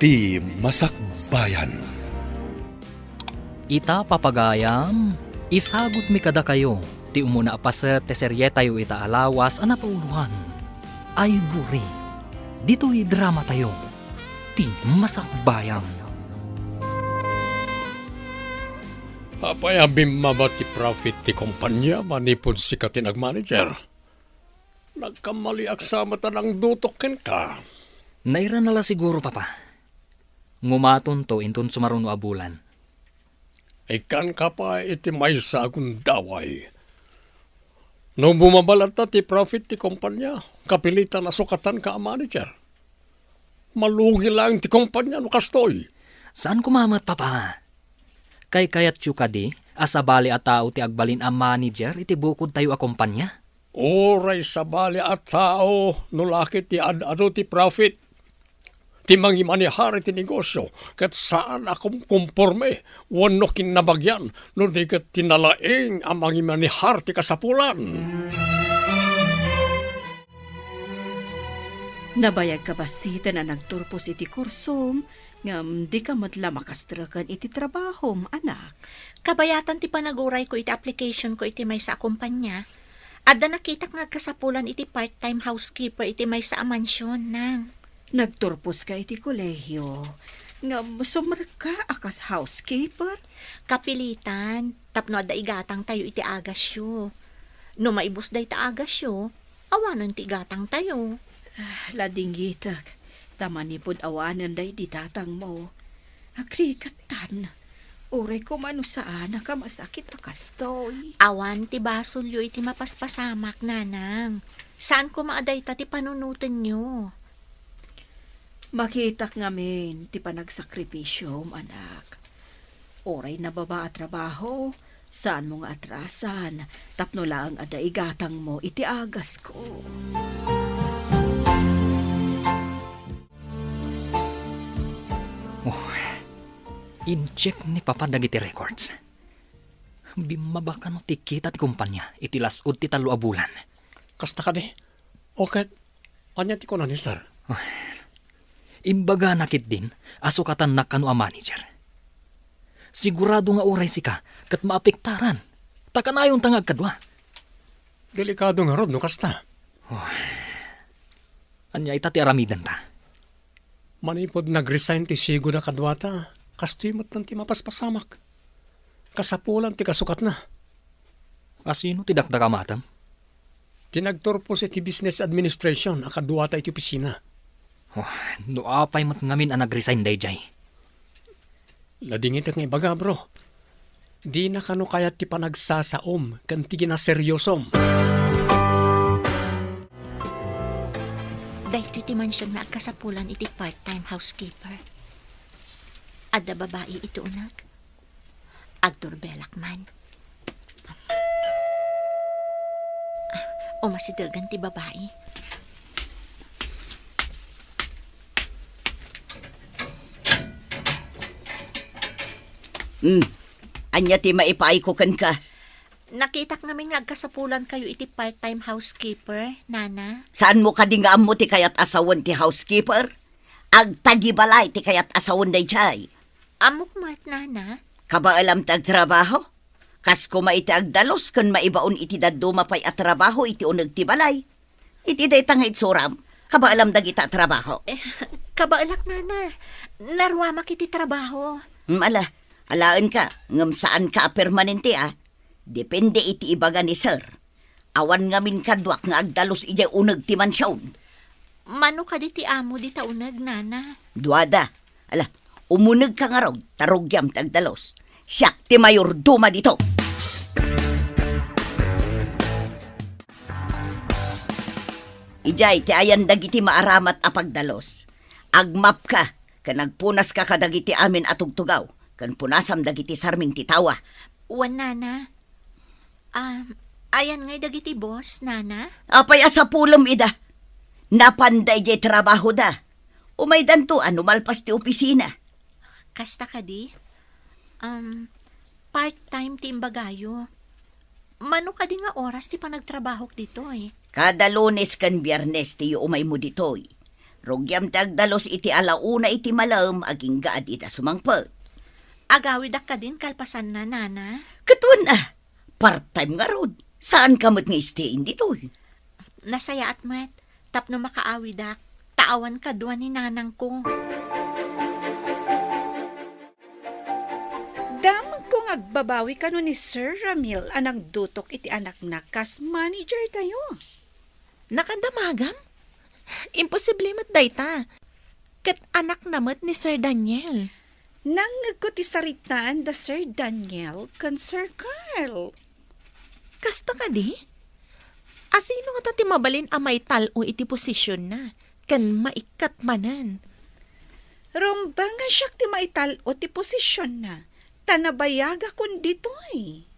Ti Masakbayan. Ita papagayam, isagot mi kada kayo, ti umuna pa sa teserye tayo ita alawas anapauluhan. Ivory, dito'y drama tayo, ti Masakbayan. Apayabim mama ti profit ti kumpanya manipod si katinag manager. Nagkamali aksama tanang dutokin ka. Naira nala siguro papa. Ngumaton to inton sumaruno abulan. Ikan ka pa iti may sagun daway. No bumabalat na ti profit ti kumpanya, kapilitan na sukatan ka manager. Malugi lang ti kumpanya no kastoy. Saan kumamat papa? Kay kayat di, asabali at tao ti agbalin ang manager, iti bukod tayo a kumpanya. Oray sa bali at tao, no lakit ti ano ti profit. Ti mangimanihari ti negosyo, kat saan akong kumporme, wano kinabagyan, no di kat tinalaing ang mangimanihari ti kasapulan. Nabayag ka basita na nagturpos iti kursom, ngam di ka matla makastrakan iti trabahom, anak. Kabayatan ti panaguray ko iti application ko iti may sa kumpanya. Adda nakita nga kasapulan iti part-time housekeeper iti may sa mansyon nang. Nagturpos ka iti kolehiyo, ngam sumarka akas housekeeper. Kapilitan, tapno adda igatang tayo iti agasyo. No maibus day ta agasyo, awanon ti igatang tayo. Ladingitak, tamanipod awanan day ditatang mo. Agrikatan, uray ko mano saan nakamasakit akastoy. Awan ti basulyo iti mapaspasamak nanang. Saan ko maaday ta ti panunutan nyo? Makitak ngamin ti panagsakripisyo, anak. Oray na baba at trabaho, saan mo nga atrasan, tapno lang ada igatang mo iti agas ko. In-check ni papa dagiti records. Bimaba no tikita ti kumpanya, iti lasod ti talo a bulan. Kasta ka di, okay, anya ti ko na ni sir. Imbaga nakit din, asukatan na kano a manager. Sigurado nga oray sika, kat maapektaran. Takanayon tangag kadwa. Delikado nga rod, no kasta. Anya ita ti aramidan ta. Manipod nag-resign ti sigo na kadwata, kastoy mo't ti mapaspasamak. Kasapulan ti kasukat na. Asino ti dakdakamatam? Tinagturpos iti business administration, akadwata iti opisina. No apay mat ngamin ang nag-resign day jay. Ladingit nga ibaga bro. Di na kano kayat ti panagsasaom, kanti na seryosom. Dahil ti mansyon na kasapulan iti part-time housekeeper. Adda babae ito unag. Agturbelak man. O masidagan ti babae. Anya ti maipaay ko kan ka. Nakitak namin nga agkasapulan kayo iti part-time housekeeper, nana. Saan mo kadingaan mo ti kayat asawan ti housekeeper? Agtagibalay ti kayat asawan day chay. Amok mat, nana. Kaba alam tag trabaho? Kas ko maiti agdalos kan maibaon iti daduma pay at trabaho iti unag ti balay. Iti day tangay suram. Kaba alam dagita trabaho. Kabaalak, nana. Narwamak iti trabaho. Alaan ka, ngam saan ka permanente Depende iti ibaga ni sir. Awan ngamin kadwak nga agdalos ijay unag ti mansyon. Mano ka di ti amo di taunag, nana? Duada, umunag ka nga raw, tarugyam tagdalos. Siyak ti mayor duma dito. Ijay ti ayan dagiti maaramat apagdalos. Agmap ka, kanagpunas ka kadagiti amin atugtugaw. Kan punasam dagiti sarming titawa. Wan, nana. Ayan ngay dagiti boss, nana. Apay asa pulam ida. Napanday jay trabaho da. Umay danto malpas ti opisina. Kasta ka di? Part-time ti imbagayo. Mano ka di nga oras ti panagtrabaho dito eh. Kada Lunes kan Biyernes ti umay mo ditoy. Rugyam ti agdalos iti alauna iti malam aging gaad ita sumangpet. Agawid ka din kalpasan na, nana. Katuan part-time nga rod. Saan kamot nga istayin dito? Nasaya at met, tapno makaawidak, taawan ka duwan ni nanang ko. Damag kong agbabawi ka no ni Sir Ramil anang dutok iti anak na kas manager tayo. Nakadamagam? Imposible mat dayta. Kat anak namat ni Sir Daniel. Nang ko ti saritaan da Sir Daniel kan Sir Carl. Kasta ka di? Asino nga ti mabalin amay talo iti posisyon na. Kan maikat manan. Rumba nga siyak ti maital o ti posisyon na. Tanabayaga kun ditoy.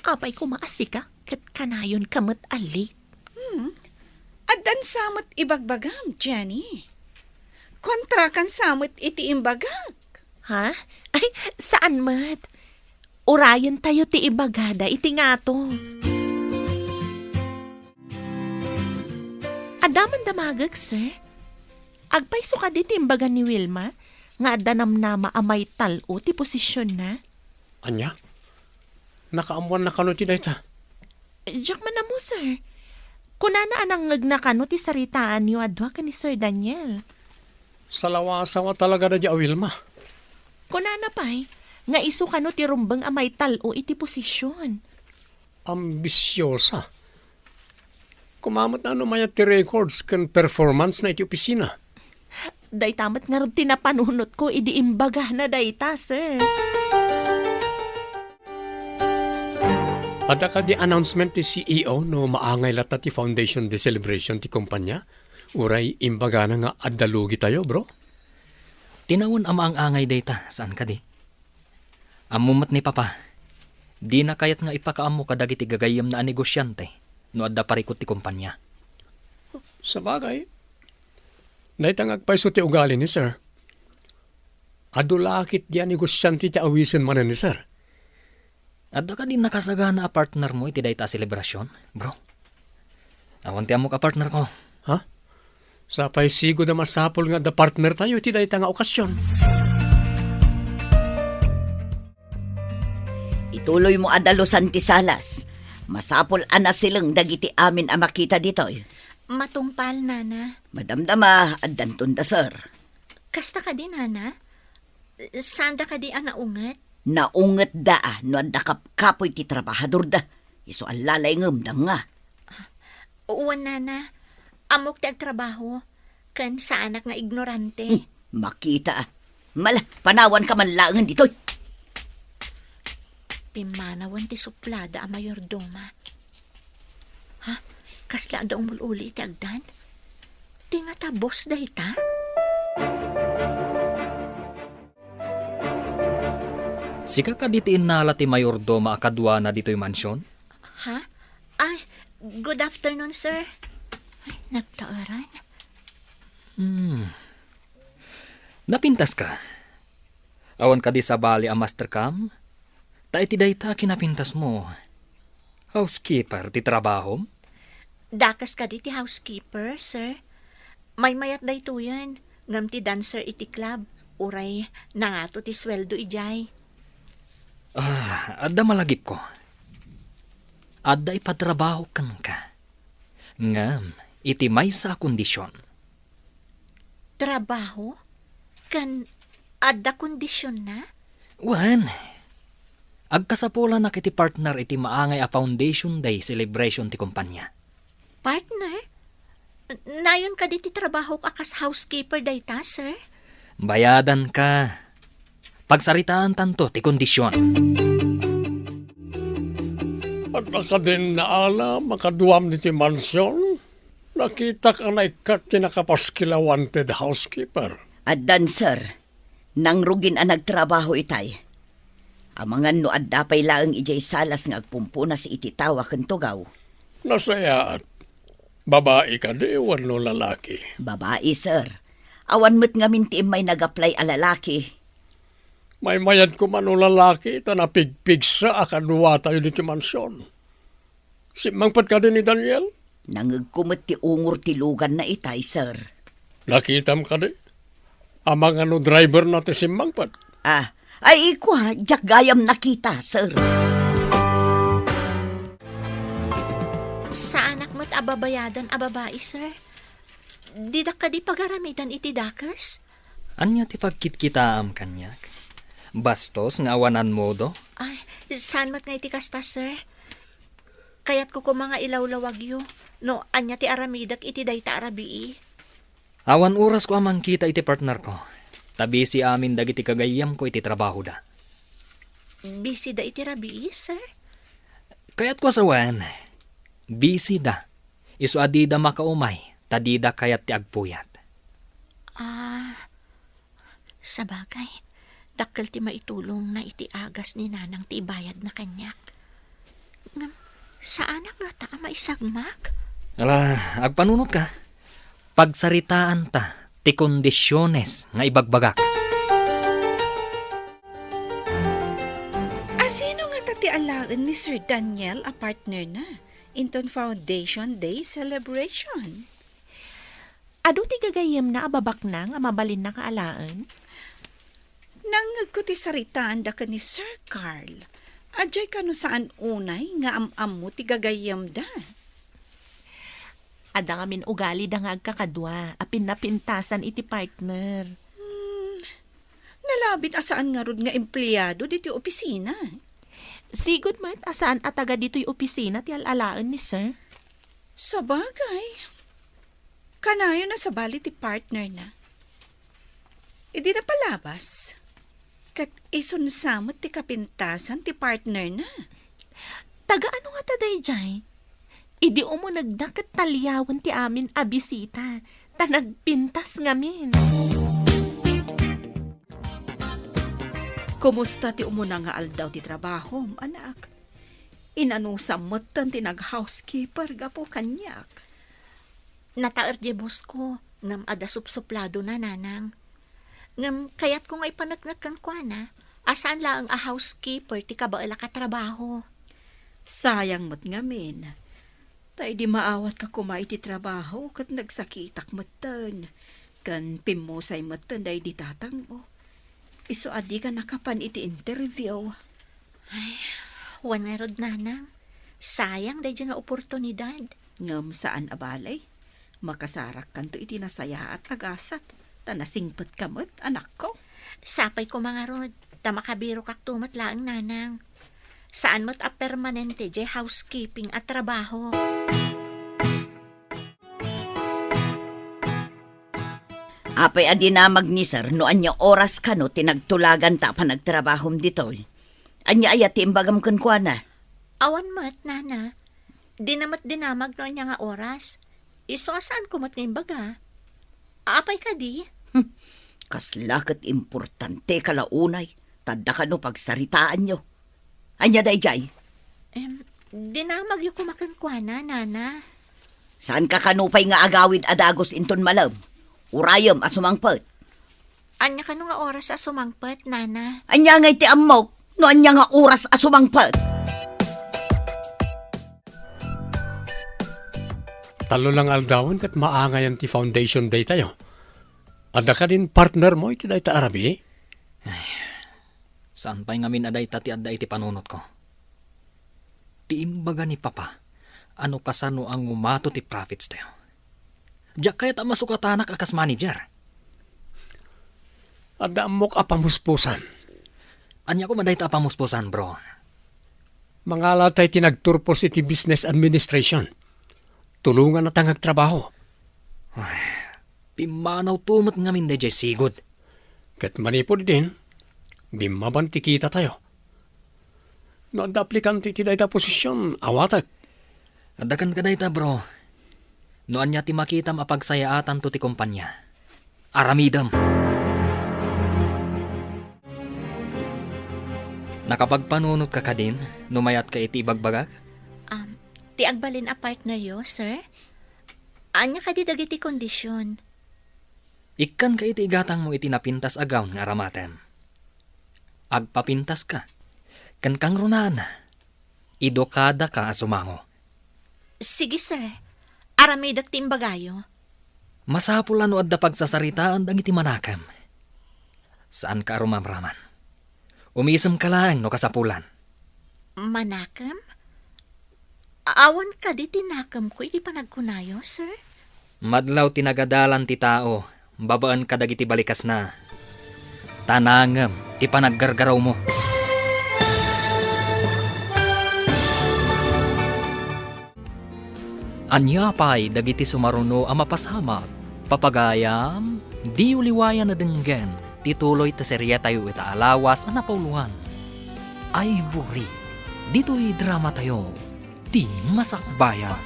Apay ko maasi ka. Kat kanayon kamat alik. Adan samot ibagbagam, Jenny. Kontra kan samot iti imbagak. Ha? Ay, saan mat? Urayan tayo ti ibagada iti nga to. Adaman damagag, sir. Agpayso ka di ti imbaga ni Wilma, nga adanam nama amay talo ti posisyon na. Anya? Nakaamuan na kano ti dayta. Diyak man na mo, sir. Kunana anang ngagnakano ti saritaan niyo adwa ka ni Sir Daniel. Salawa-sawa talaga na di Wilma. Kunana pa'y, nga iso kano ti rumbang amay talo iti posisyon. Ambisyosa. Kumamot na maya ti records kan performance na iti opisina. Day tamat nga rin tinapanunot ko, idi imbaga na dayta, sir. Ada ka di announcement ti CEO no maangay lata ti foundation di celebration ti kumpanya? Uray imbaga na nga addalugi tayo, bro. Tinawon ama ang angay dayta, saan ka di? Amumat ni Papa, di na kayat nga ipakaamo kadagiti gagayam na negosyante no adda parikot ti kumpanya. Sa bagay, naitangag paiso ti ugali ni sir. Adulakit di negosyante ti awisin man ni sir. Adda ka din nakasagana a partner mo iti dayta selebrasyon, bro. Awan ti amo ka partner ko. Ha? Sapay sigo na masapol nga da partner tayo iti dayta nga okasyon. Ituloy mo adalosan ti salas. Masapol ana silang dagiti amin a makita ditoy. Matungpal, nana. Madamdama addanton da sir. Kasta ka di, nana? Sanda ka di anaungat? Naunget da no adda kapoy ti trabahador da. Iso alalay ngem da nga. Uwan, nana. Amok ti agtrabaho. Kan sa anak nga ignorante. Makita Mala, panawan ka man laangan ditoy. Pimanawan ti suplada a mayordoma. Ha? Kasla daong mululi ti agdan? Ti nga ta boss dayta? Sika ka ditiin nala ti mayordoma akadwa na dito'y mansyon? Ha? Ay, good afternoon, sir. Ay, nagtaaran. Napintas ka. Awan ka di sa bali a mastercam? Ta iti dayta kinapintas mo. Housekeeper ti trabaho? Dakas ka di ti housekeeper, sir. May mayat dayto yan. Ngam ti dancer iti club. Uray, nangato ti sweldo ijay. Adda malagip ko. Adda ipatrabaho kan ka. Ngam, iti may sa kondisyon. Trabaho? Kan adda kondisyon na? Wan, agkasapula na kiti partner iti maangay a Foundation Day celebration ti kumpanya. Partner? Nayon ka di ti trabaho akas housekeeper dayta, sir? Bayadan ka. Pagsaritaan tanto ti kondisyon. At naka din naala, makaduam ni ti mansyon. Nakita ka na ikat ti nakapaskila wanted housekeeper. At dancer, nang rugin ang nagtrabaho itay. Amangan no adda pay laang ijay salas nga agpumpuna si ititawa ken tugaw. Nasaya at babae ka di, wano lalaki. Babae, sir. Awan mo't nga minti may nag-apply a lalaki. May mayad ko man o lalaki, ta napigpig sa akadwa tayo ni ti mansyon. Simangpat ka din ni Daniel? Nangagkumot ti ungur ti lugan na itay, sir. Nakitam ka di. Amang ano driver natin si Mangpat. Ay iko ha, jak gayam nakita, sir. Sa anak mo't ababayadan ababai, sir? Didak ka di pagaramidan iti dakas? Anya ti pagkitkitaam kanyak? Bastos nga awanan mo do? Ay, saan mat nga iti kasta, sir? Kaya't ko mga ilawlawag yu, no anya ti aramidak iti dayta arabii. Awan oras ko amang kita iti partner ko. Tabi si amin dagiti kagayam ko iti trabaho da. Busy da iti rabii, sir? Kaya't ko asawan, busy da. Isu adida makaumay, tadida kayat ti agpuyat. Sa bagay, dakkel ti maitulong na iti agas ni nanang ti bayad na kanyak. Ngam, saan nga ta maisagmak? Ala, agpanunot ka. Pagsaritaan ta, ti kondisyones nga ibagbagak. Sino nga tati alaan ni Sir Daniel a partner na? Inton Foundation Day celebration. Ado ti gagayem na ababak na nga mabalin na kaalaan? Nangag ko ti saritaan da ka ni Sir Carl. Ajay ka no saan unay nga am mo ti gagayam da. Ada nga min ugali da nga agkakadwa, apin napintasan iti partner. Nalabit asaan nga rod nga empleyado diti opisina. Sigod mat, asaan ataga dito'y opisina ti alalaan ni sir? Sa bagay. Kanayo na sa bali ti partner na. Idi na palabas. Kat isunsamot ti kapintasan ti partner na. Taga ano nga taday jay? Idi mo nagdakat talyawan ti amin a bisita, ta nagpintas ngamin. Kumusta ti umuna nga aldaw ti trabaho, anak? Inanusam mo tan ti nag-housekeeper gapo kanyak. Nataer di boss ko, ngam ada supsuplado na nanang. Ngam kayat ko nga ipanagnagan ko na, asaan lang a housekeeper ti kabaala ka trabaho. Sayang mo't ngamin. Tay di maawat ka kumay ti trabaho kat nagsakitak matan. Kan pimusay matan day di tatang mo. Iso adi ka nakapan iti interview. Wan nga rod nanang, sayang day dyan nga oportunidad. Ngam saan abalay? Makasarak kan to iti nasaya at agasat. Tanasingpet kamot, anak ko. Sapay ko mga rod, ta makabiro kak tumat laang nanang. Saan mo't a permanente jay housekeeping at trabaho. Apay adinamag ni sir, no anya oras ka no, tinagtulagan ta pa nagtrabahom dito. Anya ayat tiimbagam kan kwa na. Awan mat, nana. Dinamat dinamag no niya nga oras. Iso asaan ko mat ngayon baga? Aapay ka di? Kaslakat importante kalaunay, tadda ka no pagsaritaan nyo. Anya day jay? Dinamag yung kumakan kwa na, nana. Saan ka kanupay nga agawid adagos inton malam? Urayam asumangpet. Anya ka no nga oras sa sumangpet, nana. Anya nga iti amok, no anya nga oras asumangpet. Talo lang aldawan kat maangayan ti Foundation Day tayo. Ada ka din partner mo iti day ta arabi? Saan pa'y ngamin aday tati adda iti panunot ko? Ti imbaga ni Papa, ano kasano ang umato ti profits tayo? Diyak kaya ta masukatanak akas manager. Ada amok apamuspusan. Anya ko maday ta pamuspusan, bro. Mangala tayo tinagturpos iti business administration. Tulungan na tangag trabaho. Pimanaw tumat ngamin day jay sigod. Kat manipod din, bimabanti kita tayo. No ad aplikante ti dayta posisyon, awatak. Adakan ka day ta, bro. Noan niya ti makitam apagsayaatan to ti kumpanya. Aramidam. Nakapagpanunot ka din, numayat ka iti ibagbagak? Ti agbalin a partner yo, sir? Anya ka di dagiti kondisyon? Ikan ka iti igatang mo iti napintas agaw nga aramatem. Agpapintas ka. Kan kang runaan. Idokada ka asumango. Sige, sir. Aramidak ti imbagayo. Masapulan o adda pagsasaritaan dagiti manakam. Saan ka rumamraman? Umisem ka lang no kasapulan. Manakam? Awan ka di tinakam ko, iti panagkunayo, sir? Madlaw tinagadalan ti tao, babaan ka dagiti balikas na. Tanangem, ti panaggargaraw mo. Anyapay dagiti sumaruno ang mapasamak, papagayam, di uliwayan na denggen, tituloy ta serya tayo itaalawas ang napauluhan. Ivory, dito'y drama tayo, ti masakbayan.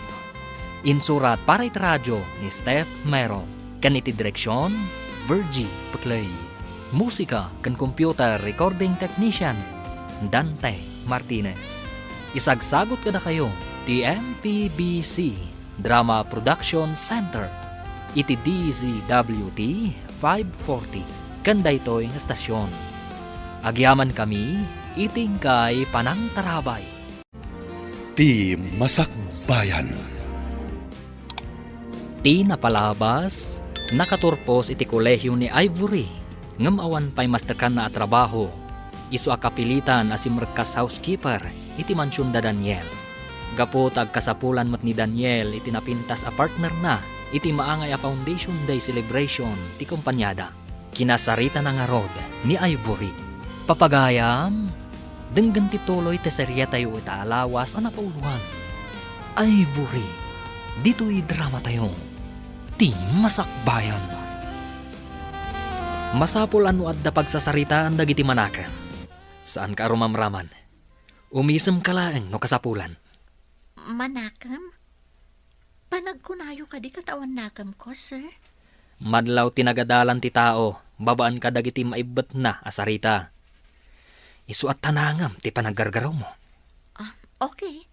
Insurat para it radyo ni Steph Mero, kaniti direksyon, Virgie Puclay. Musika kan computer recording technician, Dante Martinez. Isagsagot kada kayo, ti MPBC Drama Production Center, iti DZWT 540, kanday to'y nga stasyon. Agyaman kami, iting kay Panang Tarabay. Ti Masakbayan. Ti napalabas, nakaturpos iti kolehyo ni Ivory, ngam awan pa'y masterkan na atrabaho, iso akapilitan asim merkas housekeeper, iti mansyon da Daniel. Gapot ag kasapulan mat ni Daniel, iti napintas a partner na, iti maangay a Foundation Day celebration, ti kumpanyada. Kinasarita na nga rod ni Ivory. Papagayam, denggan ti tuloy ti serya tayo itaalawas ang napauluhan. Ivory, dito'y drama tayo, ti masakbayan. Masapul ano adda pagsasaritaan dagiti manakan. Saan ka rumamraman? Umisem ka laeng no kasapulan. Manakam? Panagkunayo ka di katawan nakam ko, sir? Madlaw tinagadalan ti tao, babaan ka dagiti maibet na asarita. Isu at tanangam ti panaggargaraw mo. Okay.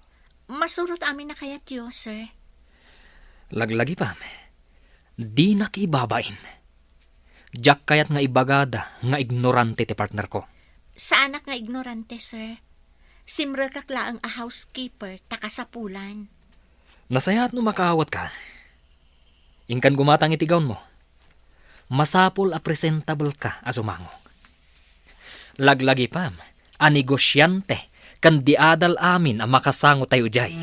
Masurot amin na kayat yo, sir. Laglagi pa, di nakibabain. Jack kayat nga ibagada nga ignorante ti partner ko. Sa anak nga ignorante, sir. Simra kakla ang a housekeeper, takasapulan. Nasayat no makaawat ka. Ingkan gumatang itigawn mo. Masapul a presentable ka asumango. Laglagi pa, a negosyante, kan diadal amin ang makasango tayo jay.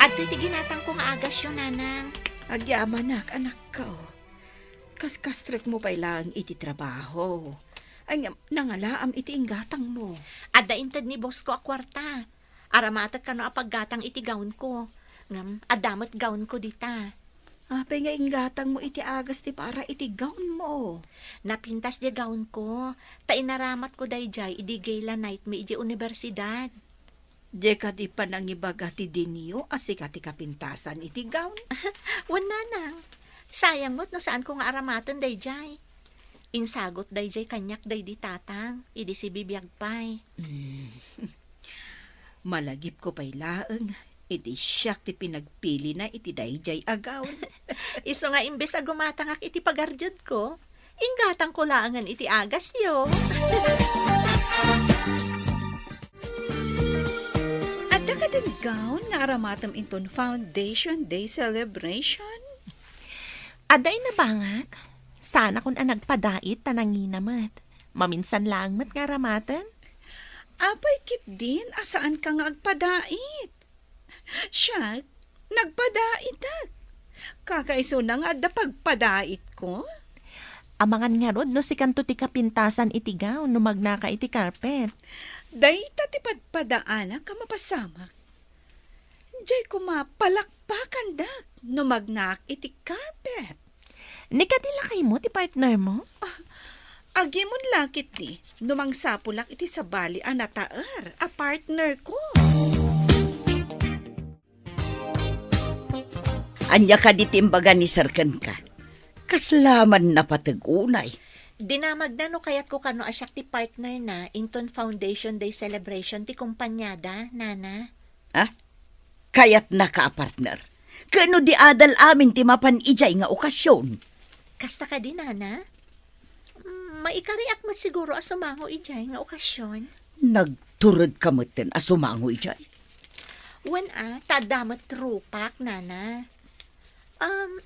At iti ginatang ko nga agas yun, nanang. Agyaman anak ko. Kas-kastrek mo pa ilang iti trabaho. Ay nangalaam iti inggatang mo. Adda intad ni boss ko a kwarta. Aramatat ka no apaggatang iti gaon ko. Ngam, adamat gaon ko dita. Apay nga inggatang mo iti agas ti para iti gown mo. Napintas di gaon ko. Ta inaramat ko dayjay idi gala night mi iti universidad. Di ka di pa nangibaga ti dinyo asika ti kapintasan iti gown. Wala nang. Sayang mo't no saan ko nga aramatan dayjay. Insagot dayjay kanyak day di tatang. Idi si bibiyag pay. Malagip ko pa'y laeng. Iti siyak ti pinagpili na iti dayjay agaw. Iso nga imbes a gumatangak iti pagarjud ko. Inggatang ko laangan iti agas yo. Adda ka din gown nga aramatam inton Foundation Day celebration? Aday na bangak? Sana kung nagpadait tananginamat. Maminsan lang mat nga ramatan. Apay kit din, asaan ka nga agpadait? Siya, nagpadait ak. Kakaiso na nga adda pagpadait ko. Amangan nga rod no si kanto ti kapintasan iti gaw no magnaka iti carpet. Dayta ti padpadaan ka mapasamak. Diyay ko mapalakpakan dak no magnak iti carpet. Nikadila kay mo ti partner mo? Agimon lakit ni, numang sapulak iti sabali a nataar, a partner ko. Anya ka ditimbaga ni Sarkan ka. Kaslaman na patagunay. Dinamag na no kayat ko kano asyak ti partner na inton Foundation Day celebration ti kumpanyada, nana. Kayat na ka, partner. Kano di adal amin ti mapan ijay nga okasyon. Kasta ka din, nana? Maikariak mo siguro asumango ijay nga okasyon. Nagturod ka maten asumango ijay. Tadamat rupak, nana.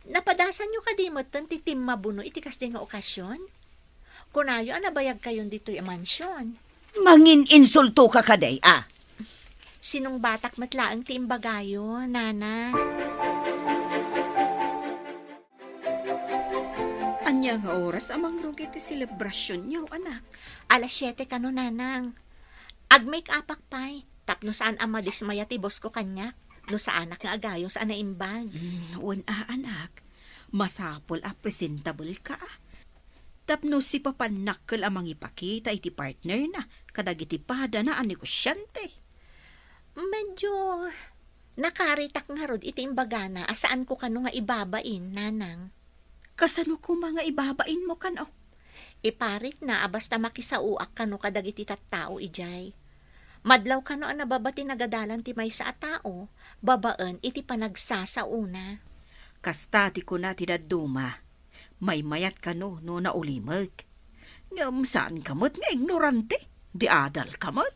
Napadasan nyo ka di mo ti Tim Mabuno iti kas nga okasyon? Kunayo, nabayag kayon dito'y mansyon. Mangin insulto ka kaday, Sinong batak matlaang ti imbagayo, nana? Anya nga oras amang rugi ti selebrasyon niyo, anak. Alas 7 kano, nanang. Ag-make upak pay. Tapno saan ang madismaya ti boss ko kanyak. No sa anak nga agayo sa anaimbag. Anak. Masapol presentable ka. Tapno si papanakkel amang ipakita iti partner na. Kadagiti pada na ang negosyante. Medyo nakaritak nga rod iti imbagana asaan ko kano nga ibabain, nanang. Kasano ko mga ibabain mo kano? Iparit na basta makisauak kano kadagiti tattao ijay. Madlaw kano ang nababati nagadalan ti may sa tao, babaan iti panagsasauna. Kastati ko na tinaduma. May mayat kano no naulimag. Ngam saan kamot nga ignorante? Di adal kamot?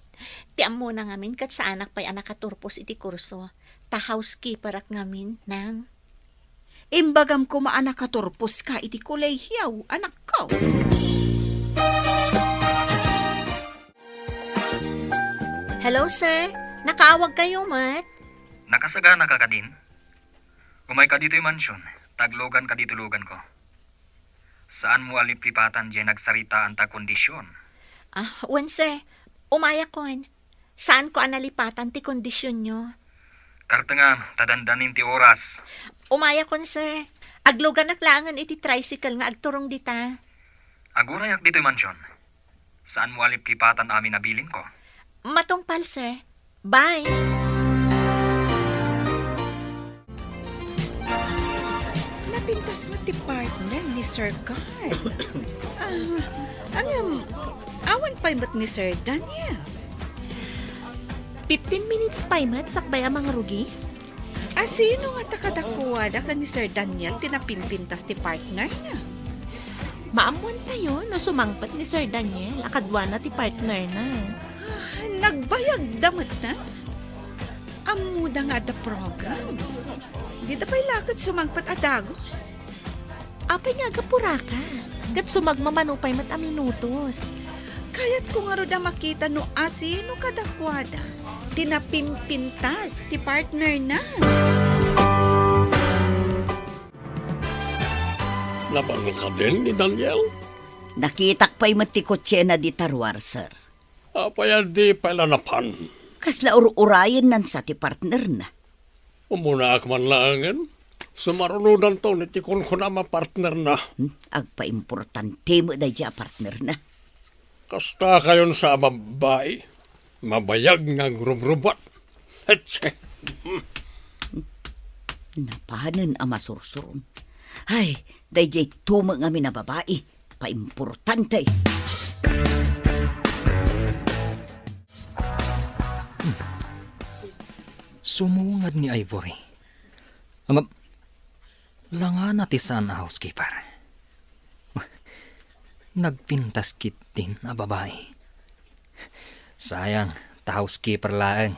Tiam mo na ngamin kat sa anak pa'y anak katurpos iti kurso. Ta housekeeper ak ngamin, nang. Imbagam ko maanak katurpos ka iti kulehyaw, anak ko. Hello, sir. Nakaawag kayo, mat? Nakasagana ka din? Umay ka dito'y mansyon, taglogan ka dito lugan ko. Saan mo alipripatan dyan nagsarita ang ta kondisyon? Sir. Umaya kon. Saan ko analipatan ti kondisyon nyo? Karta nga, tadandanin ti oras. Umaya kon, sir. Aglogan naklangan iti tricycle nga agturong dita. Agurayak dito'y mansyon. Saan mo alipripatan amin nabilin ko? Matungpal, sir. Bye. Napintas mo ti partner ni Sir Carl. Awan pa imot ni Sir Daniel. 15 minutes pa imat sakbay ang mga rugi? Sino nga takadakuwada ka ni Sir Daniel tinapimpintas ti partner na? Maamuan tayo no sumangpat ni Sir Daniel akadwa na ti partner na. Nagbayag damot na? Amuda nga da program. Di da pa'y lakad sumangpat adagos. Apay nga gapura ka. Kat sumagmamanupay mat a minutos. Kaya't kung aro da makita no asino kadakwada, tinapimpintas ti partner na. Nabangal ka din ni Daniel? Nakitak pa'y matikotse na di tarwar, sir. Apayan di palanapan. Kasla urayan nan sa ti partner na. Umuna akman laangan. Sumarunudan to ni tikon ko na partner na. Agpa-importante mo da dya partner na. Kasta kayon sa babae. Mabayag nga grubrubat. Etse. Napahanan ang masursurong. Ay, dayjay tumang amin na babae. Pa-importante. Sumungad ni Ivory. Langan natin saan na housekeeper. Nagpintas kitin na babae. Sayang, ta housekeeper laeng.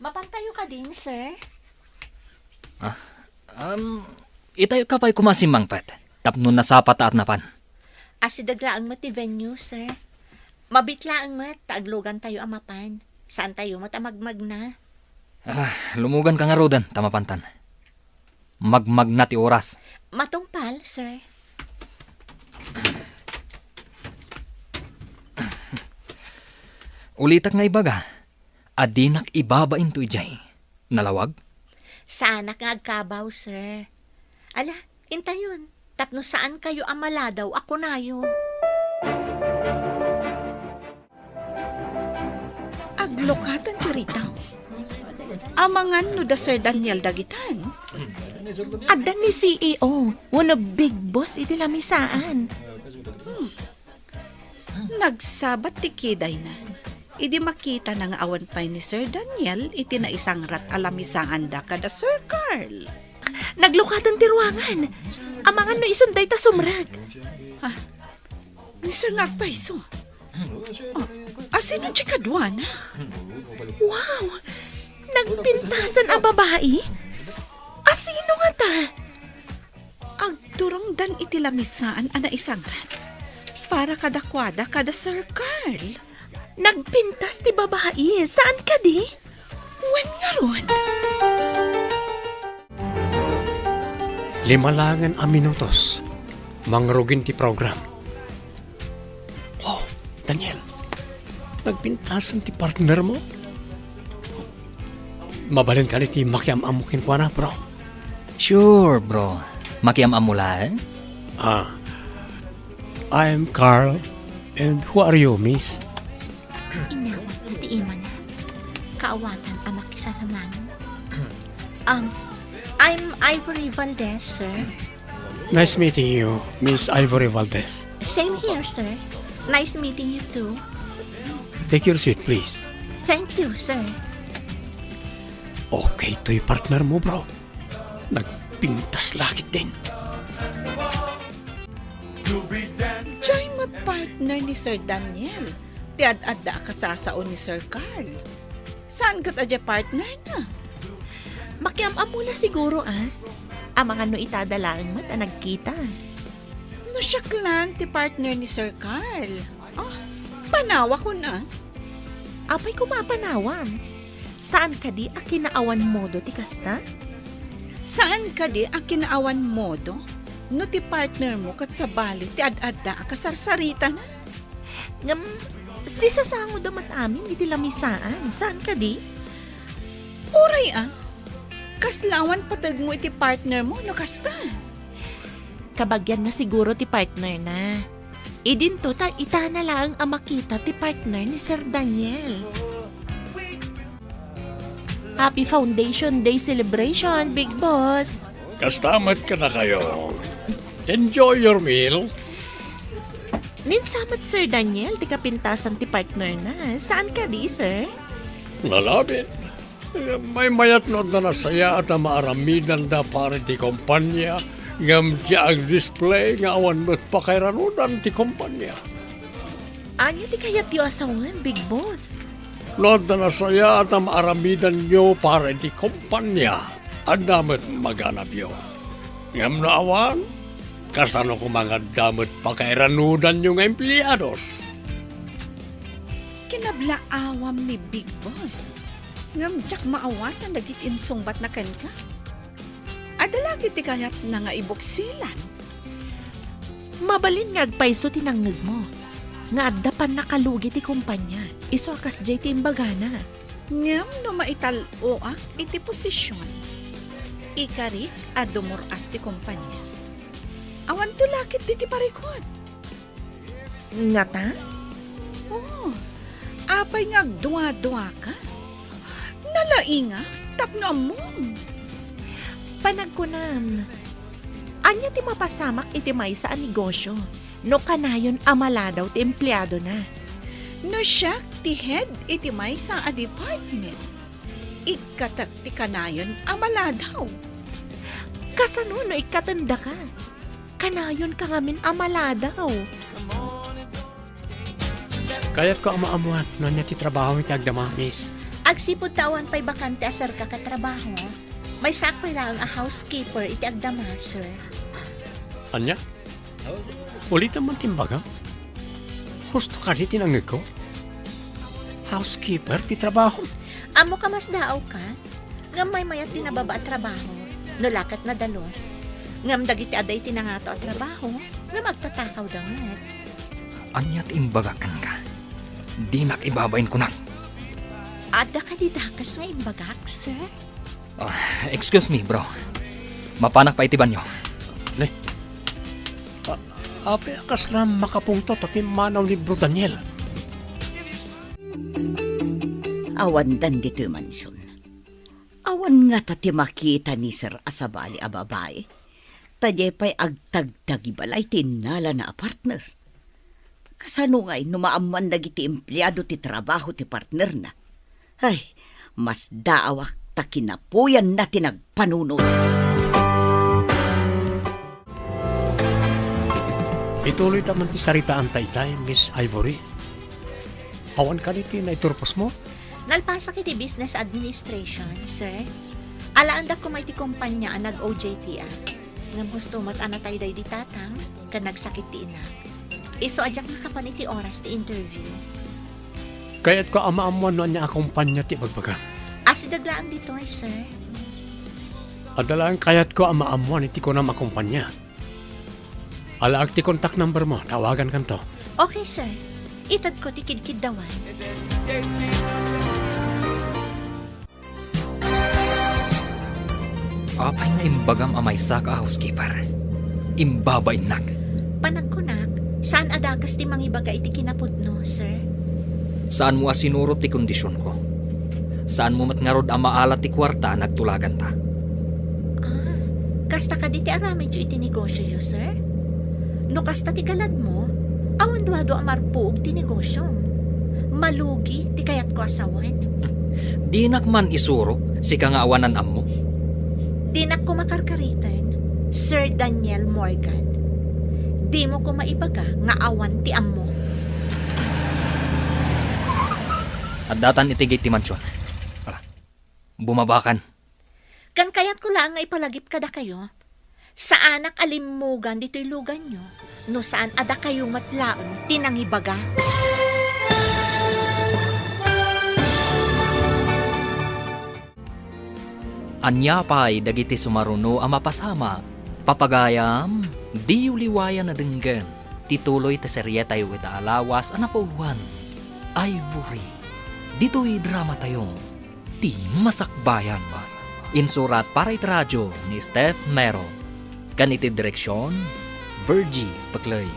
Mapantayo ka din, sir. Itayo ka pa'y kumasimangpat. Tapno na sapat at napan. Asidaglaang mo ti venue, sir. Mabitlaang mo, taaglogan tayo amapan. Saan tayo matamagmag na? Lumugan ka nga rodan, tamapantan. Magmag na ti oras. Matungpal, sir. Ulitak nga ibaga. Adinak ibabain to ijay. Nalawag? Sa anak nga agkabaw, sir. Ala, intayon. Tapno saan kayo amaladaw, ako nayo. Aglokatan ti ritaw. Amangan no da Sir Daniel dagitan. Addan ni CEO, one of big boss iti lamisaan. Nagsabat ti kiday na. Idi makita na nga awan pa ni Sir Daniel iti na isang rat alamisaan da kada Sir Carl. Naglukatan ti ruangan. Amangan no isunday ta sumrag. Ni Sir Ngagpaiso. Asino chikadwa na? Wow! Nagpintasan a babae? Asino nga ta? Agturong dan iti lamisaan ana isangran. Para kadakwada kada Sir Carl. Nagpintas ti babae? Saan ka di? Wen nga ron? 5 lang ang minutos. Mangrugin ti program. Oh, Daniel. Nagpintasan ti partner mo? Mabalin ka ti makiam-amukin ko na, bro. Sure, bro. Makiam-amulan? I'm Carl. And who are you, miss? Inawat na ti ima na. Kaawatan ang makisalaman. I'm Ivory Valdez, sir. Nice meeting you, Miss Ivory Valdez. Same here, sir. Nice meeting you too. Take your seat, please. Thank you, sir. Okay, to'y partner mo, bro. Nagpintas lakit din. Joy mo partner ni Sir Daniel. Tiad-adda ka sasaon ni Sir Carl. Saan kat adya partner na? Makiam-amula siguro Ang mga no itadalaan mat ang nagkita. No siya klan ti partner ni Sir Carl. Oh, panawa ko na. Apay kumapanawam. Saan ka di a kinaawan modo ti kasta? Saan ka di ang kinaawan modo? No ti partner mo kat sa bali ti ad-adda ka sarsarita na. Ngam, sisasango damat amin iti lamisaan. Saan ka di? Uray kaslawan patag mo iti partner mo no kasta. Kabagyan na siguro ti partner na. Idinto ta ita na lang ang makita ti partner ni Sir Daniel. Happy Foundation Day celebration, Big Boss! Kastamat ka na kayo. Enjoy your meal. Ninsamat Sir Daniel, ti kapintasan ti partner na. Saan ka di, sir? Lalabit. May mayat no na nasaya at maaramidan da pare ti kompanya. Ngam ti ang display nga awan mo't pakairanudan ti kompanya. Anya ti kayat yu asawan, Big Boss? No na nasaya at maaramidan nyo pare ti kompanya. Ang damat maganap yo. Ngam na awan, kasano ko mga damat pakairanudan yung empleados. Kinablaawam ni Big Boss. Ngam tsak maawatan dagit insungbat na ken ka. Adalagi ti kayat na nga ibuksilan. Mabalin nga agpaiso tinangag mo. Nga addapan nakalugi ti kumpanya. Iso akas jay ti imbagana. Ngam no maitalo iti posisyon. Ikarik a dumuras ti kumpanya. Awan to lakit di ti parikot. Nga ta? Oh, apay nga duwa-duwa ka. Nalainga, tapno amom. Panagkunam. Anya ti mapasamak iti may sa negosyo. No kanayon amala daw ti empleyado na. No siya ti head iti may sa a department. Ikatak ti kanayon amala daw. Kasano no ikatanda ka? Kanayon ka ngamin amala daw. Kaya't ko ang maamuan no niya ti trabaho iti agdama, miss. Agsipod tawan pa'y bakante asar ka katrabaho. May sakay lang a housekeeper iti agdama, sir. Anya? Ulitan man timbaga? Gusto ka rin tinangag ko? Housekeeper, ti trabaho. Amo ka mas daaw ka? Ngam may mayat din nababa at trabaho. Nulakat na dalos. Ngam dagiti aday tinangato at trabaho. Ngam magtatakaw dangat. Anyat imbagakan ka. Di nakibabain ko na. Ada ka didakas nga imbagak, sir? Excuse me, bro. Mapanak pa itiban nyo. Ape, akas na makapungto pati manaw ni Bro Daniel. Awan dan dito mansyon. Awan nga tati makita ni Sir Asabali a babae. Tadye pa'y agtagdagi balay tinala na a partner. Kasano nga'y numaaman dagiti empleyado ti trabaho ti partner na. Ay, mas daawak ta kinapuyan na tinagpanunod. Ituloy naman ti sarita ang taytay, Miss Ivory. Awan ka niti na iturpos mo? Nalpasa kiti business administration, sir. Alaanda ko may ti kumpanya ang nag-OJT Ngam gusto mo't anatay day di tatang, ka nagsakit ti ina. Iso ajak na kapan iti oras ti interview. Kaya't ko amaamuan no niya akumpanya ti bagbaga. Asidaglaan dito ay, sir. Adalaan kaya't ko amaamuan iti ko na makumpanya. Alaag ti contact number mo, tawagan kan to. Okay, sir. Itad ko ti kidkid dawan. Apay nga imbagam amay sa ka housekeeper. Imbabay nak. Panagkunak, saan adakas ti mangibaga iti kinapudno, sir? Saan mo asinurot ti kondisyon ko? Saan mo matngarod ang maalat ti kwarta nagtulagan ta? Kasta ka di ti aramid iti negosyo yo, sir? No kasta ti galad mo, awan duwado amarpuog ti negosyo. Malugi ti kayat ko asawan. Di nakman isuro, si ka nga awanan ammo. Di na ko makarkaritan, Sir Daniel Morgan. Di mo ko maibaga nga awan ti ammo. At datan itigit ti mansyon. Ala, bumabakan. Kan kayat ko lang nga ipalagip kada kayo. Sa anak alimugan dito'y lugan nyo, no saan ada kayo matlaon tinangibaga. Anya pa'y dagiti sumaruno ang mapasama. Papagayam, di uliwayan na denggan. Tituloy ta serye tayo ita alawas ang napauluan. Ivory. Dito'y drama tayo. Ti masakbayan. Insurat para iti radyo ni Steph Mero. Ganiti direksyon, Virgie Paclay.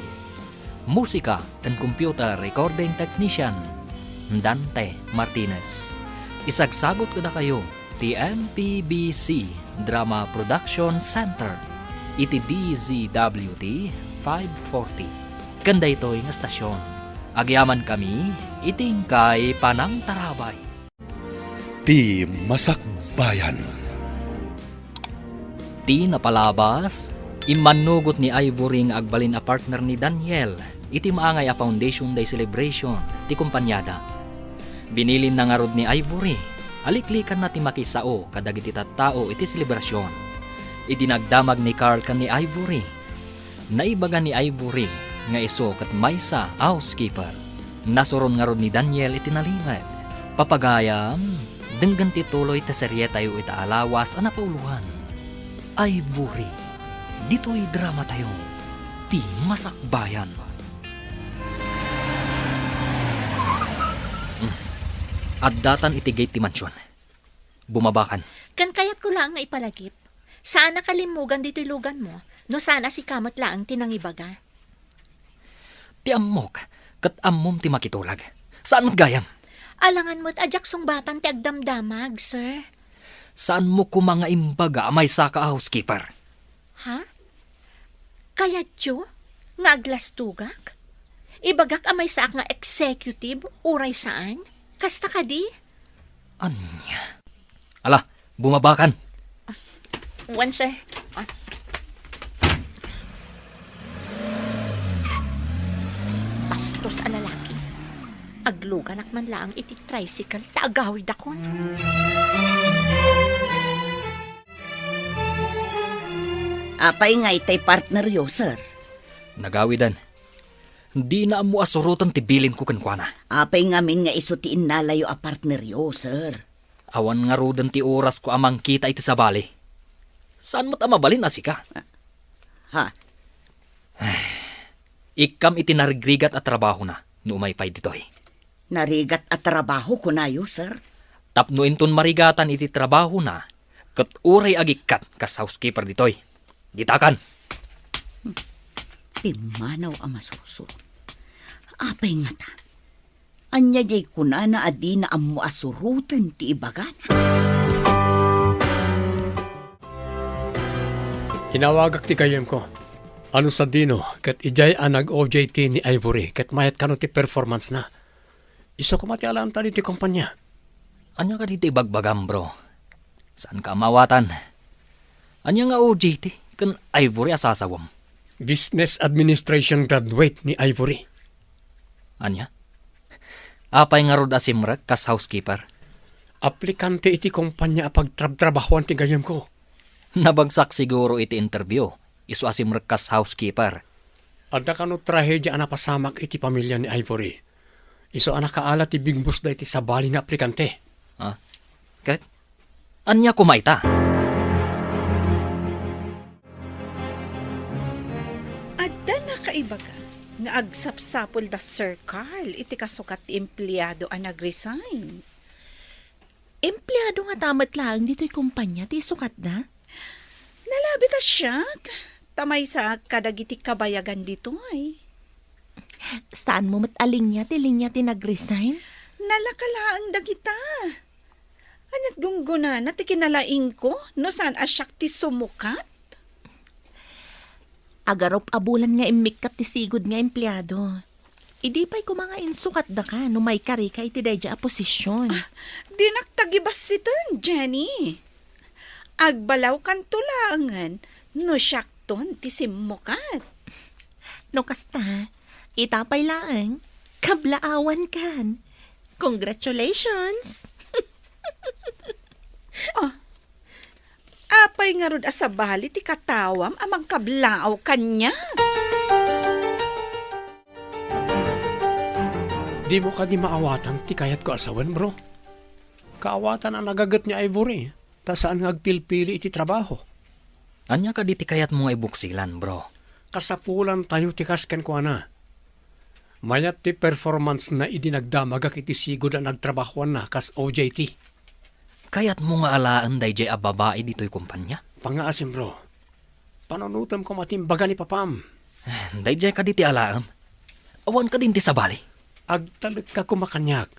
Musika and computer recording technician, Dante Martinez. Isagsagot ko na kayo, ti MPBC Drama Production Center, iti DZWT 540. Kanda ito'y nga stasyon. Agyaman kami, iting kay Panang Tarabay. Ti Masakbayan. Ti napalabas, imanugot ni Ivory nga agbalin a partner ni Daniel, iti maangay a Foundation Day Celebration, ti kumpanyada. Binilin na nga rod ni Ivory, aliklikan na ti makisao kadag iti tattao iti selebrasyon. Idinagdamag ni Carl kan ni Ivory. Naibaga ni Ivory nga iso kat maysa housekeeper. Nasuron nga rod ni Daniel iti nalimed. Papagayam, denggan ti tuloy ta serye tayo ita alawas ang napauluhan. Ivory, dito'y drama tayo, ti masakbayan. At datan itigay ti mansyon. Bumabakan. Kan kayat ko lang nga ipalagip. Saan nakalimugan dito'y lugan mo, no sana si kamot lang tinangibaga. Ti ammok, kat ammom ti makitulag. Saan mo't gayam? Alangan mo't ajak sungbatan ti agdamdamag, sir. Saan mo kumanga imbaga amay saka housekeeper? Ha? Kaya tiyo? Nga aglastugak? Ibagak amay saak nga executive, uray saan? Kasta ka di? Anya? Ala, bumabakan. One, sir. Bastos a lalaki. Aglugan akman lang iti tricycle, taagawid akon. Apay nga itay partner yo, sir. Nagawidan. Di na mo asurutan ti bilin ko kankwana. Apay nga min nga iso ti inalayo a partner yo, sir. Awan nga rudan ti oras ko amang kita iti sabali. Saan mo't amabalin asika? Ha? Ikam iti narigrigat at trabaho na, no umaypay ditoy. Narigat at trabaho ko na yo, sir. Tapno inton marigatan iti trabaho na, kat uray agikat kas housekeeper ditoy. Ditakan. Pimanaw ang masuso. Apay nga ta. Anya jay kuna na adi na amu asurutan ti ibagan. Hinawagak ti kayem ko. Ano sa dino, kat ijay ang nag-OJT ni Ivory, kat mayat kano ti performance na. Iso ko mati alam tali ti kumpanya. Anya ka dito ibagbagam, bro? Saan ka mawatan? Anya nga OJT, kan Ivory asasawam. Business Administration graduate ni Ivory. Anya? Apay nga rod asimrek kas housekeeper. aplikante iti kumpanya pagtrabahuan ti gayam ko. Nabagsak siguro iti interview. Isu asim rekas housekeeper. Ada kano trahedya pasamak iti pamilya ni Ivory. Iso anak kaala ti big boss da iti sabali nga aplikante. Ha? Kat? Anya kumaita? Adda na kaibaga nga agsapsapol da Sir Carl iti kasukat ti empleyado a nag-resign. Empleyado nga tamat lang dito'y kumpanya, ti sukat na. Nalabi ta siya. Tamay sa kadagiti kabayagan dito ay. Saan mo mataling niya, tiling niya ti nag-resign? Nalakalaang dagita. Anyat gungguna na ti kinalaing ko no saan asyak ti sumukat. Agarop abulan nga imikat ti sigod nga empleyado. Idi pa'y mga insukat da ka no may kari ka iti dayja a posisyon. Di nagtagibas sitan, Jenny. Agbalaw kan tulangan no syakton ti simukat. No kasta, itapay laang, kablaawan kan. Congratulations! Apay nga rod asabali ti katawam amang kablaaw kanya. Di mo ka di maawatan ti kayat ko asawan, bro. Kaawatan ang nagagat ni Ivory. Ta saan ngagpilpili iti trabaho. Anya ka di ti kayat mo nga ibuksilan, bro. Kasapulan tayo ti kasken ko na. Mayat ti performance na idinagdamagak iti sigod na nagtrabahuan na kas OJT. Kayat mo nga alaan dayjay a babae dito'y kumpanya? Pangaasim, bro. Panunutam ko matimbaga ni Papam. Dayjay ka di ti alaan. Awan ka din ti sabali. Agtalag ka kumakanyak.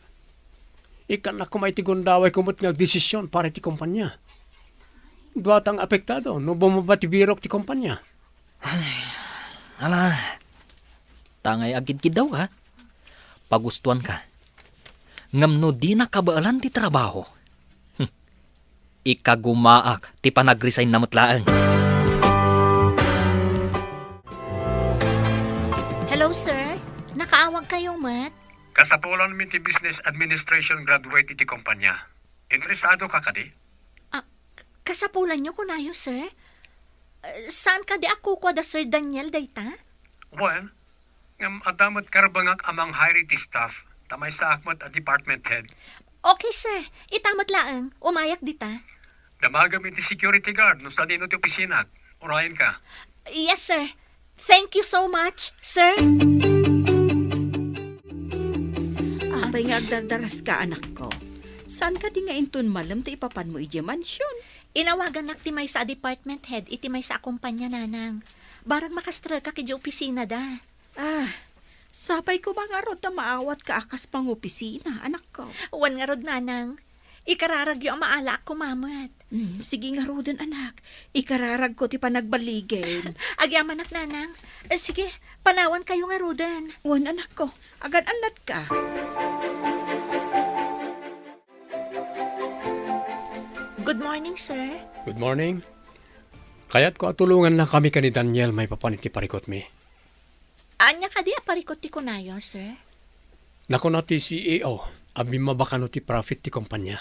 Ikan na kumay ti gundaway kumot nga desisyon para ti kumpanya. Duatang apektado no bumaba ti birok ti kumpanya. Ala, tangay agid-gid daw ka. Pagustuhan ka. Ngamno di na kabaalan ti trabaho. Ikagumaak ti panag-resign na mutlaan. Hello, sir. Nakaawag kayo, Mat? Kasapulan mi ti business administration graduate iti kumpanya. Interesado ka kadi? Kasapulan nyo kunayo, sir? Saan ka di ako kwa da Sir Daniel dayta? Well, ngam adamat karbangak amang hire ti staff. Tamay sa akmat a department head. Okay, sir. Itamat laang. Umayak dita. Damagam iti security guard no sa dino ti opisina. Urayan ka. Yes, sir. Thank you so much, sir. Apay nga agdardaras ka, anak ko. Saan ka di nga intun malam ti ipapan mo ije mansyon? Inawagan nak ti may sa department head, iti may sa kumpanya nanang. Barang makastra ka kidyo opisina da. Sapay ko mga rod na maawat ka akas pang opisina, anak ko. Wan nga rod nanang. Ikararagyo ang maala ako, mamat. Sige nga rodan, anak. Ikararag ko ti panagbaligid. Agyaman ak nanang. Sige, panawan kayo nga rodan. Wan, anak ko. Agad-anad ka. Good morning, sir. Good morning. Kaya't ko atulungan na kami ka ni Daniel may papaniti parikot mi. Anya ka di aparikot ti kunayo, sir? Nako na ti CEO, abi mabakano ti profit ti kumpanya.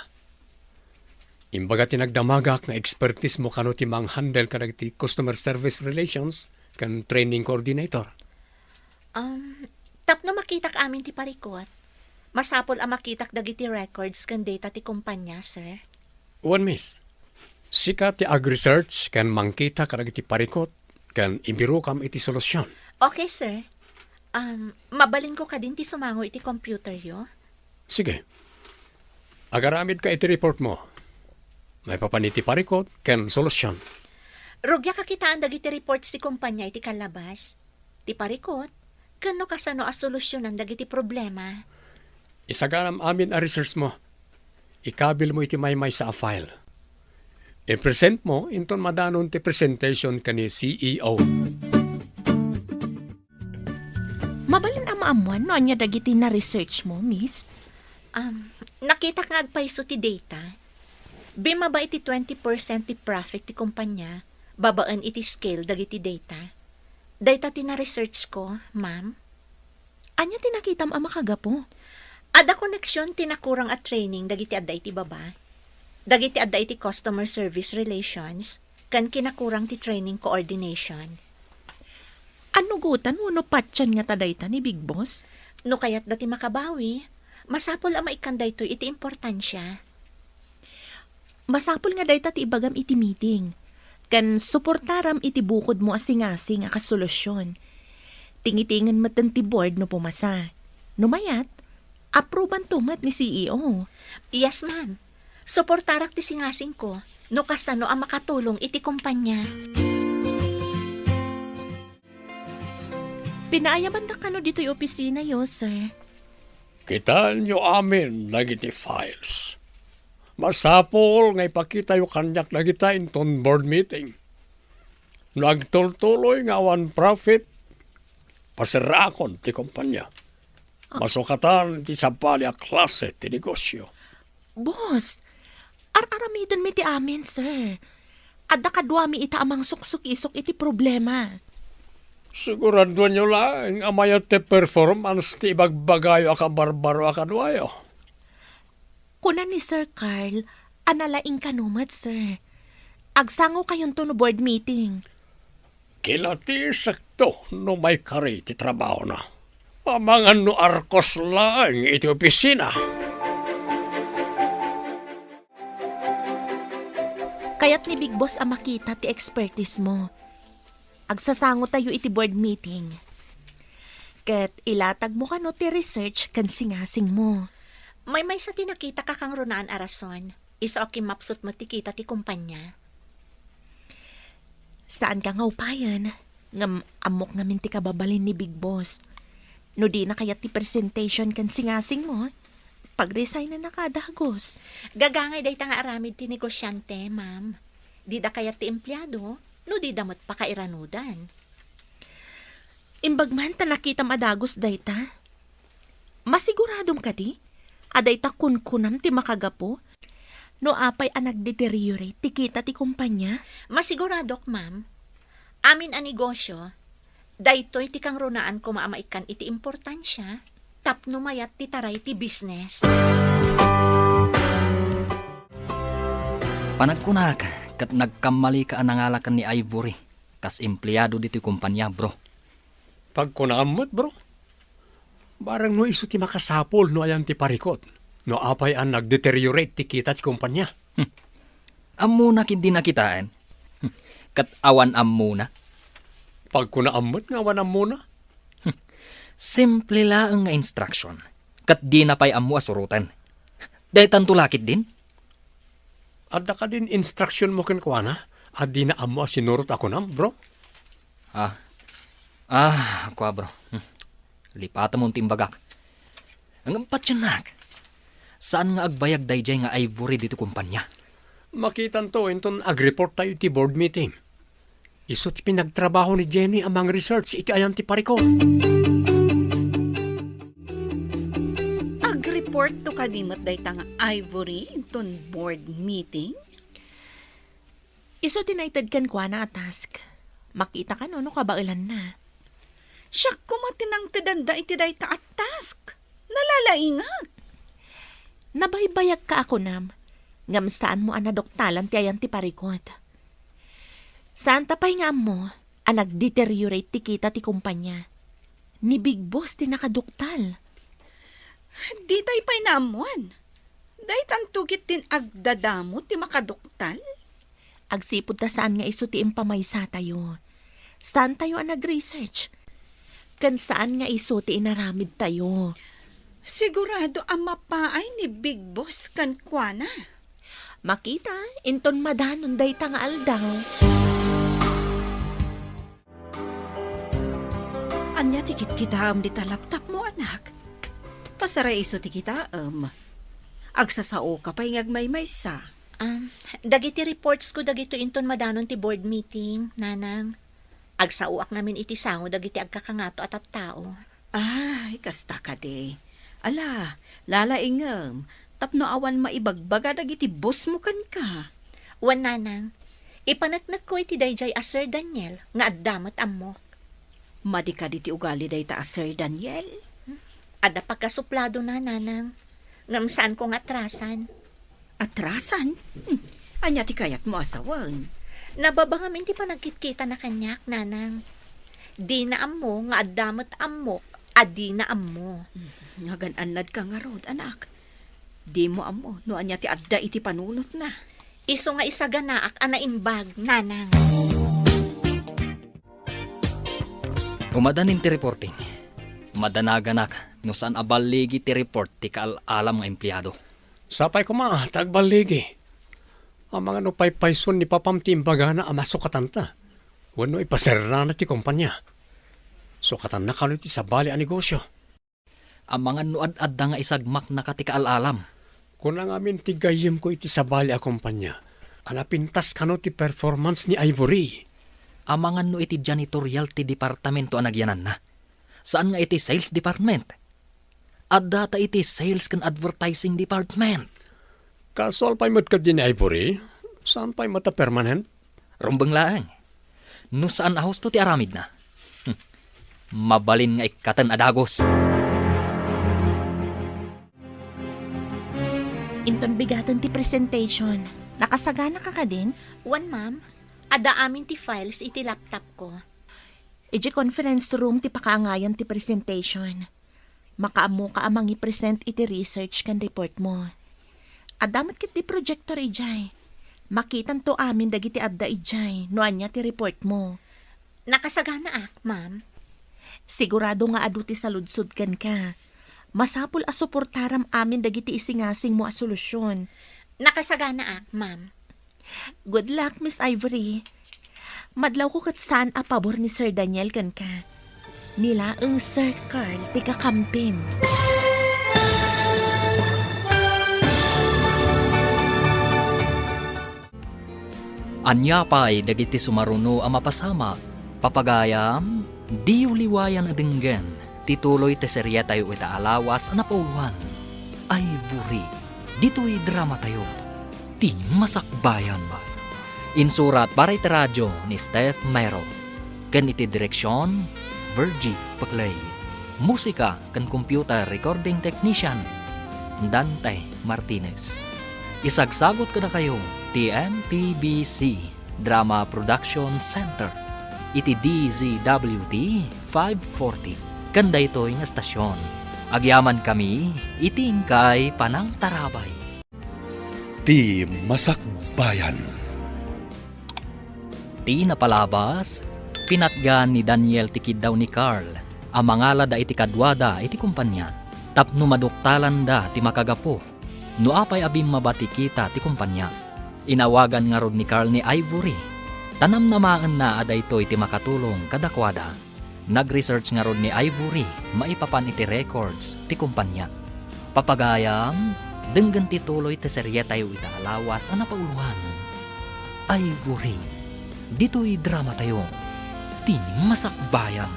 Imbaga ti nagdamagak na expertise mo kano ti mang-handle ka ti customer service relations kan training coordinator. Tapno makitak amin ti parikot. Masapol ang makitak dagiti records kan data ti kumpanya, sir. One miss. Sika ti ag-research kan mangkita ka ti parikot kan ibiro kam iti solusyon. Okay, sir. Mabalin ko ka din ti sumango iti computer yo. Sige. Agaramid ka iti report mo. May papaniti parikot kan solusyon. Rugya kakitaan dagiti reports ti kumpanya iti kalabas. Ti parikot, kano kasano as solusyonan dagiti problema. Isaganam amin a research mo. Ikabil mo iti maymay sa a file. I-present mo inton madanon ti presentation kani CEO. Mabalin ang maamuan no anya dagiti na research mo, miss? Nakita nga agpaiso ti data. Bima ba iti 20% ti profit ti kumpanya, babaan iti scale dagiti data. Data ti na research ko, ma'am. Anya tinakitam ang makagapo? Ada koneksyon tinakurang at training dagiti adda iti baba. Dagiti adda iti customer service relations kan kinakurang ti training coordination. Ano gutan mo no patyan nga tadayta ni Big Boss? No kayat dati makabawi, masapol ang maikanday to iti importansya. Masapol nga dayta ti ibagam iti meeting. Kan suportaram iti bukod mo asing-asing nga kasolusyon. Tingitingan matan ti board no pumasa. No mayat, approvean tumat ni CEO. Yes, ma'am. Suportarak ti singasing ko, no kasano ang makatulong iti kumpanya. Pinaayaman na kano dito yung opisina yo, sir. Kitaan nyo amin nagiti files. Masapol nga ipakita yung kanyak nagita inton board meeting. Nagtultuloy nga awan profit, pasirakon ti kumpanya. Masukatan ti sabali a klase ti negosyo. Boss, ar-aramidan mi ti amin, sir. Adda kadwa mi ita amang suksuk-isok iti problema. Sigurado nyo lang amayat ti performance ti ibagbagayo aka barbaro akadwayo. Kuna ni Sir Carl, analaing kanumat, sir. Agsango kayon to no board meeting. Kilati sakto no may kari ti trabaho na. Amangan no arkos lang iti opisina. Kaya't ni Big Boss ang makita ti expertise mo. Agsasango tayo iti board meeting. Ket ilatag mo kano ti research kan singasing mo. May sa tinakita ka kang runaan arason. Iso aki mapsut mo ti kita ti kumpanya. Saan ka nga upayan? Ngam amok ngamin ti kababalin ni Big Boss. No di na kayat ti presentation kan singasing mo, pag-resign na nakadagos. Gagangay day ta nga aramid ti negosyante, ma'am. Di da kayat ti empleyado, no di damot pa kairanudan. Imbagman ta nakita madagos dayta. Masiguradom ka di? Aday ta kunkunam ti makagapo? No apay ang nagdeteriorate ti kita ti kumpanya? Masiguradok, ma'am. Amin a negosyo, daytoy ti kang runaan ko maamaikan iti importansya, tapno mayat ti taray ti business. Panagkunak, kat nagkamali ka anangalakan ni Ivory, kas empleyado dito kumpanya, bro. Pagkunamot, bro. Barang no iso ti makasapol no ayan ti parikot. No apay ang nagdeteriorate ti kita ti kumpanya. Amuna kindi nakitaan. Kat awan amuna. Pagkunaamot nga awan muna. Simple lang nga instruction. Kat di na pa'y amu asurutan. Dahil tantulakit din. Adda ka din instruction mo kinkwana. At di na amo sinurot ako nam, bro. Kwa bro. Lipata mong timbagak. Ang patyanak. Saan nga agbayag dayjay nga Ivory dito kumpanya? Makitan to, inton ag-report tayo ti board meeting. Iso ti pinagtrabaho ni Jenny amang research iti ayan ti pariko. Ag-report to kadimot dayta nga Ivory inton board meeting. Iso tinaited kan kwa na a task. Makita ka no kabailan na. Siya kumatinang tidanda iti dayta at task. Nalalaingag. Nabaybayag ka ako nam. Ngam saan mo anadoktalan ti ayan ti parikot. Saan tapay nga mo ang nag-deteriorate ti kita ti kumpanya. Ni Big Boss ti nakadoktal. Di tayo pa'y naamuan. Daytan tugit din agdadamo ti makadoktal. Agsipod ta saan nga iso ti impamaysa tayo. Saan tayo ang nag-research? Kan saan nga iso ti inaramid tayo. Sigurado ang mapaay ni Big Boss kan kuana. Makita, inton madanon day nga aldaw. Anya tikit kita di ta laptop mo, anak. Pasaray iso ti kita, agsasao ka pa'y ngagmay-may sa. Dagiti reports ko dagito inton madanon ti board meeting, nanang. Agsauak namin iti sango dagiti agkakangato at tao. Ay, kasta ka de. Ala, lalaingam. Tapno awan maibagbaga dagiti boss mo kan ka. Wan nanang, ipanatnag ko iti dayjay a Sir Daniel nga addamat amok. Madi ka diti ugali day ta Sir Daniel. Ada pagkasuplado na, nanang. Ngam saan ko nga atrasan. Atrasan? Anya ti kayat mo asawan. Nababangamin ti pa nagkitkita na kanyak, nanang. Di na ammo, nga adamot ammo, adi na ammo. Ngagananad ka nga rod, anak. Di mo amo, no anya ti adda iti panunot na. Iso nga isa ganaak anaimbag, nanang. Umadanin ti reporting. Madanaganak no saan abaligi ti report ti kaalam nga empleyado. Sapay ko tagbaligi. Ang mga nupay-payson ni papamtimbaga na amasukatan ta. Wano ipaserra na ti kumpanya. Sukatan na kano ti sabali a negosyo. Ang mga nuad-adda nga isagmak na kati kaalam. Kung ang amin tigayim ko iti sabali a kumpanya, anapintas kano ti performance ni Ivory. Ang mga no iti janitorial ti departamento anagyanan na. Saan nga iti sales department? At data iti sales kan advertising department. Kasol pa'y mat ka din ni Ivory, saan pa'y mata permanent? Rumbang laang. No saan ahos to ti aramid na. Mabalin nga ikatan adagos. Inton bigatan ti presentation. Nakasagana ka ka din? Wan, ma'am. Ada amin ti files iti laptop ko. Iji conference room ti pakaangayan ti presentation. Makaamo ka amang i-present iti research kan report mo. Adamat kit ti projector ijay. Makitan to amin dagiti adda ijay no anya ti report mo. Nakasagana ma'am. Sigurado nga adu ti saludsod kan ka. Masapul a suportaram amin dagiti isingasing mo a solusyon. Nakasagana ma'am. Good luck, Miss Ivory. Madlaw ko kat saan a pabor ni Sir Daniel kan ka. Nila ang Sir Carl ti kakampim. Anya pa'y dagiti sumaruno a mapasama. Papagayam, di uliwayan adenggan. Tituloy te serya tayo ita alawas a napauluhan. Ivory, dito'y drama tayo. Ti masakbayan ba? Insurat para iti radyo ni Steph Mero. Kan iti direksyon, Virgie Paclay. Musika kan computer recording technician, Dante Martinez. Isagsagot kada kayo, TMPBC Drama Production Center. Iti DZWT 540. Kanda ito'y nga estasyon. Agyaman kami, itingkay panang tarabay. Ti Masakbayan. Ti napalabas, pinatgan ni Daniel tikid daw ni Carl, ang mangala da iti kadwada iti kumpanya, tapno maduktalan da ti makagapo, no apay abim mabati kita ti kumpanya. Inawagan nga rod ni Carl ni Ivory, tanam namaan na aday ito iti makatulong kadakwada. Nag-research nga rod ni Ivory, maipapan iti records ti kumpanya. Papagayam, denggan tituloy ti serye tayo ita alawas ang napauluhan. Ivory, dito'y drama tayo. Ti masakbayan.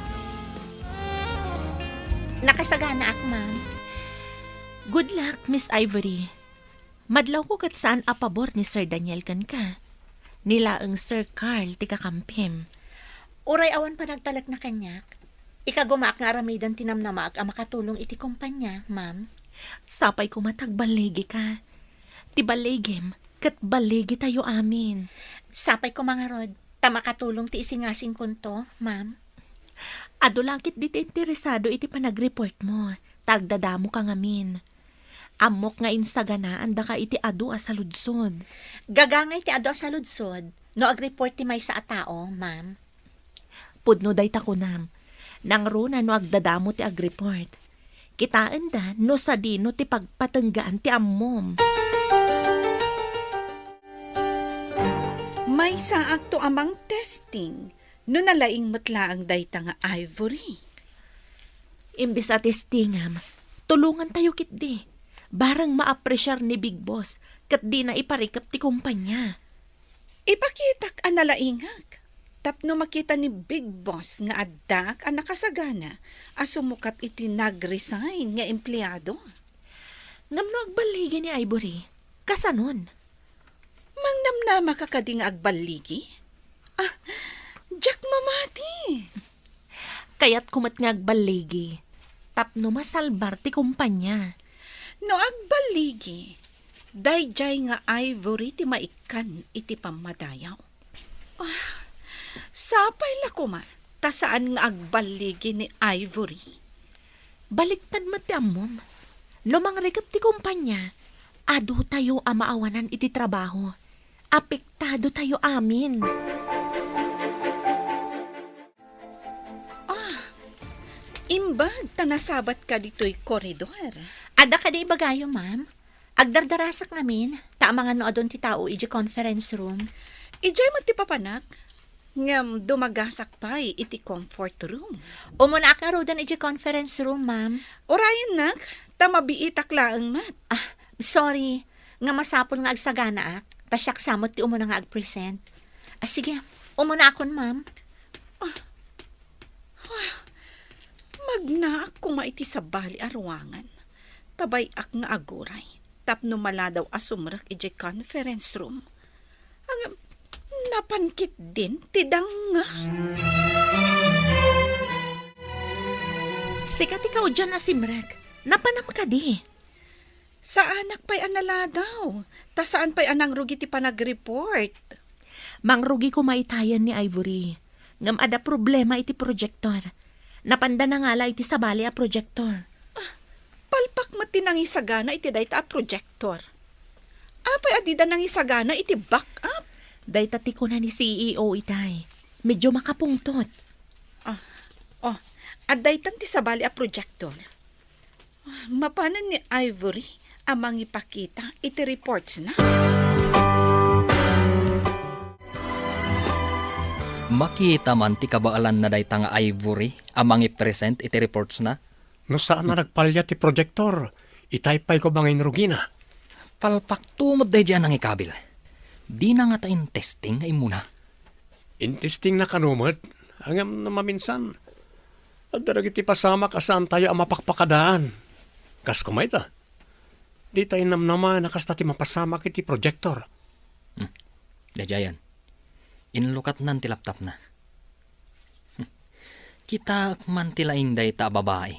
Nakasagana ma'am. Good luck, Miss Ivory. Madlaw ko kat saan a pabor ni Sir Daniel kan ka. Nila ang Sir Carl ti kakampim. Uray awan pa nagtalak na kanyak. Ikagumaak nga aramidan tinamnamaak ang makatulong iti kumpanya, ma'am. Sapay ko matagbaligi ka. Ti baligim, kat baligi tayo amin. Sapay ko mga rod, makatulong ti isingasing kunto, ma'am. Ado langit di ti interesado iti panag-report mo. Tagdadamo ka ngamin. Amok nga insaganaan da ka iti adu a saludsod. Gagangay ti adu a saludsod, no ag-report ti may sa atao, ma'am. Pudno day takunam. Nang runa no agdadamo ti ag-report. Kitaan da no sa dino ti pagpatenggaan ti ammom. May saak to amang testing, no nalaing matla ang dayta nga Ivory. Imbis a testingam, tulungan tayo kit di. Barang maapresyar ni Big Boss, kat di na iparikap ti kumpanya. Ipakitak ang nalaingak. Tapno makita ni Big Boss nga addak ang nakasagana, asumukat iti nag-resign nga empleyado. Ngamno agbaligi ni Ivory, kasanon? Mangnamnama ka kading agbaligi? Jack mamati. Kaya't kumat nga agbaligi. tapno masalbar ti kumpanya. No agbaligi, dayjay nga ivory ti maikan iti pamadayaw. Sapay la kuma, ta saan nga agbaligi ni ivory. Baliktad mo ti ammom. Lumangrikap ti kumpanya, adu tayo amaawanan iti trabaho. Apektado tayo amin. Imbag tanasabat ka dito'y koridor. Ada ka di bagayo, ma'am. Agdardarasak namin, ta mga no adon ti tao iji conference room. Ijay mo ti papanak, ngam dumagasak pa iti comfort room. Umuna ka rodan iji conference room, ma'am. Orayan nak, tamabiitak laang mat. Sorry, nga masapol nga agsagana ak. Tasyak samot ti umuna nga agpresent. Sige, umuna akon, ma'am. Magnaak kumaiti sa bali arwangan. Tabay ak nga aguray. Tapno maladaw asumrak iji conference room. Ang napankit din tidang nga. Sikat ikaw dyan na simrek. Napanam ka di. Sa anak pa'y analadaw. Ta saan pa'y anang rugi ti panag-report. Mangrugi ko maitayan ni Ivory. Ngam ada problema iti projector. Napanda na nga la iti sabali a projector. Palpak matinang isagana iti dayta a projector. Apay adida nang isagana iti backup. Dayta ti ko na ni CEO itay. Medyo makapungtot. Adaytan ti sabali a projector. Mapanan ni Ivory amang ipakita iti reports na. Makita man ti kabaalan na dayta nga Ivory amang i-present iti reports na. No saan na nagpalya ti projector? Itaypay ko bangin rugina. Palpak tumod day dyan ang ikabil. Di na nga tayo testing ay muna. Intesting na kanumot, hanggang na maminsan. At daragiti pasama kasaan tayo ang mapakpakadaan. Kas kumay ta. Di tayo namnaman nakasta ti mapasama kiti projector. Dajayan. Inlukat nan ti laptop na. Kita man ti laing day ta babae.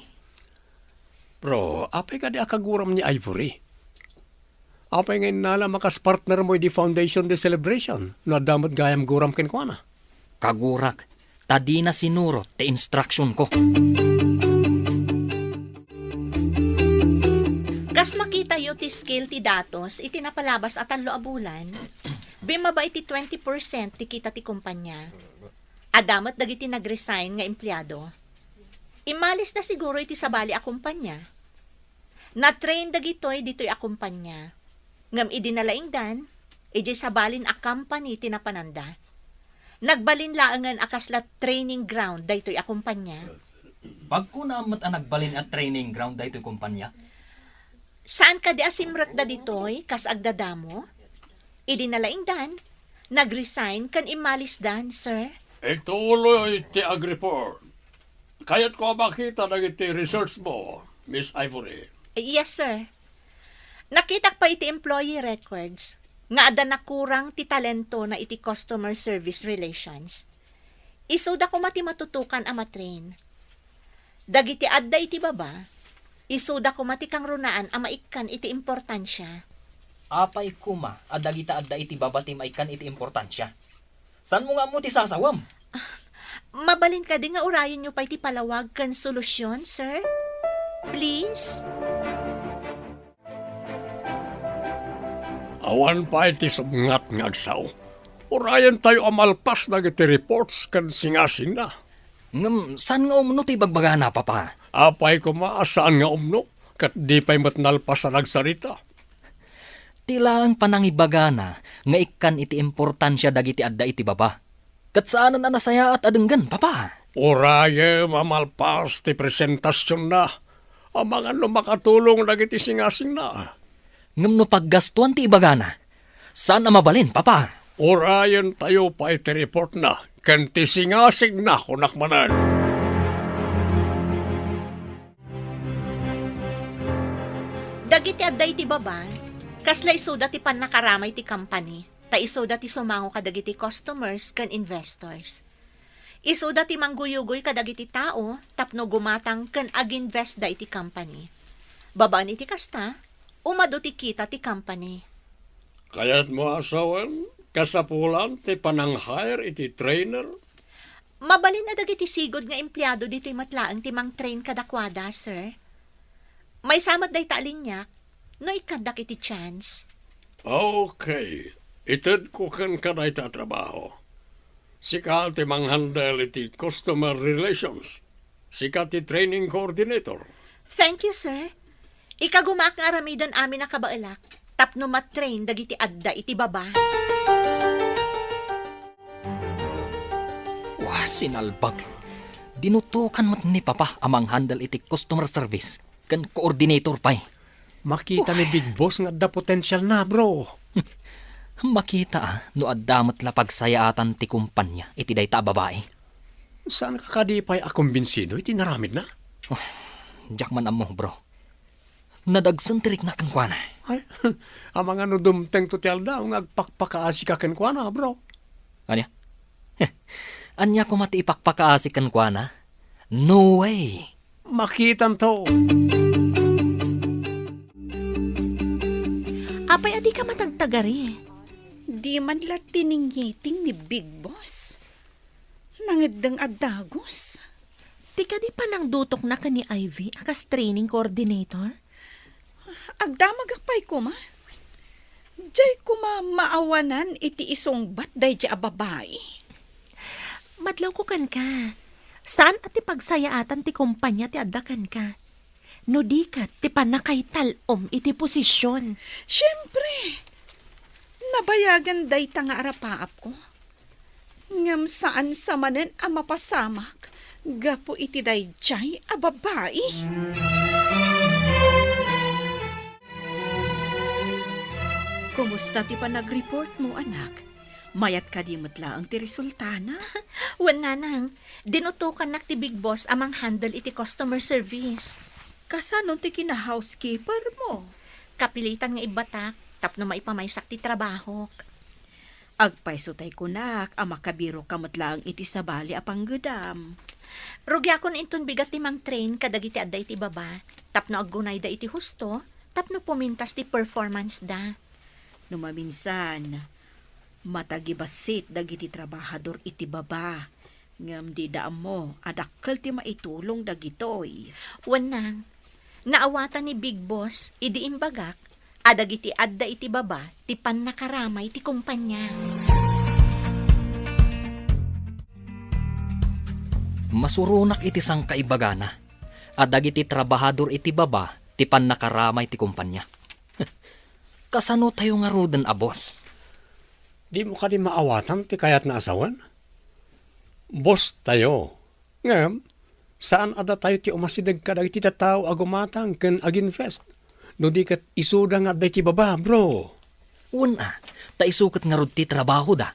Bro, apay ka di akaguram ni Ivory. Apay ngayon nala makas partner mo di foundation de celebration. No damot gayam guram kenkwana. Kagurak. Tadi na sinuro ti instruction ko. Kas makita yo ti skill ti datos, iti napalabas at talo a bulan, bimaba iti 20% ti kita ti kumpanya. Adamat dagiti nag-resign nga empleyado. Imalis na siguro iti sabali a kumpanya. Na-train dagitoy ditoy a kumpanya. Ngam idinalaing dan, iti sabalin a company ti napananda. Nagbalin laangan akasla training ground daytoy a kumpanya. Pagkunamat ang nagbalin at training ground daytoy kumpanya. Saan ka di asimrat da ditoy kas agdadamo? Idinalaing dan, nag-resign kan imalis dan, sir. Ituloy ti ag-report. Kaya't ko makita na iti research mo, Miss Ivory. Yes, sir. Nakitak pa iti employee records nga ada na kurang ti talento na iti customer service relations. Isuda ko mati matutukan a matrain. Dagiti adda iti baba, isuda ko mati kang runaan a maikan iti importansya. Apay kuma, adagita adda iti babati maikan iti importansya. San mo nga mo ti sasawam? Mabalin ka di nga urayan nyo pa iti palawag kan solusyon, sir? Please? Awan pa iti subngat nga agsaw. Urayan tayo amalpas na iti reports kan singasing na. Ngam, san nga umno ti bagbagana, papa? Apay ko maasaan nga umno, kat di pa'y matnalpas sa nagsarita. Tila ang panangibagana nga ikan iti importansya dagiti adda iti baba. Kat saan na nasaya at adenggan, papa? Uraye mamalpas ti presentasyon na. Ang mga makatulong dagiti singasing na. Ngam no paggastuan ti ibagana. Saan na mabalin, papa? Urayan tayo pa iti report na. Kan ti singasing na kunakmanan. Dagiti adday ti baba, kasla isuda ti pan nakaramay ti company, ta isuda ti sumango kadagiti customers kan investors. Isuda ti mangguyugoy kadagiti tao, tapno gumatang ken aginvest da iti company. Babaan iti kasta, umado ti kita ti company. Kaya't mo asawan, kasapulan ti panang-hire iti trainer. Mabalin na dagiti sigod nga empleyado dito'y matlaang ti mang-train kadakwada, sir. May samat day talinyak, no ikadak iti chance. Okay, itad ko kan kanay tatrabaho. Sika ti manghandle iti customer relations. Sika ti training coordinator. Thank you, sir. Ikagumak nga aramidan amin na kabailak, tapno matrain dagiti adda iti baba. Wah, sinalbag. Dinutukan mo't ni Papa amang handle iti customer service kan coordinator pa'y. Makita ni Big Boss nga da potential na, bro. Makita no addamat la pagsayaatan ti kumpanya iti dayta a babae. Saan ka kadipay akumbinsido iti naramid na? Diyak man amo, bro. Nadagsan tirik na kankwana. Ay, ang mga nudumteng tutyal daw nga agpakpakaasi ka kenkwana, bro. Anya? Anya ko mati ipakpakaasi kankwana? No way! Makitan to. Apay adi ka matagtagari. Di man la tiningyiting ni Big Boss. Nangedang adagos. Di ka di pa nang dutok na ka ni Ivy akas training coordinator? Agdamagakpay ko ma. Diyay ko maawanan iti isong batday di babae. Madlaw ko kan ka. Saan at ipagsayaatan ti kumpanya ti adakan ka? No di ka ti panakay talom iti posisyon. Siyempre, nabayagan day nga arapaap ko. Ngam saan sa manen ang mapasamak, gapo iti day jay a babae. Kumusta ti pa nag-report mo, anak? Mayat ka di matla ang ti resultana? Wan nanang, dinutukan nak ti Big Boss amang handle iti customer service. Kasano ti kina-housekeeper mo? Kapilitan nga ibatak, tapno maipamaysak ti trabaho. Agpaisutay ko nak, ang makabiro ka matla ang iti sabali a panggedam. Rugya ko na inton bigat ti mang train kadagiti adda iti baba, tapno aggunay da iti husto, tapno pumintas ti performance da. Numaminsan, matagibasit dagiti trabahador iti baba. Ngam di daam mo, adakkel ti maitulong dagitoy. Wanang, naawatan ni Big Boss, idi imbagak, adagiti adda iti baba, ti pannakaramay ti kumpanya. Masurunak iti sang kaibagana. Adagiti trabahador iti baba ti pannakaramay ti kumpanya. Kasano tayo nga rudan a boss? Di mo ka di maawatan ti kayat na asawan? Boss tayo. Ngam, saan ada tayo ti umasidag ka dagiti tataw agumatang ken aginvest? No di kat isuda nga day ti baba, bro. Una, taisukat nga rud ti trabaho da.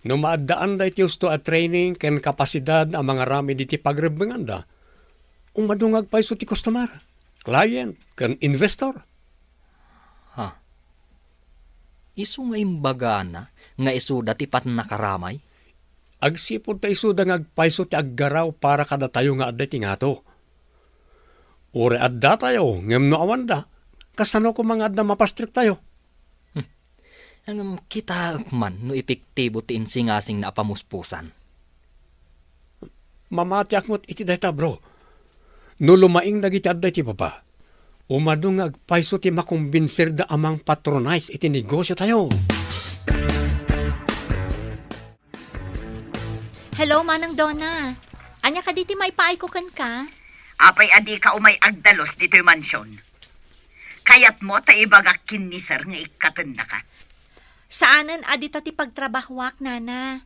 No maadaan day ti usto at training ken kapasidad ang mga rami di ti pagrebengan da. Umadungag pa iso ti customer, client, ken investor. Isu nga imbagana nga isuda ti pannakaramay. Agsipod ta isuda nga agpaiso ti aggaraw para kada tayo nga adda ti ngato. Ure adda tayo, ngem no awanda. Kasano ko mga adda mapastrik tayo? Ang kita man no epektibo ti insingasing na apamuspusan. Mamati akmot iti dayta, bro. No lumaing dagiti adda ti baba. Umadung agpaiso ti makumbinser da amang patronize iti negosyo tayo. Hello, Manang Donna. Anya ka diti maipaay ko kan ka? Apay adi ka umay agdalos dito'y mansyon. Kayat mo ta ibagak kinisar nga ikatenda ka. Saanan adita ti pagtrabahwak, nana?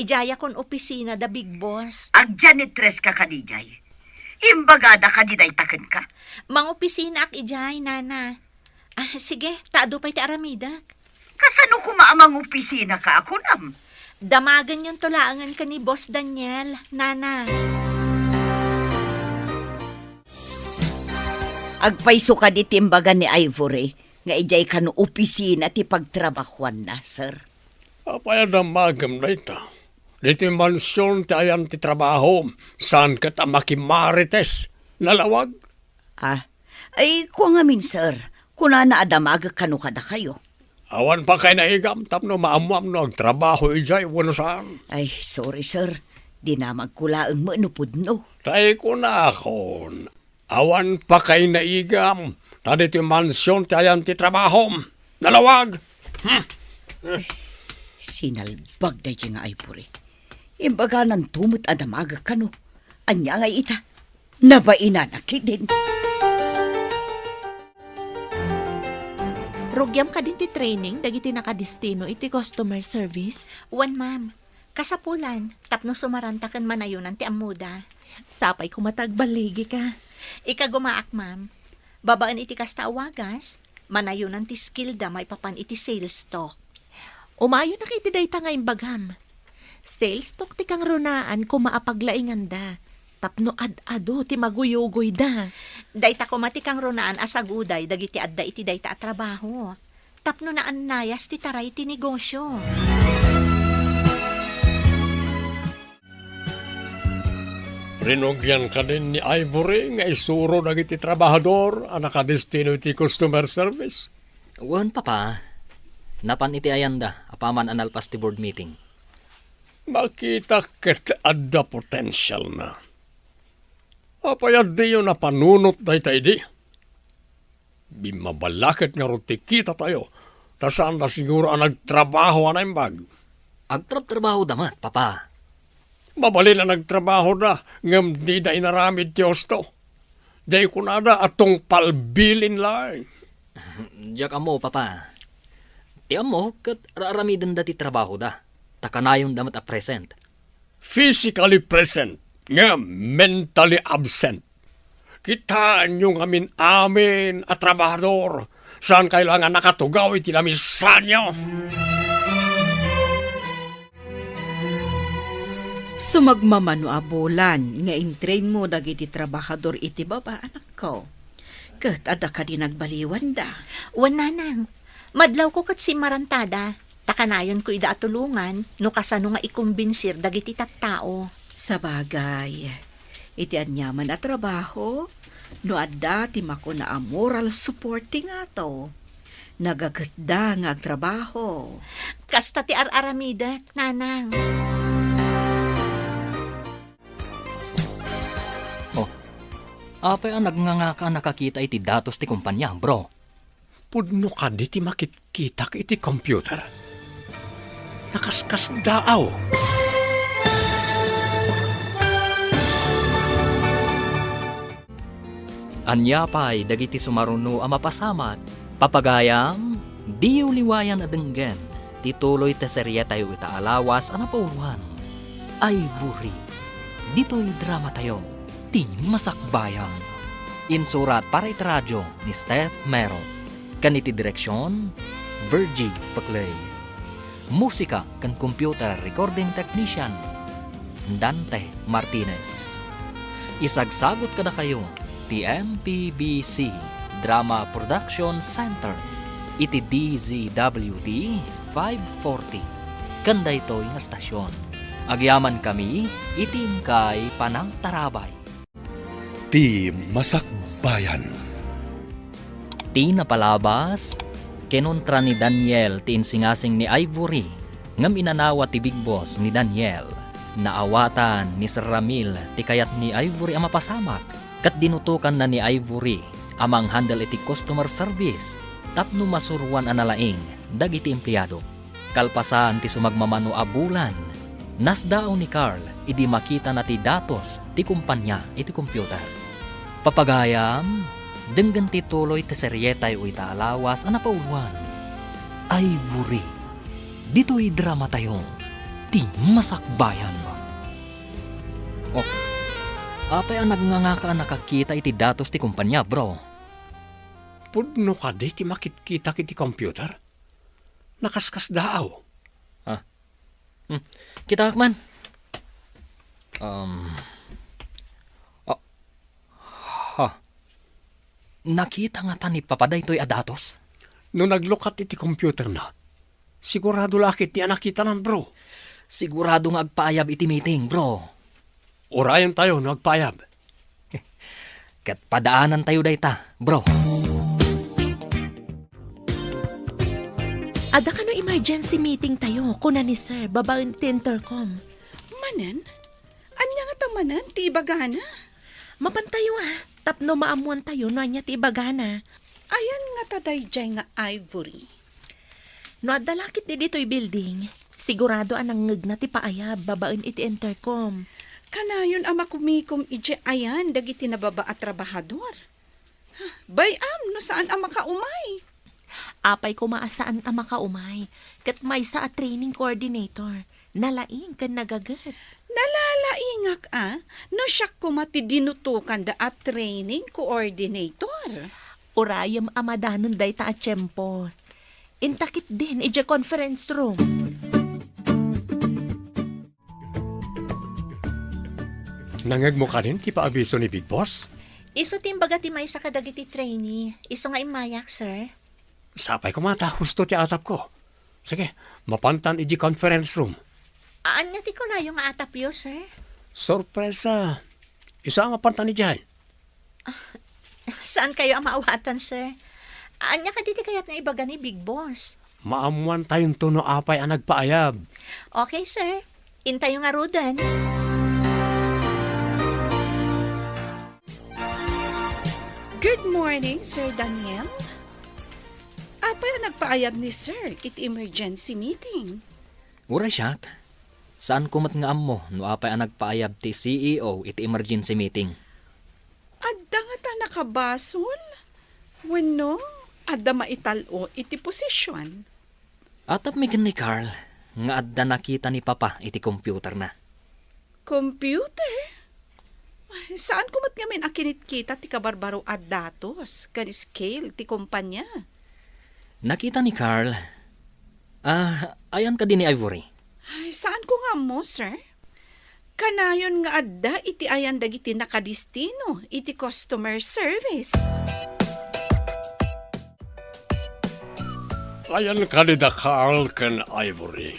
Ijaya kon opisina da Big Boss. Agjanitres ka kadijay. Imbagada ka diday taken ka. Mang opisina ak ijay, nana. Sige, taado pa'y ti aramidak. Kasano kumaamang opisina ka ako nam? Damagan yung tulaangan ka ni Boss Daniel, nana. Agpaiso ka di timbaga ni Ivory, nga ijay ka no opisina ti pagtrabahuan na, sir. Apaya damagam na ita. Dito yung mansyon ti ayan ti trabaho. Saan ka ta makimarites? Nalawag? Ay, ko nga min, sir. Kuna na adamag kanu kada kayo. Awan pa kay naigam. Tapno maamuam no. Ang trabaho ijay. Wano saan? Ay, sorry, sir. Di na magkulaang manupod, no. Tay ko na akon. Awan pa kay naigam. Tadi ti mansyon ti ayan ti trabaho. Nalawag! Sinalbag da nga ay puri. Imbaga ng tumot adamaga kanu. Anya nga ita. Nabaina na kidin. Rugyam ka din ti training, dagiti nakadistino iti customer service. Wan, ma'am. Kasapulan, tapno sumarantakan manayunan ti amuda. Sapay ko matagbaligi ka. Ika gumaak, ma'am. Babaan iti kasta awagas, manayunan ti skill da may papan iti sales talk. Umayo na kiti dayta nga imbagam. Sales talk ti kang runaan ko maapaglaingan da. Tapno ad-ado ti maguyugoy da. Dayta ko mati kang runaan asaguday dagiti adda iti dayta at trabaho. Tapno na annayas ti taray ti negosyo. Rinugyan ka din ni Ivory nga isuro dagiti trabahador ang nakadestino iti customer service. Wan, papa. Napan iti ayanda, apaman analpas ti board meeting. Makita ket adda potential na. Apayad di yun na panunot day tayo di. Bimabalakit nga ruti kita tayo. Nasaan na siguro ang nagtrabaho na imbag. Agtrab-trabaho damat, papa. Mabali na nagtrabaho na, ngam di da inaramid ti osto. Day ko na da atong palbilin lang. Diyak amo, papa. Ti amo, kat raramidan da ti trabaho da. Takanayon damat a present. Physically present, ngam mentally absent. Kitaan nyo amin at trabahador. Saan kailangan nakatugaw iti lamisan nyo? Sumagmamano abulan nga intrain mo dagiti trabahador iti baba anak ko. Kat ada ka din nagbaliwan da. Wan, nanang. Madlaw ko kat si Marantada. Takanayon ko ida atulungan no kasano nga ikumbensir dagiti tattao. Sa bagay, iti anyaman at trabaho, no adda ti mako na a moral supporting ato. Nagaganda nga agtrabaho. Kasta ti ar-aramida, nanang. Apay ang nagnganga nakakita iti datos ti kumpanya, bro. Pudno ka di ti makikita iti computer. Nakaskas daaw. Anyapay dagiti sumaruno a mapasamat. Papagayam, di uliwayan adenggen. Tituloy te serye tayo ita alawas a napauluhan. Ivory. Dito'y drama tayo. Ti masakbayang. Insurat para iti radyo ni Steph Mero. Kaniti direksyon, Virgie Paclay. Musika kan computer recording technician, Dante Martinez. Isagsagot kada kayo, ti MPBC Drama Production Center, iti DZWD 540. Kanda ito'y nga stasyon. Agyaman kami, itingkay panang tarabay. Ti Masakbayan. Ti napalabas, kinontra ni Daniel ti insingasing ni Ivory, ngam inanawa ti big boss ni Daniel. Naawatan ni Sir Ramil ti kayat ni Ivory ang mapasamak, kat dinutukan na ni Ivory amang handle iti customer service, tapno masuruan analaing dagiti empleyado. Kalpasan ti sumagmamano a bulan, nasdao ni Carl idi makita na ti datos ti kumpanya iti computer. Papagayam, denggan ti tuloy ti seryetay o itaalawas a napauluan. Ivory, dito'y drama tayo, ti masakbayan. Oh, apay ang nagnganga nakakita iti datos ti kumpanya, bro. Pudno ka di ti makikita iti computer. Nakaskas daaw. Kita man. Nakita nga tani papaday to'y adatos. No naglukat iti computer na, sigurado lakit ti nakita nan bro. Sigurado nga agpaayab iti meeting, bro. Urayan tayo nagpayab. Kat padaanan tayo dayta, bro. Ada ka no emergency meeting tayo, kuna ni sir, babaen ti intercom. Manan? Anya nga tamanan, ti ibagana. Mapantayo tapno maamuan tayo no anya ti ibagana. Ayan nga tadayjay nga Ivory. No adalakit di dito'y building, sigurado anang ngeg na ti paayab, babaen iti intercom. Kanayon ama kumikom ije ayan dagiti nababa at trabahador. Bayam no saan ama kaumay? Apay ko maasaan ang makaumay, kat may sa a training coordinator, nalaing kan nagagat. Nalalaingak no siya kumati dinutukan da at training coordinator. Urayam amadanon day ta a tiyempo. Intakit din ije conference room. Nangag mo ka rin, ti paabiso ni Big Boss? Iso timbaga ti may sa kadagiti trainee. Iso nga imayak, sir. Sapay ko mata, husto ti atap ko. Sige, mapantan iji conference room. Anya ti ko na yung atapyo, sir. Sorpresa. Isa ang mapantan ni Jai. Saan kayo ang maawatan, sir? Anya ka diti kayat nga ibaga ni Big Boss. Maamuan tayong tuno apay ang nagpaayab. Okay, sir. Intayo nga rudan. Good morning, Sir Daniel. Apa yung nagpaayab ni Sir iti emergency meeting? Uray siyak. Saan kumat nga ammo no apay ang nagpaayab ti CEO iti emergency meeting? Adda nga ta nakabasol? Wenno, adda maitalo iti posisyon. Atap mi ni Carl, nga adda nakita ni Papa iti computer na. Computer? Saan kumat ngamin akinit kita ti kabarbaro at datos, kan scale ti kumpanya? Nakita ni Carl. Ayan ka din ni Ivory. Ay, saan ko nga mo, sir? Kanayon nga adda iti ayan dagiti nakadistino, iti customer service. Ayan ka ni da Carl kan Ivory.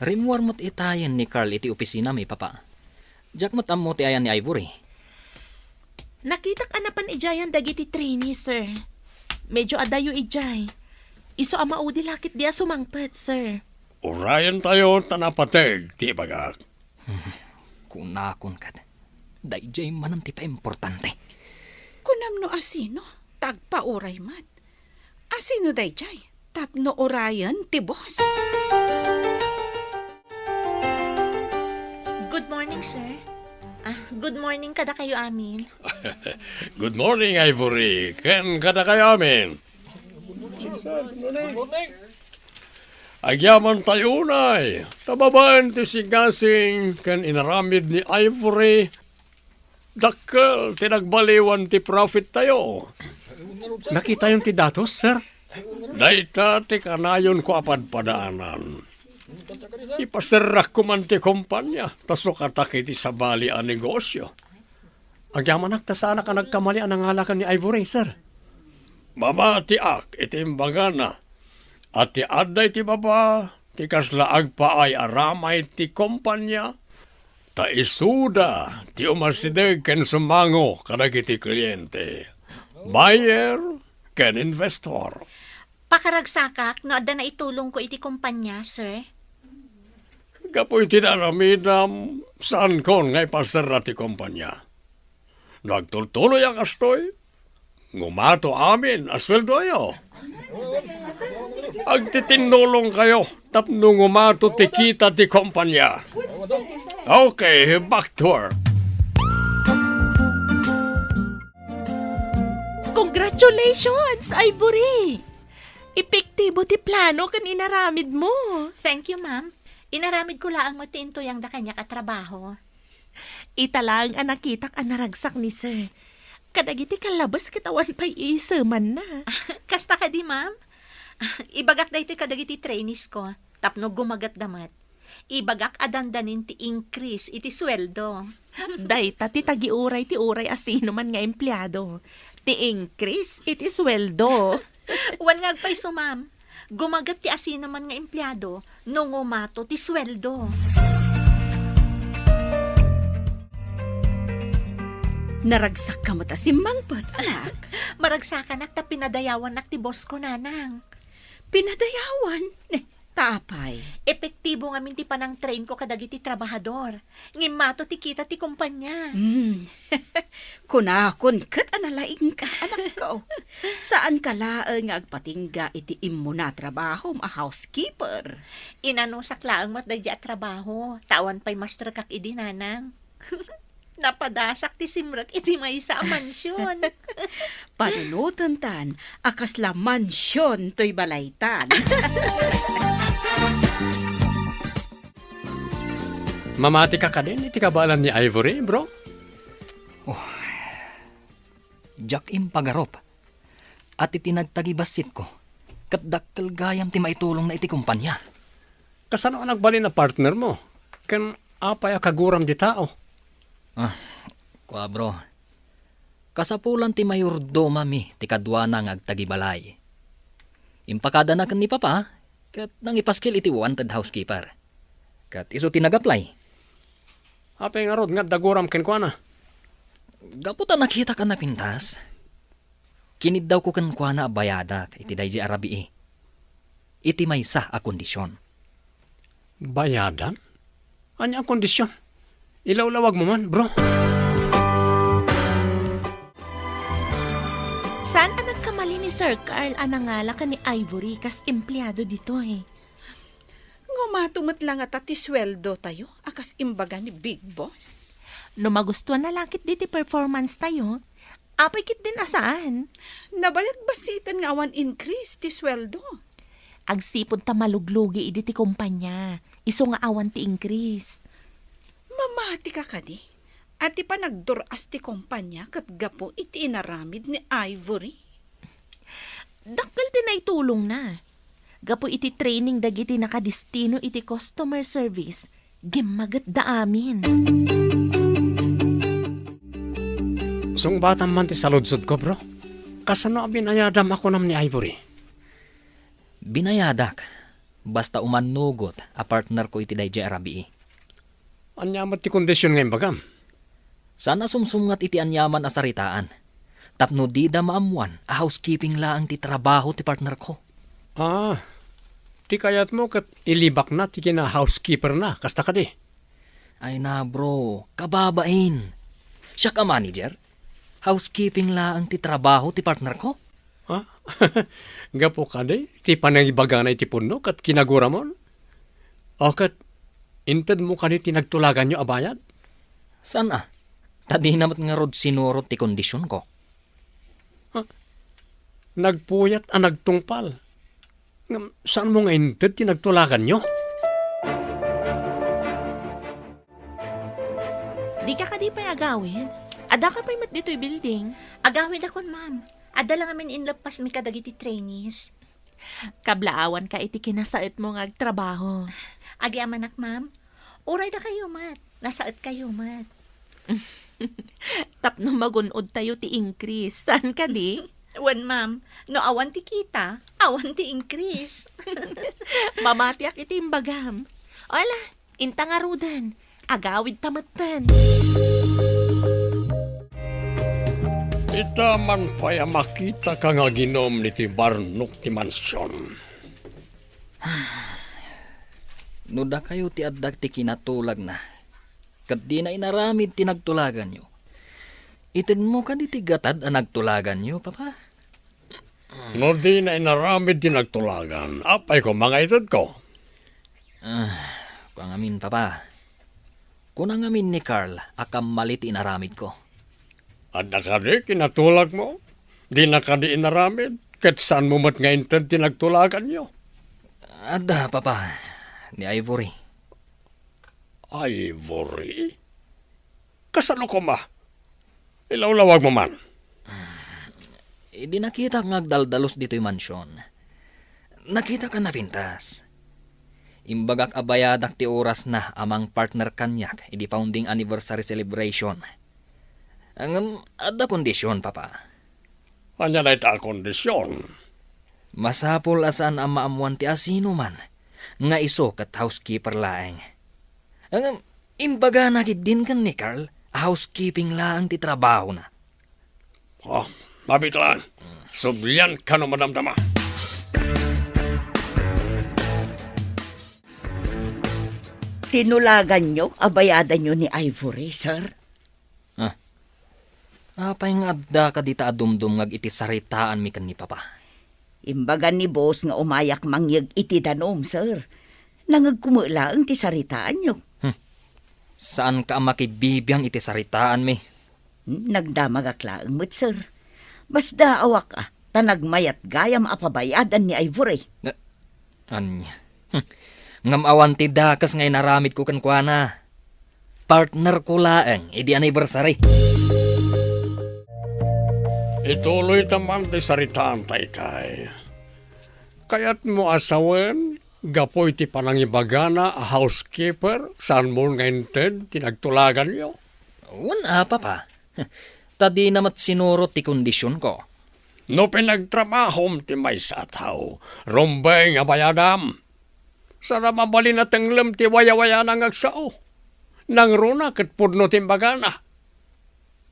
Rimuar mo't itayan ni Carl iti opisina mi Papa. Jack mo't ammo ti ayan ni Ivory. Nakitak anapan ijayan dagiti trainee, sir. Medyo adayo ijay. Iso ama udi lakit dia sumangpet, sir. Urayan tayo tanapateg, ti bagak. Kunakon kat. Dayjay manan ti pa importante. Kunam no asino, tagpauray mat. Asino dayjay, tapno orayan ti boss. Good morning, sir. Good morning kada kayo amin. Good morning, Ivory. Ken kada kayo amin. Agyaman tayo unay. Tababaan ti sigasing ken inaramid ni Ivory. Dakkel, tinagbaliwan ti profit tayo. Nakita yung ti datos, sir? Dayta ti kanayon ko apadpadaanan. Ipaserak ko man ti kumpanya, taso katakit isabali ang negosyo. Agyaman sana ka nagkamali ang nangalakan ni Ivory, sir. Mamatiak itimbaga na. At ti aday ti baba, ti kaslaag pa ay aramay ti kumpanya. Ta isuda, ti umasideg ken sumango kadagiti kliyente. Buyer ken investor. Pakaragsakak, no adda na itulong ko iti kumpanya, sir. Kapoy tinaramidam saan kon ngay pasara ti kumpanya. Nagtultuloy ang astoy. Ngumato amin asweldo yo. Agtitinulong kayo tapno ngumato ti kita ti kumpanya. Okay, back to work. Congratulations, Ivory! Epektibo ti plano kan inaramid mo. Thank you, ma'am. Inaramid ko laang matinto yang da kanya katrabaho. Italang ang nakitak ang naragsak ni sir. Kadagiti kalabas kitawan pa'y isaman na. Kasta ka di, ma'am? Ibagak da ito'y kadagiti trainees ko. Tapno gumagat damat. Ibagak adandanin ti increase iti sweldo. Dayta ti tagiuray ti uray asino man nga empleyado. Ti increase iti sweldo. Wan nga agpay so, ma'am. Gumagat ti asin naman nga empleyado, nung umato ti sweldo. Naragsak ka mata si Mangpet, anak. Maragsakan ta pinadayawan nak ti boss ko, nanang. Pinadayawan. Tapay. Epektibo nga ti panang train ko kadagiti trabahador. Ngimato ti kita ti kumpanya. Kunakon kat analaing ka, anak ko. Saan ka laeng nga agpatingga iti imo na trabaho a housekeeper? Inano saklaang mat daydi at trabaho. Tawan pa'y master kak idi, nanang. Napadasak ti simrek iti may sa mansyon. Panunutan tan, akas la mansyon to'y balaytan. Mamati ka din, iti kabalan ni Ivory, bro. Jack impagarop. At itinagtagibasit ko. Kat dakkel gayam ti maitulong na iti kumpanya. Kasano ang nagbalin na partner mo? Kan apay kaguram di tao. Kwa bro. Kasapulan ti mayordoma mi ti kadwa na ngagtagibalay. Impakada na kan ni papa, kat nang ipaskil iti wanted housekeeper. Kat iso tinag-apply. Apay nga rod nga daguram ken kwa na. Gaputa nakita ka na pintas. Kinid daw ko kan kwa na bayadak iti dayji arabi eh. Iti maysa a kondisyon. Bayadan? Anya ang kondisyon? Ilawlawag mo man, bro. Saan ang nagkamali ni Sir Carl anangala ka ni Ivory kas empleyado dito eh? Ngumatumat lang at ati sweldo tayo, akas imbaga ni Big Boss. No magustuhan na lakit diti performance tayo, apay kit din asaan. Nabayag basitan nga awan increase ti sweldo. Agsipod ta maluglugi idi ti kumpanya, iso nga awan ti increase. Mamati ka kadi. At ti pa nagduras ti kumpanya kat gapo iti inaramid ni Ivory. Dakkel din ay tulong na. Gapo iti training dagiti nakadistino iti customer service, gimagat da amin. Sung batang man ti saludsod ko, bro. Kasano binayadam ako nam ni Ivory? Binayadak. Basta umanugot a partner ko iti dayji arabi eh. Anya ti kondisyon ngayon bagam? Sana sumsumngat iti anyaman asaritaan. Tapno di da maamuan, a housekeeping laang ti trabaho ti partner ko. Ti kayat mo kat ilibak na ti kina housekeeper na, kasta ka di. Ay na bro, kababain. Siya ka manager? Housekeeping laang ti trabaho ti partner ko? Gapo ka di, ti panangibaga na iti puno kat kinagura mo? O kat inted mo ka di tinagtulagan nyo abayad? Sana? Tadi namat nga rod sinurot ti kondisyon ko. Nagpuyat ang nagtungpal. Saan mo nga inted tinagtulagan nyo? Di ka di pa'y agawid? Ada ka pa'y mat dito'y building? Agawid akon, ma'am. Ada lang amin inlapas mi kadagiti trainees. Kablaawan ka iti kinasait mo nga agtrabaho. Agi amanak, ma'am. Uray da kayo, mat. Nasaat kayo, mat. Tapno magunod tayo ti increase. Saan ka di? Wan, ma'am. No awan ti kita, awan ti increase. Mamatiak iti imbagam. Wala, inta nga rudan. Agawid tamatan. Ita man pa'y makita ka nga ginom ni ti barnok ti mansyon. Nuda kayo ti addag ti kinatulag na. Kat di na inaramid ti nagtulagan nyo. Itin mo ka di ti gatad ang nagtulagan nyo, papa? No di na inaramid ti nagtulagan, apay ko mga itod ko. Pangamin, papa. Kunang amin ni Carl, akam malit inaramid ko. At nakadi kinatulag mo, di nakadi inaramid, kat saan mo mat nga inted ti nagtulagan nyo? Ada, papa. Ni Ivory. Ivory? Kasano ko ma? Ilawlawag mo man. Di nakita kang agdaldalos dito'y mansyon. Nakita ka na pintas. Imbagak abayadak ti oras na amang partner kanyak idi founding anniversary celebration. Ang ada kondisyon, papa. Anya na ita kondisyon. Masapol asan ang maamuan ti asino man, nga iso kat housekeeper laeng. Ang imbaga nakit din kan ni Carl, housekeeping laang ti trabaho na. Oh, mabitlaan. Sublian ka no, Madam Dama. Tinulagan nyo, abayadan nyo ni Ivory, sir. Apay nga adda ka dita adumdum ngag iti saritaan mi kan ni Papa. Imbagan ni boss nga umayak mangyag iti danom, sir. Nangagkumula ang ti saritaan nyo. Saan ka makibibiyang iti saritaan mi? Nagdamagaklaang mo't, sir. Basta awak tanagmayat gayam apabayadan ni Ivory. Anya. Ngam awan ti dakas ngay naramid ko kan kuana. Partner ko laeng, idi anniversary. Ituloy taman ti saritaan taykay. Kaya't mo asawen, gapoy ti panangibagana a housekeeper, saan mo ngayon Ted, tinagtulagan niyo. Wala, Papa. Tadi namat sinurot ti kondisyon ko. No pinagtrabahom ti may sa tao, rumbay nga bayadam. Sana mabalin na tenglem ti waya-waya nang agsao. Nang runa kat pudno ti bagana.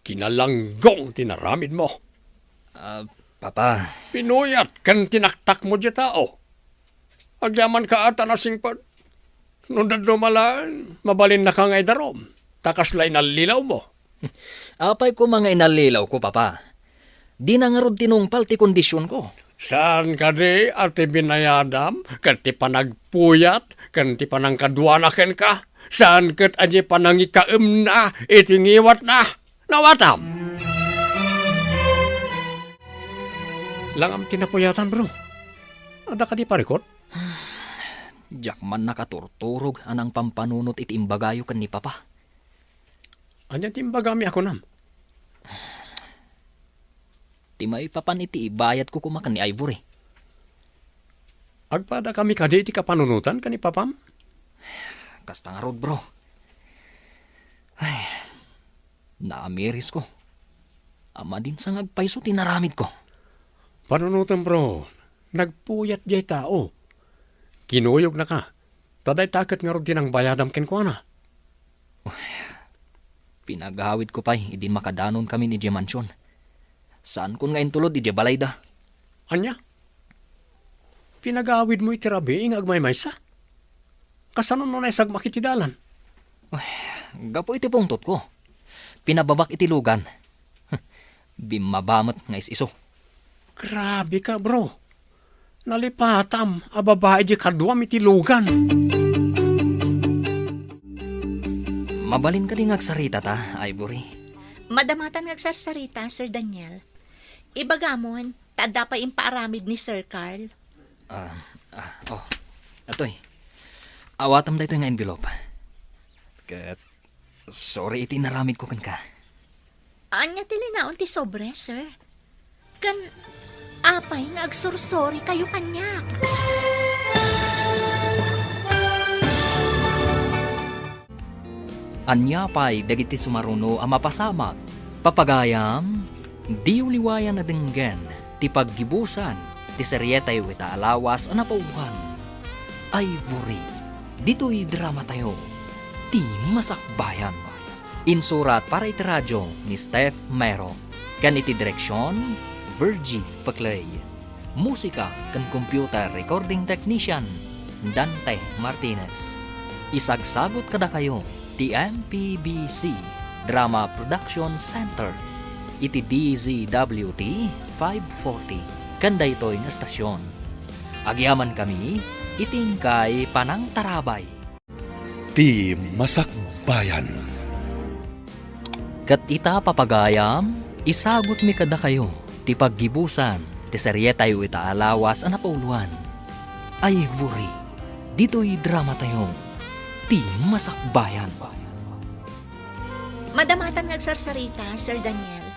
Kinalanggong tinaramid mo. Papa, Pinuyat kan tinaktak mo di tao. Agyaman ka ata na singpad. Nung malaan, mabalin na ka ngay darom. Takaslay na lilaw mo. apay ko mga inalilaw ko, Papa. Di na nga rod tinungpal ti kondisyon ko. Saan ka di ati binayadam, kat ti panagpuyat, kan ti panangkadwanaken ka, saan kat aji panangikaem na, itingiwat na, nawatam. Langam tinapuyatan, bro. Ada ka di parikot? Jakman nakaturturog anang pampanunot iti imbagayo kan ni Papa. Anya timbagami ako nam. Ti may papan iti ibayat ko kumakan ni Ivory. Agpada kami kadi iti kapanunutan ka ni papam? Kasta nga rod, bro. Ay, naamiris ko. Ama din sa ngagpaiso tinaramid ko. Panunutan, bro. Nagpuyat jay tao. Kinuyog na ka. Taday takat nga rin ang bayadam kenkwana. Pinagawid ko pa'y, idin makadanon kami ni Mansyon. Saan kun nga intulod, iti balay da? Anya? Pinagawid mo itirabi ing agmay-maysa? Kasanon mo na isag makitidalan? Gapo iti pungtot ko. Pinababak iti lugan. Bimabamat nga isiso. Grabe ka, bro. Nalipatam, ababae di kadwam iti lugan. Mabalin ka din agsarita ta, Ivory. Madamatan ngagsarsarita, Sir Daniel. Ibagamon, tada pa impaaramid ni Sir Carl. Atoy. Awatam da ito nga envelope. Kat, sorry iti naramid ko kan ka. Anya tilinaon ti sobre, sir. Kan, apay nga agsursori kayo kanyak. Anya pa'y dagiti sumaruno ang mapasamag. Papagayam, di uliwayan na denggen, ti paggibusan, ti seryetay wita alawas ang napauhan. Ivory, dito'y drama tayo, ti masakbayan. Insurat para iti radyo ni Steph Mero. Kan iti direksyon, Virgie Paclay. Musika kan computer recording technician, Dante Martinez. Isagsagot kada kayo, ti MPBC Drama Production Center. Iti DZWT 540. Kanda ito'y nga stasyon. Agyaman kami, itingkay panang tarabay. Ti Masakbayan. Kat ita papagayam, isagot mi kada kayo, ti paggibusan, ti seryetay ita alawas ang napauluan. Ivory, dito'y drama tayo, ti masakbayan. Madamatan ngagsarsarita, Sir Daniel.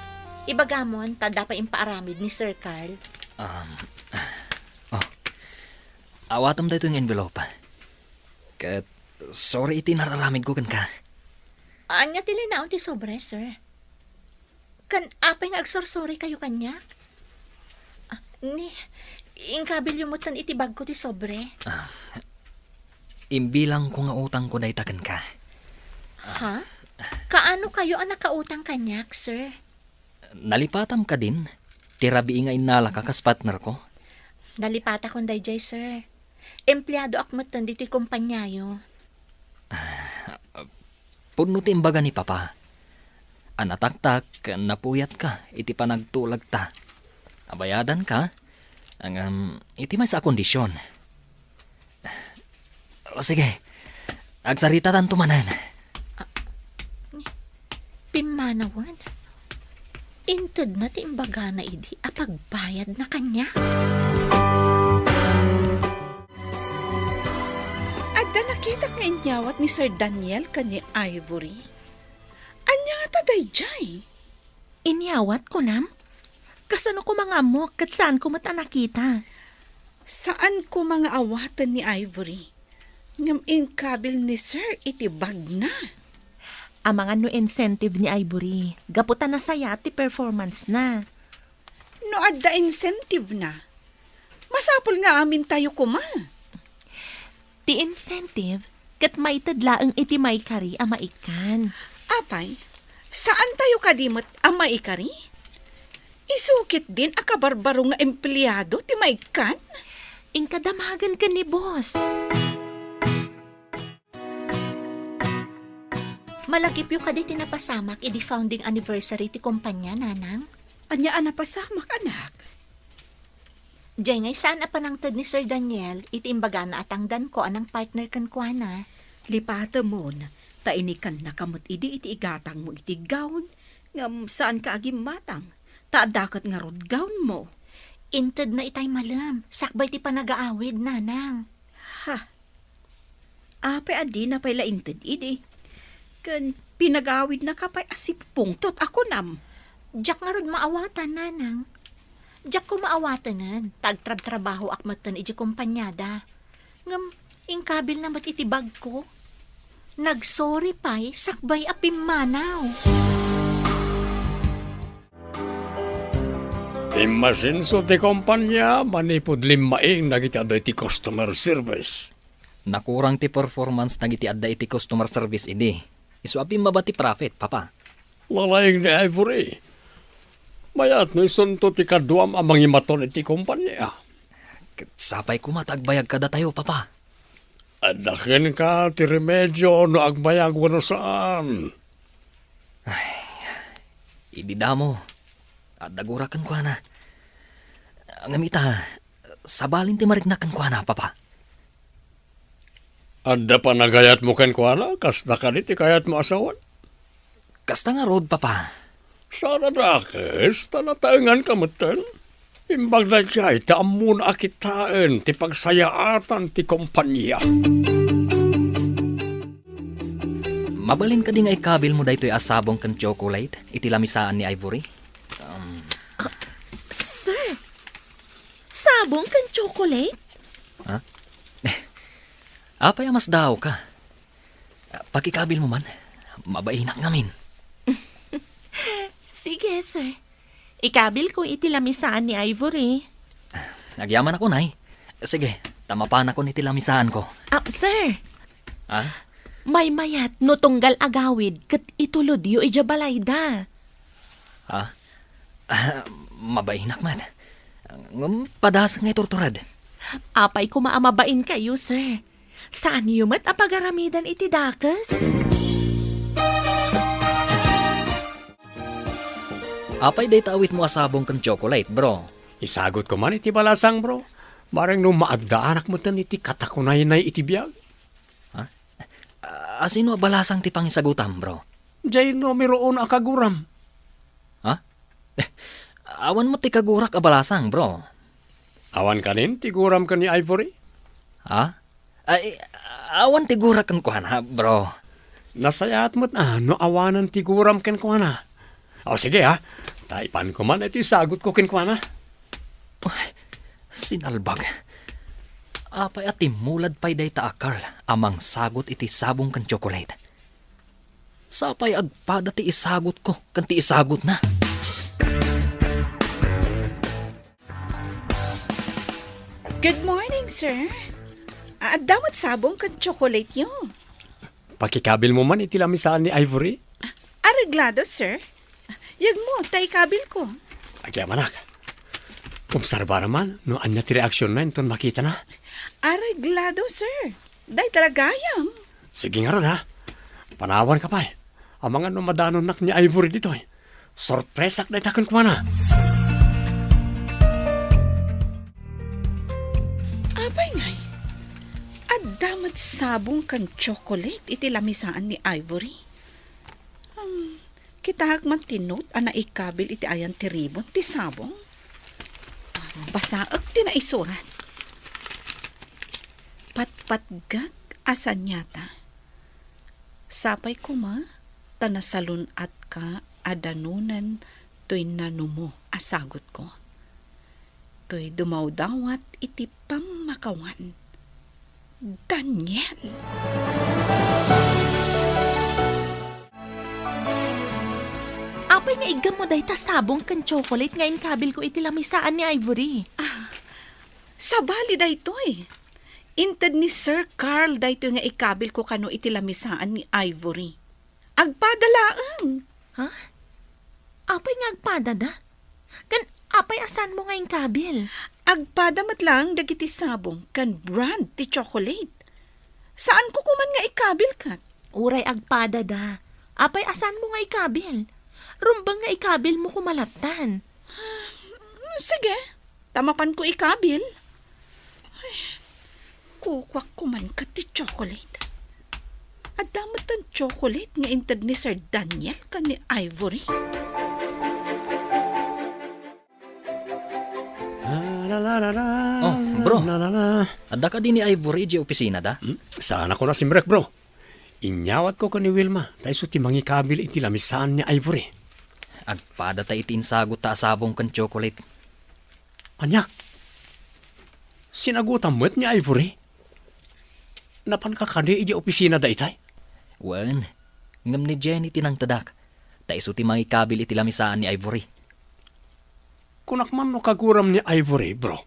Ibagamon, tada pa impaaramid ni Sir Carl. Awatam da ito yung envelope. Kat, sorry iti nararamid ko kan ka. Anya tilinaon ti sobre, sir. Kan apay nga agsorsori kayo kanya? Ingkabil mo tan itibag ko ti sobre. Imbilang ko nga utang ko daytagan ka. Ha? Kaano kayo ang nakautang kanyak, sir? Nalipatam ka din. Tirabi nga inala ka kas partner ko. Nalipata kong dayjay, sir. Empleyado ak matan dito'y kumpanyayo. Puno ti imbaga ni Papa. Anataktak, napuyat ka, iti panagtulag ta. Abayadan ka, ang iti may sa kondisyon. O sige, agsarita tan tumanan. Pimanawan. Inted na ti imbaga na idi apagbayad na kanya. Adda nakita nga inyawat ni Sir Daniel kani Ivory. Anya nga taday jay. Inyawat ko nam? Kasano ko mga amok kat saan ko mata nakita? Saan ko mga awatan ni Ivory? Ngam inkabil ni Sir itibag na. Ang mga no incentive ni Ivory, gaputan na saya ti performance na. No adda incentive na. Masapol nga amin tayo kuma. Ti incentive, kat may tadlaang iti may kari ang maikan. Apay, saan tayo kadimot ang maikari? Isukit din a kabarbaro nga empleyado ti maikan? Inkadamagan ka ni boss. Malagip yung kadi tinapasamak idi founding anniversary ti kumpanya, nanang. Anya pasamak anak. Diyay ngay saan apanangtod ni Sir Daniel, iti imbaga na atangdan ko anang partner kan kwa na. Lipata mo na, tainikan na kamot idi iti igatang mo iti gown. Ngam saan ka agim matang? Taadakat nga rod gown mo. Inted na itay malam, sakbay ti panagaawid, nanang. Ha? Ape adi na pay lainted idi. Kan pinagawid na kapay asip pungtot ako nam. Diyak nga rod maawatan, nanang. Diyak ko maawatanan, tagtrab-trabaho akmatan iti kumpanyada. Ngam, ingkabil na matitibag ko. Nagsorry pa'y sakbay apimanaw. Imasinso ti kumpanya, manipod limaing nagiti aday ti customer service. Nakurang ti performance nagiti adda iti customer service idi. Isuapin mabati profit, Papa. Lalaying ni Ivory. Mayat no isunto ti kaduam amang imaton iti kumpanya. Sapay ko matagbayag kada tayo, Papa. Adakin ka ti remedyo no agbayag wano saan. Ididamo. At dagurakan ko na. Ngamita, sabalin ti marignakan ko na, Papa. Anda pa nagayat mo ken kuana, kas nakaniti kayat mo asawan. Kasta nga road, Papa. Sana dakes, tanataengan kamatan. Imbag na jay, taamun akitaan, ti pagsayaatan ti kompanya. Mabalin ka di nga ikabil mo daytoy asabong kan chocolate, iti lamisaan ni Ivory. Sir, sabong kan chocolate? Apay mas daw ka. Pagkikabil mo man, mabainak ngamin. Sige, sir. Ikabil ko iti lamisaan ni Ivory. Nagyaman ako, Nay. Sige, tamapan ako ni tilamisaan ko. Sir, Ha? may mayat no tunggal agawid kat itulod yu ijabalayda. Ha? Mabainak man. Padasang nga torturad. Apay ko maamabain kayo, sir. Saan yu mat apagaramidan iti dakas? Apay day taawit mo asabong kan chocolate, bro. Isagot ko man iti balasang bro. Marang nung maagdaanak mo tan iti katakunay na iti biyag. Asino balasang ti pangisagutam, bro? Jay no miroon akaguram. Ha? Awan mo ti kagurak abalasang, bro. Awan kanin, tiguram ka ni Ivory. Ha? Ay, awan ti gurak kan kuhan, ha, bro. Nasayat mo't no awanan tiguram ken kuana. O sige ha, taipan ko man iti sagot ko ken kuana. Sinalbag. Apay at timulad pa'y day taakal amang sagot iti sabong kan chocolate. Sapay agpada ti isagot ko kan ti isagot na. Good morning, sir. Damot sabong kan chocolate yo. Pakikabil mo man iti lamisaan ni Ivory? Areglado, sir. Yag mo, tay kabil ko. Agya manak. Kumsarba naman, no anya ti reaksyon na inton makita na. Areglado, sir. Day talagayam. Sige nga ron ha. Panawan ka pa eh. Ang mga numadanon nak ni Ivory dito eh. Sorpresak na itakon ko na. Abay ngay. Damot sabong kan chocolate iti lamisaan ni Ivory. Kitahag man tinot ana ikabil iti ayan ti ribon ti sabong. Basaak ti naisurat. Patpatgag asan yata. Sapay kuma tanasalun at ka adanunan to'y nanumo asagot ko. To'y dumawdawat iti pamakawan. Daniel. Apay nga igam mo dahi ta sabong kan chocolate nga inkabil ko iti lamisaan ni Ivory. Sabali daytoy. Inted ni Sir Carl daytoy nga ikabil ko kano iti lamisaan ni Ivory. Agpadalaan. Ha? Apay nga agpadada? Kan apay asan mo nga inkabil? Agpadamat lang dagiti sabong kan brand ti chocolate. Saan ko kuman nga ikabil kat? Uray agpadada. Apay asan mo nga ikabil? Rumbang nga ikabil mo kumalatan. Sige, tamapan ko ikabil. Ay, kukwak kuman kat ti chocolate. At damat ang chocolate nga inted ni Sir Daniel kan ni Ivory. Oh, bro. Adda ka din ni Ivory di opisina da? Saan ako na simrek bro? Inyawat ko ni Wilma. Tayo ti mangikabil iti lamisaan ni Ivory. Agpada ta iti insagot ta sabong kan chocolate. Anya? Sinagutan mo't ni Ivory? Napan ka kani iti opisina da itay? Wen, ngam ni Jenny tinang tadak. Ta iso ti mangikabil iti lamisaan ni Ivory. Kunak man no kaguram ni Ivory, bro.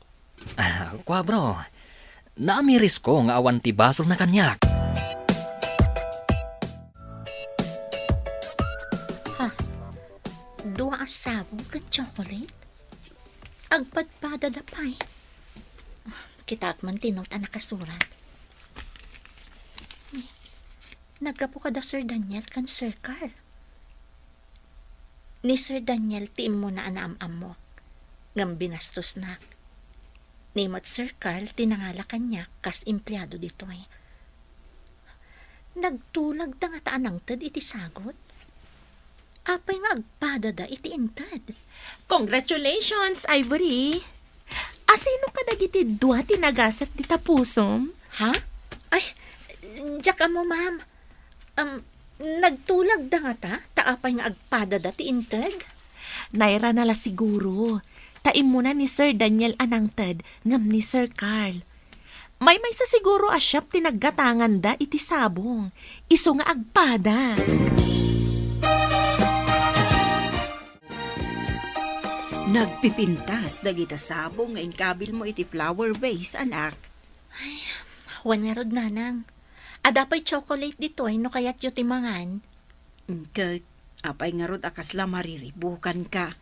Kwa bro, naamiris ko nga awan ti basol na kanyak. Dua asabong kan chocolate? Agpadpada da pa'y. Kita man tinot ang nakasurat. Nagkapo ka da Sir Daniel kan Sir Carl. Ni Sir Daniel tiim mo na anaam-am mo. Ngam binastos na. Nimot Sir Carl tinangala kanya kas empleyado dito eh. Nagtulag da nga taanang tad iti sagot. Apay nga agpadada iti intad. Congratulations, Ivory! Asino ka dagiti dua tinagasat di tapusom? Ha? Ay, diyak mo, ma'am. Nagtulag da nga ta? Taapay nga agpadada ti intad? Naira nala siguro. Taim mo na ni Sir Daniel anangtad ngam ni Sir Carl. May sa siguro asyap tinaggatangan da iti sabong. Iso nga agpada. Nagpipintas dagita sabong nga inkabil mo iti flower vase, anak. Wan nga rod nanang. Adapay chocolate dito ay no kayat yu timangan. Kat, apay nga rod akasla mariribukan ka.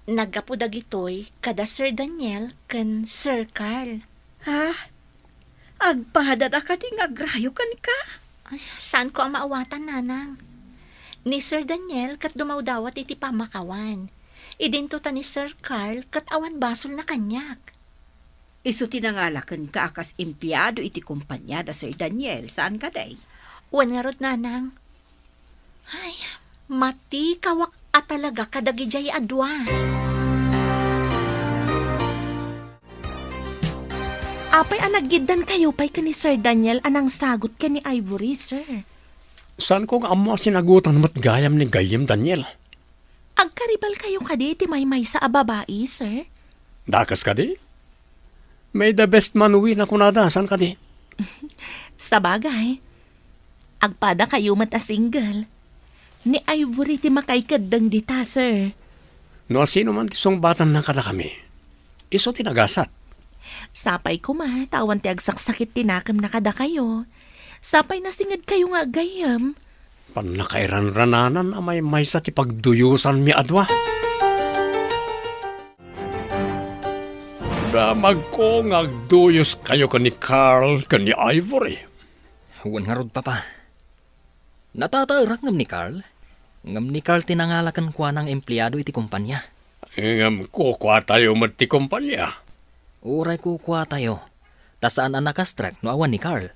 Naggapo dagitoy kada Sir Daniel kan Sir Carl. Ha? Agpahadat ka ding agrayo kan ka? Ay, saan ko ang maawatan, nanang? Ni Sir Daniel kat dumawdawat iti pamakawan. Idinto ta ni Sir Carl kat awan basol na kanyak. Iso tinangalakan ka akas empleyado iti kumpanya da Sir Daniel. Saan ka day? Wan nga rod, nanang. Ay, mati kawak at talaga kadagijay adwa. Apay anaggidan kayo pa'y ka ni Sir Daniel anang sagot ka ni Ivory, sir. Saan ko nga amo sinagutan mo't gayam ni Gayem Daniel? Agkaribal kayo kadi ti may sa ababai, sir. Dakas ka di? May the best man uwi na kunada. Saan ka di? Sa bagay, agpada kayo mat a single. Ni Ivory ti makaikadang dita, sir. No sino man tisong batan na kada kami. Iso tinagasat. Sapay ko tawan ti agsaksakit tinakam na kada kayo. Sapay na singad kayo nga gayam. Panakairanrananan amay may sa ti pagduyusan mi adwa. Damag ko ngagduyos kayo ni Carl ni Ivory. Huwag nga rod, papa. Natataarak ngam ni Carl. Ngam ni Carl tinangalakan kwa ng empleyado iti kumpanya. Ngam ko kwa tayo mati kumpanya. Uray ko kwa tayo. Tasaan ang nakastrak no awan ni Carl.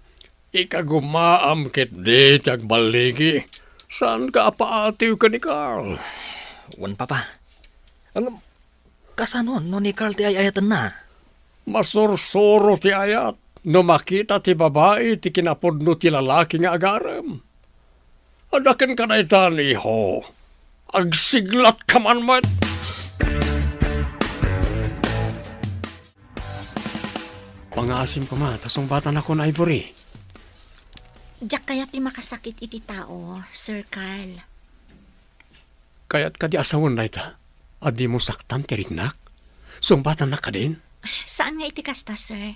Ikagumaam kit di tagbaligi. Saan ka apaatiw ka ni Carl? Wan, papa. Ang kasanon no ni Carl ti ayayatan na. Masursuro ti ayat. No makita ti babae ti kinapodno ti lalaki nga agaram. Adaken ka na itan, iho. Agsiglat ka man mat. Pangasim ko ma, tasong bata na ko na Ivory. Diyak kaya ti makasakit iti tao, Sir Carl. Kaya't ka di asawon na ita. Adi mo saktan ti rignak. Sumbatan na ka din. Saan nga iti kasta, sir?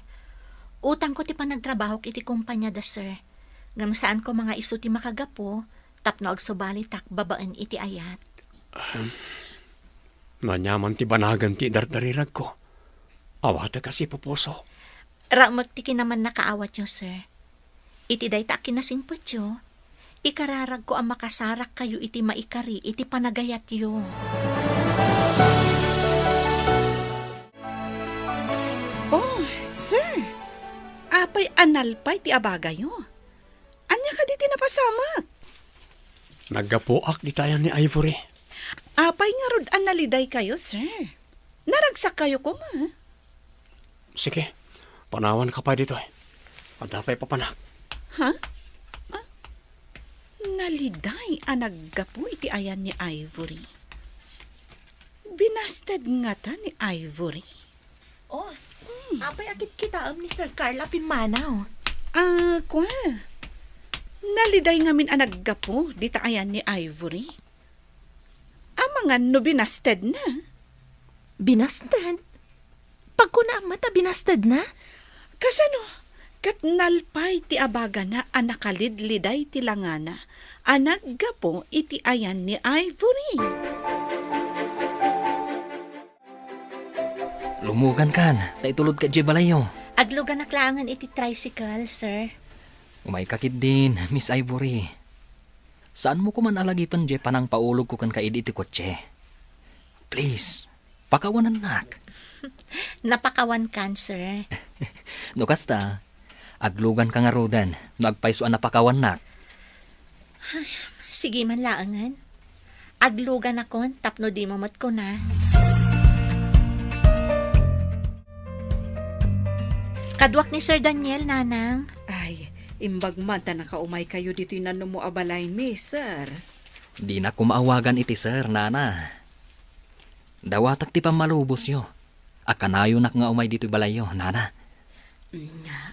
Utang ko ti panagtrabaho iti kumpanya da, sir. Ngam saan ko mga iso ti makagapo, tapno agsubalitak babaan iti ayat. Manyaman ti banagan ti dardarirag ko. Awata kasi pupuso. Ramag ti kinaman nakaawat yo, sir. Iti day ta kinasimpot yo. Ikararag ko ang makasarak kayo iti maikari iti panagayat yo. Oh, sir. Apay analpay ti abagayo. Anya ka di tinapasamak. Naggapuak di tayo ni Ivory. Apay nga rod analiday kayo, sir. Naragsak kayo ko, ma. Sige, panawan ka pa dito eh. Padapay pa panak. Ha? Ah? Naliday anaggapo iti ayan ni Ivory. Binasted nga ta ni Ivory. Oh, apay akit kita ni Sir Carl apimanaw. Kwa. Naliday ngamin anaggapo dita ayan ni Ivory. Mga no binasted na. Binasted? Pag ko na mata binasted na? Kasano? Kat nalpay ti abaga na anakalidliday ti langana. Anaggapo iti ayan ni Ivory. Lumugan kan, taitulod ka jebalayo. Aglugan na klangan iti tricycle, sir. Umay kakit din, Miss Ivory. Saan mo ko man alagipan je panang paulog ko kan kaid iti kotse? Please, pakawanan nak. Napakawan kan, sir. No kasta, aglugan ka nga rodan, nagpaiso ang napakawan nak. Sige man laangan. Aglugan ako, tapno di mamot ko na. Kadwak ni Sir Daniel, nanang. Ay, imbag man ta nakaumay kayo dito yung mo abalay mi, sir. Di na kumaawagan iti sir, nana. Dawatak ti pamalubos yo. Akanayo nak nga umay dito balayo, nana.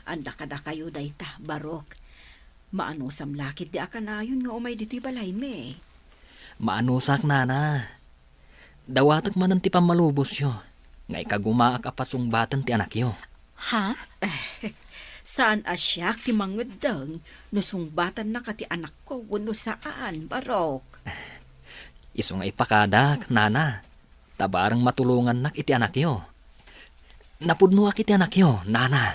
Anda kada kayo dayta, barok. Maano samlakit di akanayon nga umay dito balay mi. Maanusak, nana. Dawatak man ti pamalubos yo. Nga ikagumaak apasong batan ti anak yo. Ha? Saan asyak ti mangudang nusungbatan na kati anak ko wano saan, barok. Iso nga ipakadak, nana. Tabarang matulungan nak iti anak yo. Napudnuak iti anak yo, nana.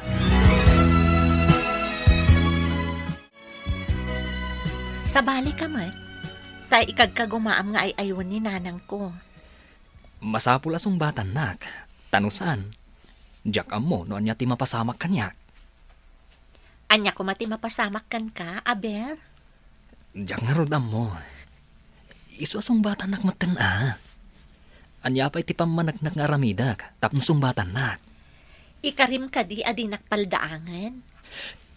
Sabali ka mat. Tay ikagkagumaam nga ay aywan ni nanang ko. Masapul asong batan nak. Tanusan. Diyak mo, noon niya ti mapasamak kanyak. Anya ko mati mapasamak kan ka, Abel? Diyak nga rodam mo. Iso asong batan nak matan Anya pa iti pamanagnak nga aramidak, tapno sumbatan nak. Ikarim ka di adi nakpaldaangan.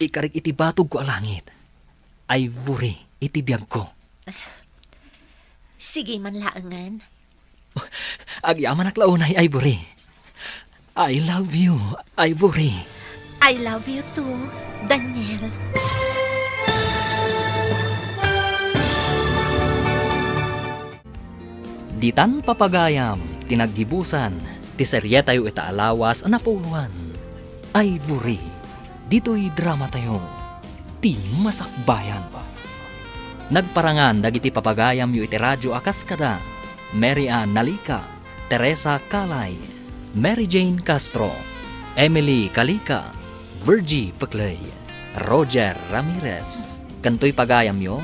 Ikarik iti batog ko alangit. Ivory, iti biyag ko. Sige man laangan. Agyaman ak launay, Ivory. I love you, Ivory. I love you too, Daniel. Ditan papagayam, tinaggibusan, ti seryetayo ita alawas anapuluan. Ivory. Dito'y drama tayo. Ti masakbayan. Nagparangan dagiti papagayam yu iti radyo akas kada. Mary Ann Nalika, Teresa Kalay, Mary Jane Castro, Emily Kalika, Virgie Peclay, Roger Ramirez. Kanto'y pagayam yu,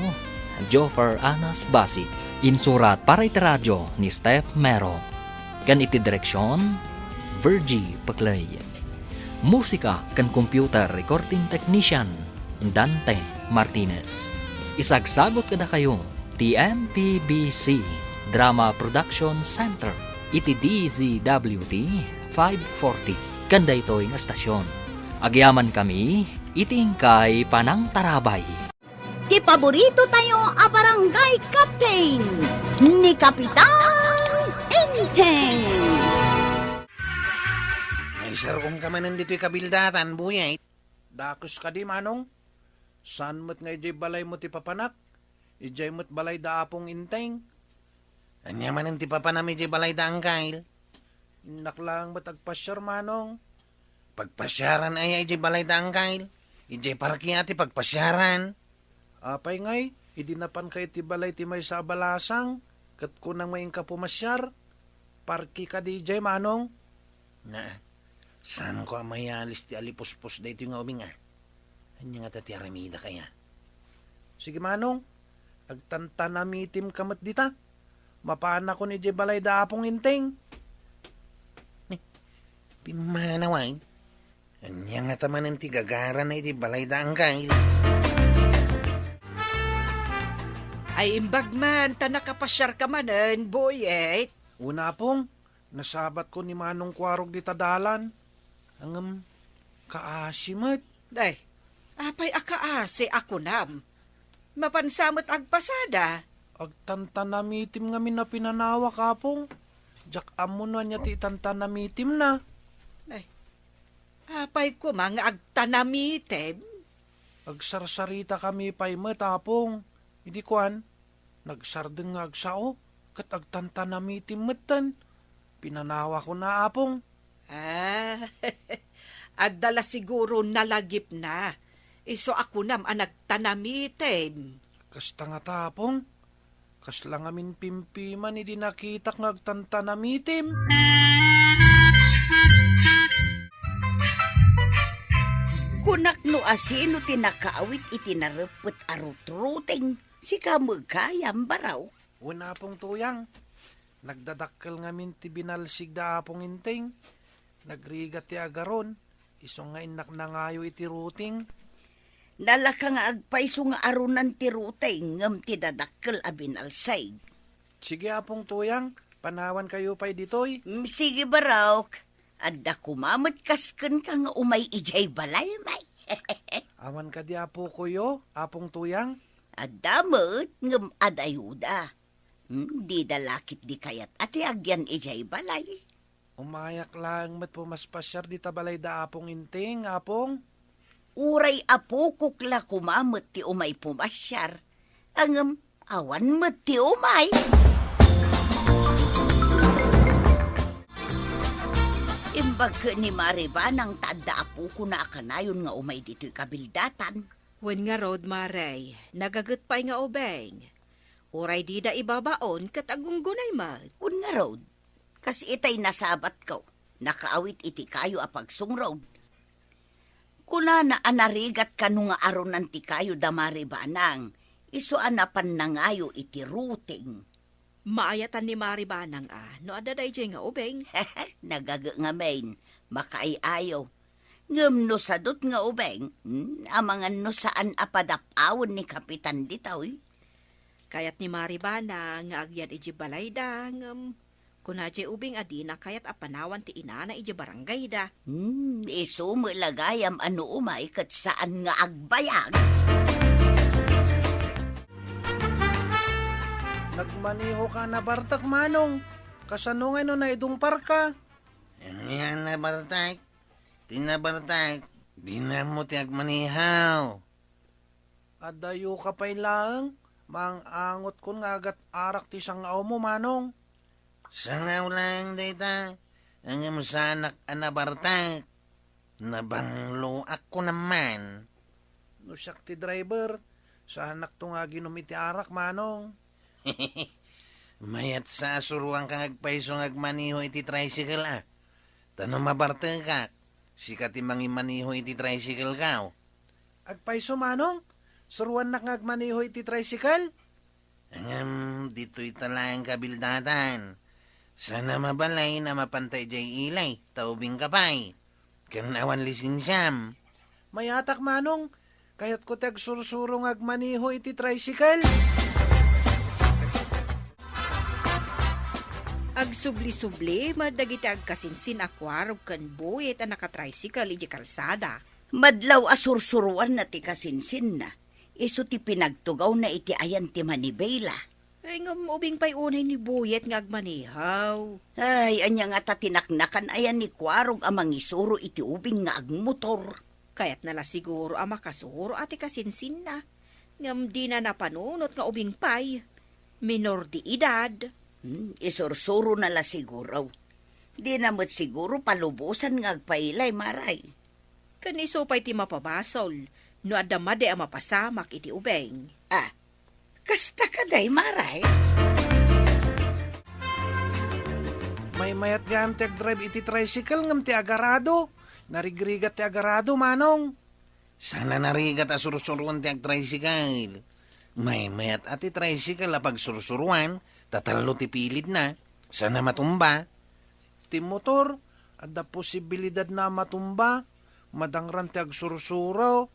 Joffer Anas Basi. Insurat para iti radyo ni Steph Mero. Kan iti direksyon, Virgie Peclay. Musika kan computer recording technician, Dante Martinez. Isagsagot kada kayo, TMPBC Drama Production Center, iti DZWT 540, kanda ito'y nga stasyon. Agyaman kami, itingkay panang tarabay. Ti paborito tayo a barangay captain ni Kapitan Enteng. Ay, sir, kung ka man nandito'y kabildatan, buyay. Dakos ka di, Manong. San mo't nga ijay balay mo ti papanak? Ijay mo't balay da apong inteng. Anya man ang tipapanami di balay da angkail. Naklang matagpasyar, Manong. Pagpasyaran ay di balay da angkail. Ijay parki ati pagpasyaran. Apay ngay, idinapan kay ti balay ti may sa balasang. Kat kunang may ka pumasyar. Parki ka di ijay, Manong. Na, saan ko amayalis ti alipuspos da ito yung ubing Anya nga tati aramida kaya. Sige, Manong. Agtantanamitim kamat dita. Mapana ko ni ijay balay da apong inteng. Pimanaway. Anya nga taman ang tigagara na iti balay da angkail. Ay imbag man, ta nakapasyar ka manen, boyet. Una pong, nasabat ko ni Manong Kwarog di tadalan. Ang kaasimat. Day, apay akaase ako nam. Mapansamot agpasada. Agtantanamitim nga na pinanawa kapong. Jak amon na niya ti tantanamitim na. Apay ko mga agtanamitem. Agsarsarita kami pa'y matapong. Hindi kuan, nagsardeng nga agsao. Kat agtantanamitim matan. Pinanawa ko na apong. Adala siguro nalagip na. Iso ako nam ang nagtanamitem. Kasta nga tapong. Kas lang amin pimpiman, hindi nakitak nga agtantanamitim. Kunak no asino tinakaawit itinarepet arut-ruting si kamagkayam baraw. Una pong tuyang. Nagdadakkel nga min ti binalsig da apong inteng. Nagrigat ti agaron. Iso nga inak na ngayo iti ruting. Nalaka nga agpaiso nga arunan ti ruting ngam ti dadakkel a binalsay. Sige apong tuyang. Panawan kayo pa'y ditoy. Sige baraw. Adda kumamat kasken ka nga umay ijay balay may. Awan ka di apo kuyo, apong tuyang. Adda met ngam adayuda. Di dalakit di kayat ati agyan ijay balay. Umayak lang mat pumaspasyar di tabalay da apong inting, apong. Uray apo kukla kumamat ti umay pumasyar. Angam awan met ti umay. Imbag ni Mariba nang tanda apo ko na akanayon nga umay dito'y kabildatan. Wen nga road, Maray, nagagat pa'y nga ubeng. Uray di da ibabaon kat agunggunay mat. Kun nga road, kasi itay nasabat ko, nakaawit iti kayo apagsung road. Kuna na anarigat ka nung nga aron nanti kayo da Mariba nang, iso anapan na ngayo iti routing. Maayatan ni Maribanang no adaday jay nga ubeng. Nagaga nga main, makaiayaw. Ngam no sadot nga ubeng, amangan no saan apadapawon ni Kapitan ditaw. Kayat ni Maribana nga agyan iji balay da, kunadya ubing adina kayat apanawan ti inana iji barangay da. Iso malagayam ano umay kat saan nga agbayag. Nagmaniho ka na Bartak, Manong. Kasano nga no na idungpar ka? Yan na Bartak. Tinabartak. Di na mo tiagmanihaw. Adayo ka pa'y lang. Mang angot kun nga agat arak ti sangaw mo, Manong. Sangaw lang data. Ang sanak ana Bartak. Nabanglo ako naman. No siyak ti driver, sa anak to nga ginom iti arak, manong. Mayat sa asuruan kang agpaiso agmaniho iti tricycle Tanong mabarte ka, sikat imang imaniho iti tricycle ka. Agpaiso, manong? Suruan na kang agmaniho iti tricycle? Dito italang kabildatan. Sana mabalay na mapantay jay ilay, taubing kapay. Kanawan lisensyam. Mayatak, manong, kayat ko tag sursurong agmaniho iti tricycle. Agsubli-subli, madagiti agkasinsin akwarog kan buhit ang nakatricycle iji kalsada. Madlaw asursuruan na ti kasinsin na. Iso ti pinagtugaw na iti ayan ti Manibela. Ay nga ubing pa'y unay ni buyet nga agmanihaw. Ay, anya nga tatinaknakan ayan ni Kwarog amang isuro iti ubing nga agmotor. Kaya't nala siguro ang makasuro ati kasinsin na. Ngam di na napanunot nga ubing pa'y. Minor di edad. Isursuro na la siguro. Di namot siguro palubusan nga agpailay maray. Kaniso pa'y ti mapabasol. No adamade ang mapasamak iti ubeng. Kasta ka day maray. May mayat gam ti agdrive iti tricycle ngam ti agarado. Narigrigat ti agarado, manong. Sana narigat asursuruan ti agtricycle. May mayat ati tricycle apag sursuruan, tatalo ti pilid na. Sana matumba. Ti motor, ada posibilidad na matumba. Madangran ti agsursuro.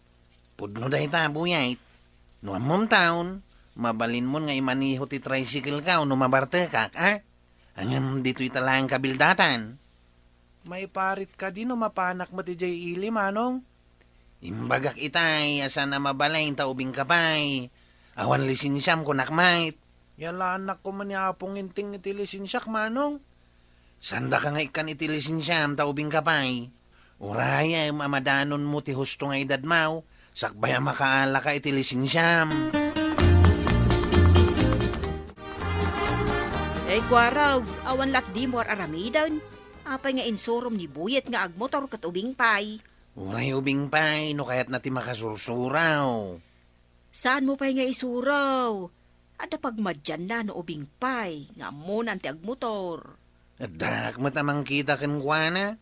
Pudno dahi tabuyait. No amom taon, mabalin mo nga imaniho ti tricycle ka o no mabarte ka, Hanggang dito italang kabildatan. May parit ka din o mapanak mo ti jay ili, manong. Imbagak itay, asa na mabalay taubing kapay. Awan lisinsyam ko nakmait. Yala anak ko man yapong inting iti lisinsyak, manong. Sanda ka nga ikan iti lisinsyam taubing kapay. Uraya, mamadanon mo ti husto nga edad mau. Sakbaya makaala ka iti lisinsyam. Kwaraw, awan lat di mo aramidan. Apay nga insurom ni buyet nga agmotor kat ubing pay. Uray ubing pay, no kayat na ti makasursuraw. Saan mo pa'y nga isuraw? Ada pagmadyan na no ubing pay, nga munan ti agmotor. Adak mo tamang kita kenkwana.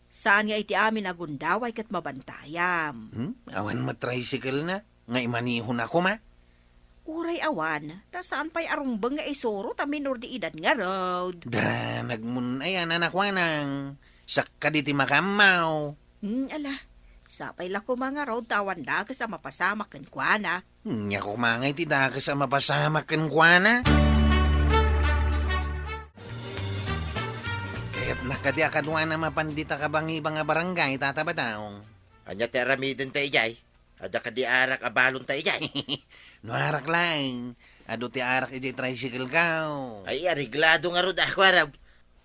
Saan nga iti amin agundaway kat mabantayam? Awan mo tricycle na, nga imanihon ako ma. Uray awan, ta saan pa'y arumbang nga isuro ta minor di edad nga road. Da, nagmunayan anakwanang. Sakka di ti makamaw. Ala, sapay lako mga road tawan dagas sa mapasamak kan kuana. Nya kumangay ti dakas sa mapasamak kenkwana. Kaya't nakadi akadwa na mapandita ka bang ibang barangay tatabadaong. Anya ti aramiden tayo jay. Ada ka di arak abalon tayo jay. No arak lang. Ado ti arak ijay tricycle kao. Ay ariglado nga rod ako araw.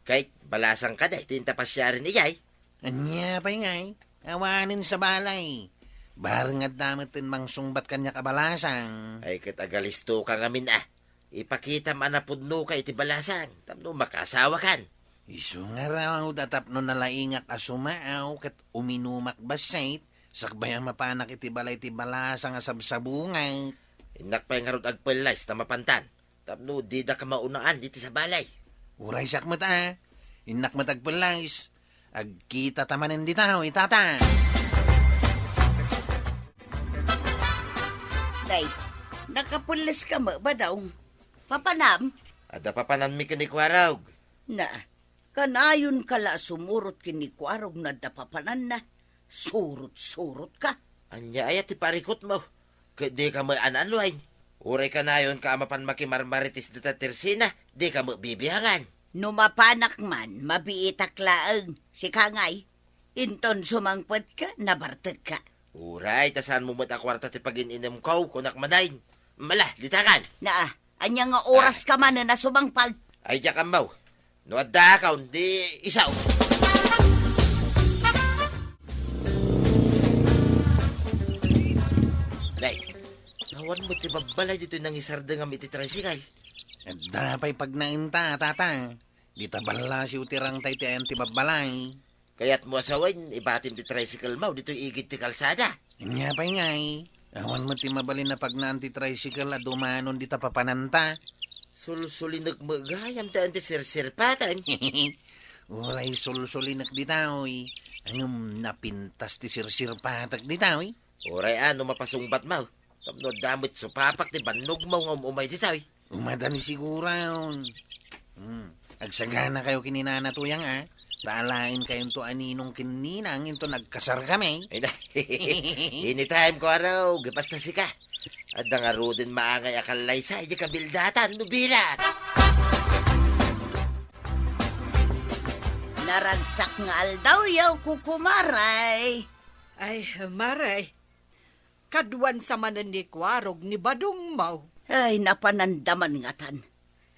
Kahit balasang ka dahi tintapasyarin ni jay. Anya pa'y ngay. Awanin sa balay. Barang at damitin mang sungbat kanya kabalasang. Ay katagalisto ka ngamin Ipakita manapudno ka iti balasang. Tamno makasawa kan. Isu nga raw tatapno na laingak asumaaw kat uminumak basait. Sakbayang mapanak iti balay iti balasang asabsabungay. Inak pa nga rod agpalays na mapantan. Tamno di da ka maunaan dito sa balay. Uray sakmat Inak matagpalays. Agkita tamanin di tao itata. Day, nakapulis ka mo ba daw? Papanam? Ada papanami ka ni Kwarog. Na, kanayon kala sumurot kinikwarog na dapapanan na. Surot-surot ka. Anya ay ti parikot mo. Di ka mo ananluay. Uray ka na yun ka amapan makimarmaritis dita tersina. Di ka mo bibihangan. Numapanak man, mabiitak laang. Si Kangay, inton sumangpot ka, nabartag ka. Uray, tasan mo mat akwarta ti pag-ininom ko, kunak manayin. Mala, ditakan. Na, anya nga oras ka man na sumangpag. Ay, diya kambaw. No, adda ka, hindi isaw. Nay, nawan mo ti babalay dito nang isarda nga iti tricycle. At dapay pag nainta, tata. Di tabala si utirang tay ti ayam ti babalay. Kaya't mo asawain, ibatim ti tricycle mo, dito igit ti kalsada. Nya pa ngay. Awan mo ti mabalin na pag na-anti-tricycle at dumanon di ta papananta. Sulsuli nagmagayam ta ti sirsirpatan. Uray sulsulinak di taoy. Anong napintas ti sirsirpatak di taoy. Oray ano mapasungbat mo. Tapno damit so papak ti banog mo ng umay di tayo. Umadani siguraon. Agsagana kayo kininanatuyang Taalain kayong to aninong kininang into nagkasar kami. Ay na, anytime ko araw, gapas na sika. At nangaro din maangay akalay sa iya kabildatan, nubilat. Naragsak nga aldaw yaw kukumaray. Ay, Maray. Kaduan sa manan ni Kwarog ni Badong Mau. Ay, napanandaman nga tan.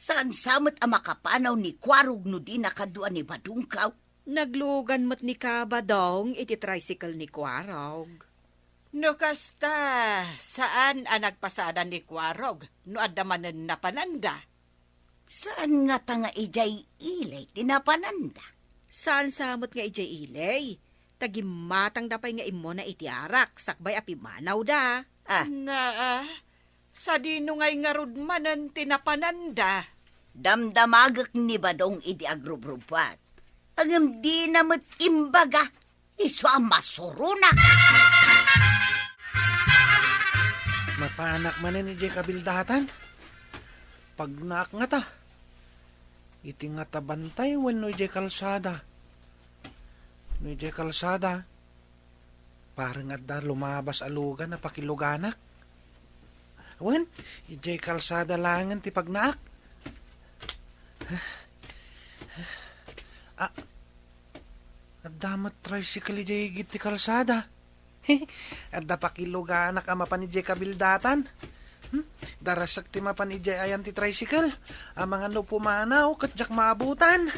Saan samot ang makapanaw ni Kwarog no di nakaduan ni Badungkaw? Naglugan mo't ni Kabadong iti tricycle ni Kwarog. No kasta, saan ang nagpasada ni Kwarog no adamanan na pananda? Saan nga tanga ijay ilay tinapananda? Saan samot nga ijay ilay? Tagimatang dapay nga imo na itiarak, sakbay api manaw da. Sa dinungay nga rudmanan tinapananda. Damdamagak ni Badong iti agrubrubat. Agam di namot imbaga, iso ang masuruna. Mapanak man ni Jay kabildatan. Pag naak nga ta. Iti nga ta bantay when no Jay kalsada. No Jay kalsada. Parang adda lumabas alugan na pakiluganak. Wen, ijay kalsada langan ti pagnaak. Addamat tricycle ijay higit ti kalsada. Adda pakiluganak ama pa ni ijay kabildatan. Darasak ti mapan ijay ayan ti tricycle. Ang mga no pumanaw katjak maabutan.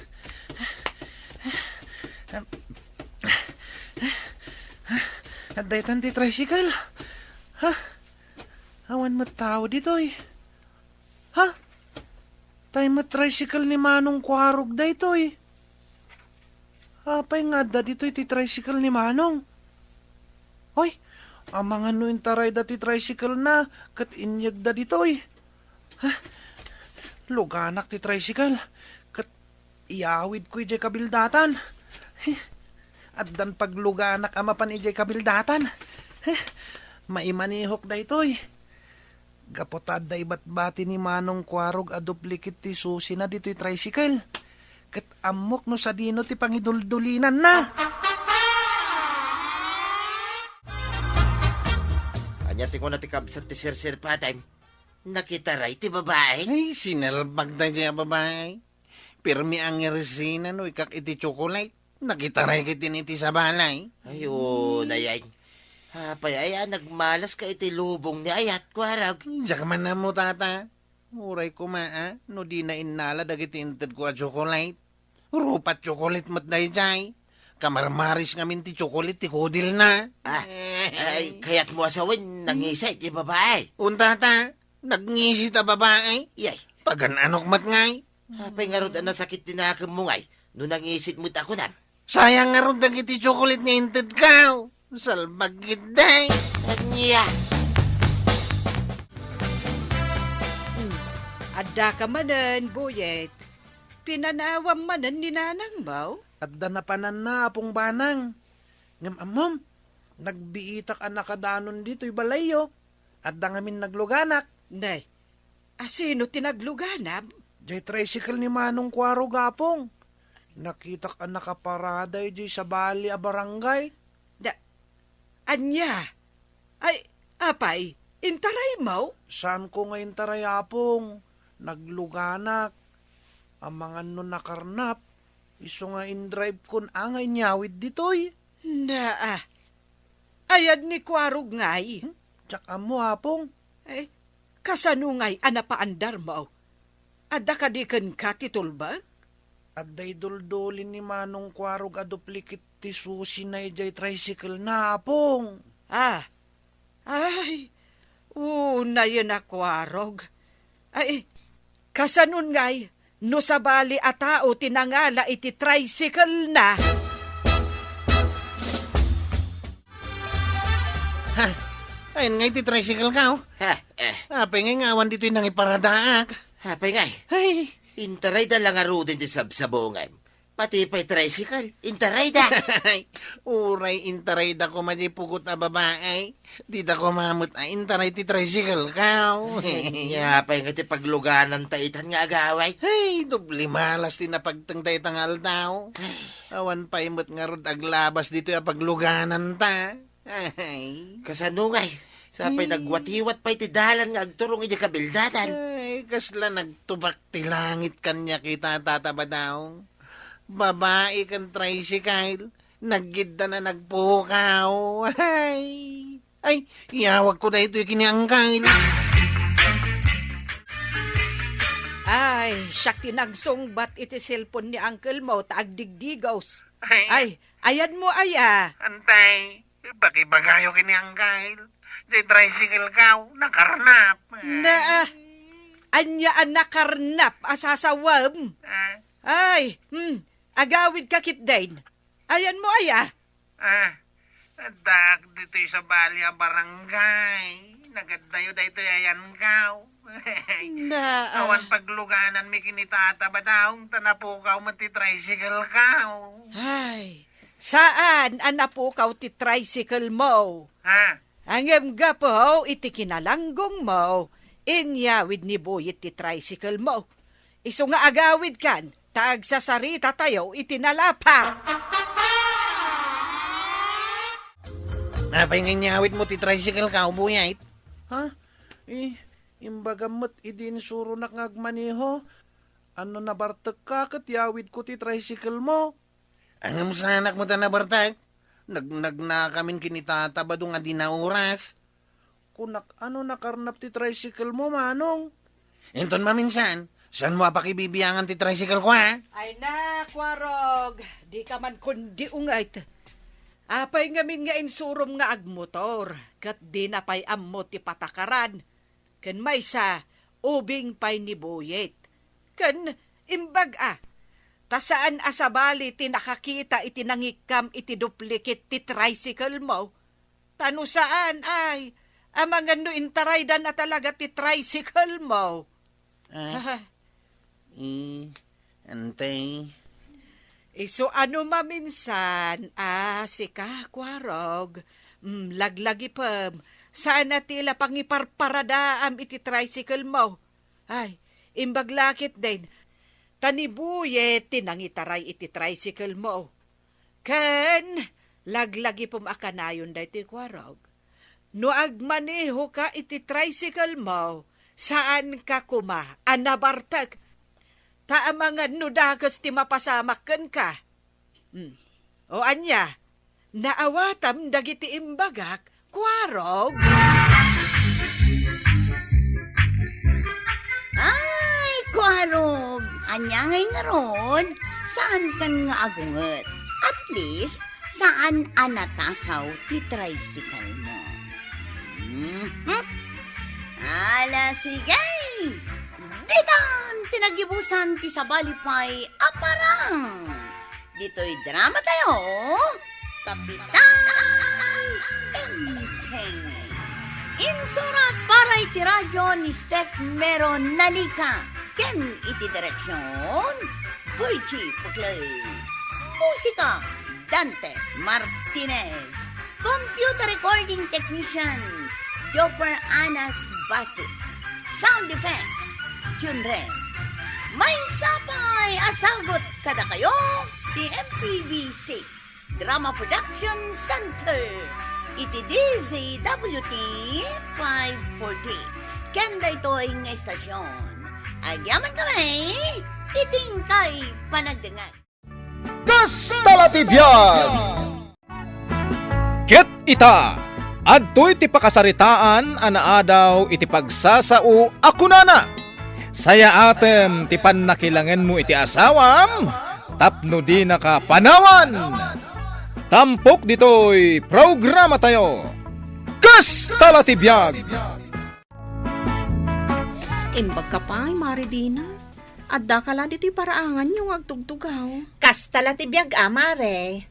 Adda itan ti tricycle. Awan matao ditoy. Tay tricycle ni Manong Kwarog da itoy. Apay nga da ditoy ti tricycle ni Manong. Hoy, ang mga no intaray da ti tricycle na, kat inyag da ditoy. Luganak ti tricycle, kat iawid ko ijay kabildatan. At dan pagluganak ama pan ijay kabildatan. Maimanihok da itoy. Gapotad da iba't bati ni Manong Kwarog a duplikit ti susi na dito'y tricycle. Kat amok no sa dino ti pangiduldulinan na. Anya ti ko na ti kabsat ti sirsir pa time. Nakita ray ti babae. Ay, sinalbag na siya babae. Pirmi ang iresina no ikak iti chocolate. Nakita ray kiti niti sa balay. Ayun, ayay. Apay ay nagmalas ka iti lubong ni Ayat Kwarag. Diyak man na mo tata. Uray ko no di na inala dagiti inted ko a chocolate. Rupat chocolate mat day jay. Kamarmaris ngamin ti chocolate ti kudil na. Ay, kaya't mo asawin, nangisay ti babae. Untata, nagngisi ta babae. Yay. Pagan anok mat ngay. Apay nga rod na sakit tinakam mo ngay, no nangisit mo tako na. Sayang nga rod dagiti chocolate nga inted ka. Salbagit day. Anya. Adda ka manan, Buyet. Pinanawam manan ni Nanang Baw. At danapanan na apong banang. Ngam amom, nagbiitak ang nakadanon dito'y balayo. At dangamin nagluganak. Nay, asino tinagluganab? Jay tricycle ni Manong Kwarog apong. Nakitak ang nakaparaday jay sa bali a barangay. Anya? Ay, apay, intaray mo? Saan ko ngayon tarayapong? Nagluganak. Ang mga nun nakarnap. Iso nga in-drive kun angay nyawid ditoy. Ayad ni Kwarog ngay. Tsak amo apong. Ay, kasanungay anapaandar mo. Adda ka di kan katitulbag? At day duldulin ni Manong Kwarog a duplikit ti susi na ijay tricycle na apong. Ay, una yun na Kwarog. Ay, kasanun ngay, no sa bali a tao tinangala iti tricycle na. Ha? Ayun nga iti tricycle ka, oh. Ha, Apay nga ngawan dito yung nangiparadaak. hapay ngay. Ay, Intaray da lang aro din di sabsabongan. Pati pa'y tricycle. Intaray da. ay, uray intaray da ko pugot na babae. Di da ko mamut ay intaray ti tricycle ka, oh. Nya pa'y nga ti pagluganan taitan nga agaway. Ay, dubli malas ti napagtangtay tangal tao. Awan pa imot nga rod aglabas dito yung pagluganan ta. Ay, Kasanungay. Sapay nagwatiwat pa'y ti dalan nga agturong iti kabildatan. ay, kasla nagtubak ti langit kanya kita tataba daw. Babae kan tricycle, naggidda na nagpukaw. Ay, iyawag ko na ito yung kiniangkal. Ay, siya tinagsongbat iti cellphone ni Uncle mo taagdigdigaws. Ay, ayan mo aya. Antay, bakibagayo kiniangkal. Di tricycle ka, nakarnap. Na, anya ang nakarnap asasawam. Ay, agawid ka kitdain. Ayan mo aya. Dak dito sa Balya Barangay. Nagadayo da ito yayan ka. Na, Awan pagluganan mi kinitataba daw, tanapukaw mati tricycle ka. ay, saan ang napukaw ti tricycle mo? Ha? Angem ga po, iti kinalanggong mo, inyawid ni buyit ti tricycle mo. Iso nga agawid kan, tag sa sarita tayo itinalapa. Napay nga nyawit mo ti tricycle ka, ubuyait. Ha? Imbagamot idin suro nakagmaniho. Ano nabartag ka kat yawid ko ti tricycle mo? Ang sanak mo ta nabartag? Na kamin kinitataba nga di na oras. Kunak ano nakarnap ti tricycle mo, manong? Enton maminsan, saan mo pakibibiyangan ti tricycle ko, ha? Ay na, kwarog, di ka man kundi ungayt. Apay ngamin nga insurom nga agmotor, kat di na pay ammo ti patakaran. Ken may sa, ubing pay ni buyet. Ken, imbag tasaan asabali ti nakakita iti nangikam iti duplicate ti tricycle mo? Tano saan ay, amangan no intaraydan na talaga ti tricycle mo? Antay. So ano maminsan, si kakwarog, laglagi pam, saan na tila pangiparparadaam iti tricycle mo? Ay, imbaglakit din, tanibuye tinangitaray iti tricycle mo. Ken, laglagi pam akanayon da iti kwarog. No agmaneho ka iti tricycle mo, saan ka kuma, anabartag? Taamangan no dagas ti mapasamakken ka. O anya, naawatam dagiti imbagak, kwarog. Ay, kwarog, anyangay nga ron, saan kan nga agunget? At least, saan anatakaw ti tricycle mo? Ala, sigay! Ditan, tinagibusan ti sabalipay aparang. Dito'y drama tayo, Kapitan Enteng. Insurat para iti radyo ni Steph Meron Nalika. Ken iti direksyon, Virgie Puglay. Musika, Dante Martinez. Computer recording technician, Jopper Anas Basit. Sound effects, Junren. May sapay asagot kada kayo, ti MPBC Drama Production Center. Iti DZWT 540. Kenda ito'y nga estasyon. Agyaman kami, itingkay panagdengag. Kastalatibyan! Ket ita, adto'y ti pakasaritaan anaadaw iti pagsasao akunana. Saya atem ti pannakilangan mo iti asawam, tapno di nakapanawan. Tampok dito'y programa tayo. Kastalatibyan! Imbag ka pa, Maridina. Adda ka la dito'y paraangan yung agtugtugaw. Kastala ti biyag amare.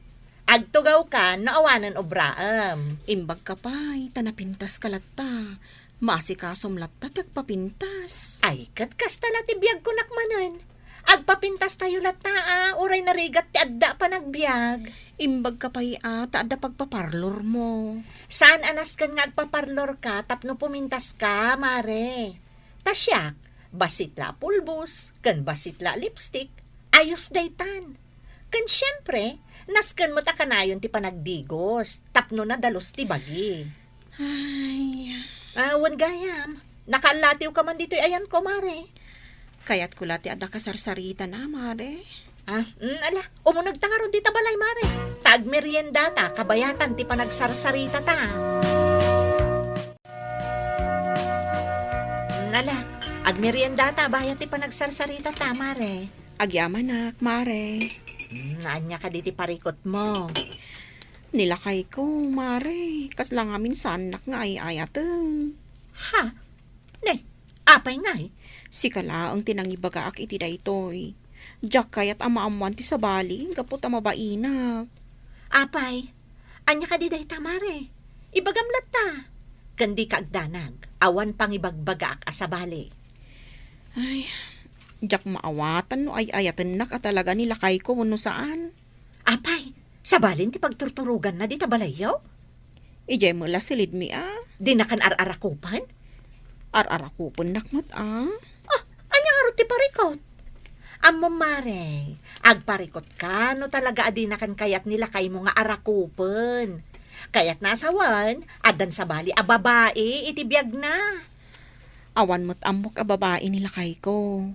Agtugaw ka, naawanan obraam. Imbag ka pa'y, tanapintas ka latta. Masikasom latta, tagpapintas. Ay, katkas tala ti biyag ko nakmanan. Agpapintas tayo latta, uray narigat ti adda pa nagbiag. Imbag ka pa'y, taada pagpaparlor mo. Saan anas kan nga agpaparlor ka, tapno pumintas ka, mare? Tasyak, basitla pulbos, kan basitla lipstick, ayos daytan. Kan syempre, naskan mo ta kanayon ti panagdigos, tapno na dalos ti bagi. Ay, Wan gayam, nakalatiw ka man dito ayan ko, mare. kaya't kula ti ada kasarsarita na, mare. Ala, umunag ta nga ron dita balay, mare. Tag merienda ta, kabayatan ti panagsarsarita ta. Ala, ag merienda ta, bayat ti panagsarsarita ta, mare. Agyamanak, mare. Anya ka diti parikot mo. Nilakay ko, mare. Kas lang amin sanak nga ay ayateng. Ha? Ne, apay nga eh. Si kala ang tinangibagaak iti daytoy. Diyak kayat amaamuan ti sabali, gapot amabainak. Apay, anya ka di day ta, mare. Ibagamlat ta. Kandi ka agdanag, awan pang ibagbagaak asabali. Ay, diyak maawatan no ay ayatan nak at talaga nilakay ko no saan. Apay, sabalin ti pagturturugan na di ta balayaw? Ijay mo la silid mi Di na kan ar-arakupan? Ar-arakupon nakmat Anya nga ron ti parikot? Amo mare, agparikot ka no talaga adi na kan kayat nila kay mo nga arakupan. Kayat nasawan, adan sa bali a babae, itibiyag na. Awan mo't amok a babae nilakay ko.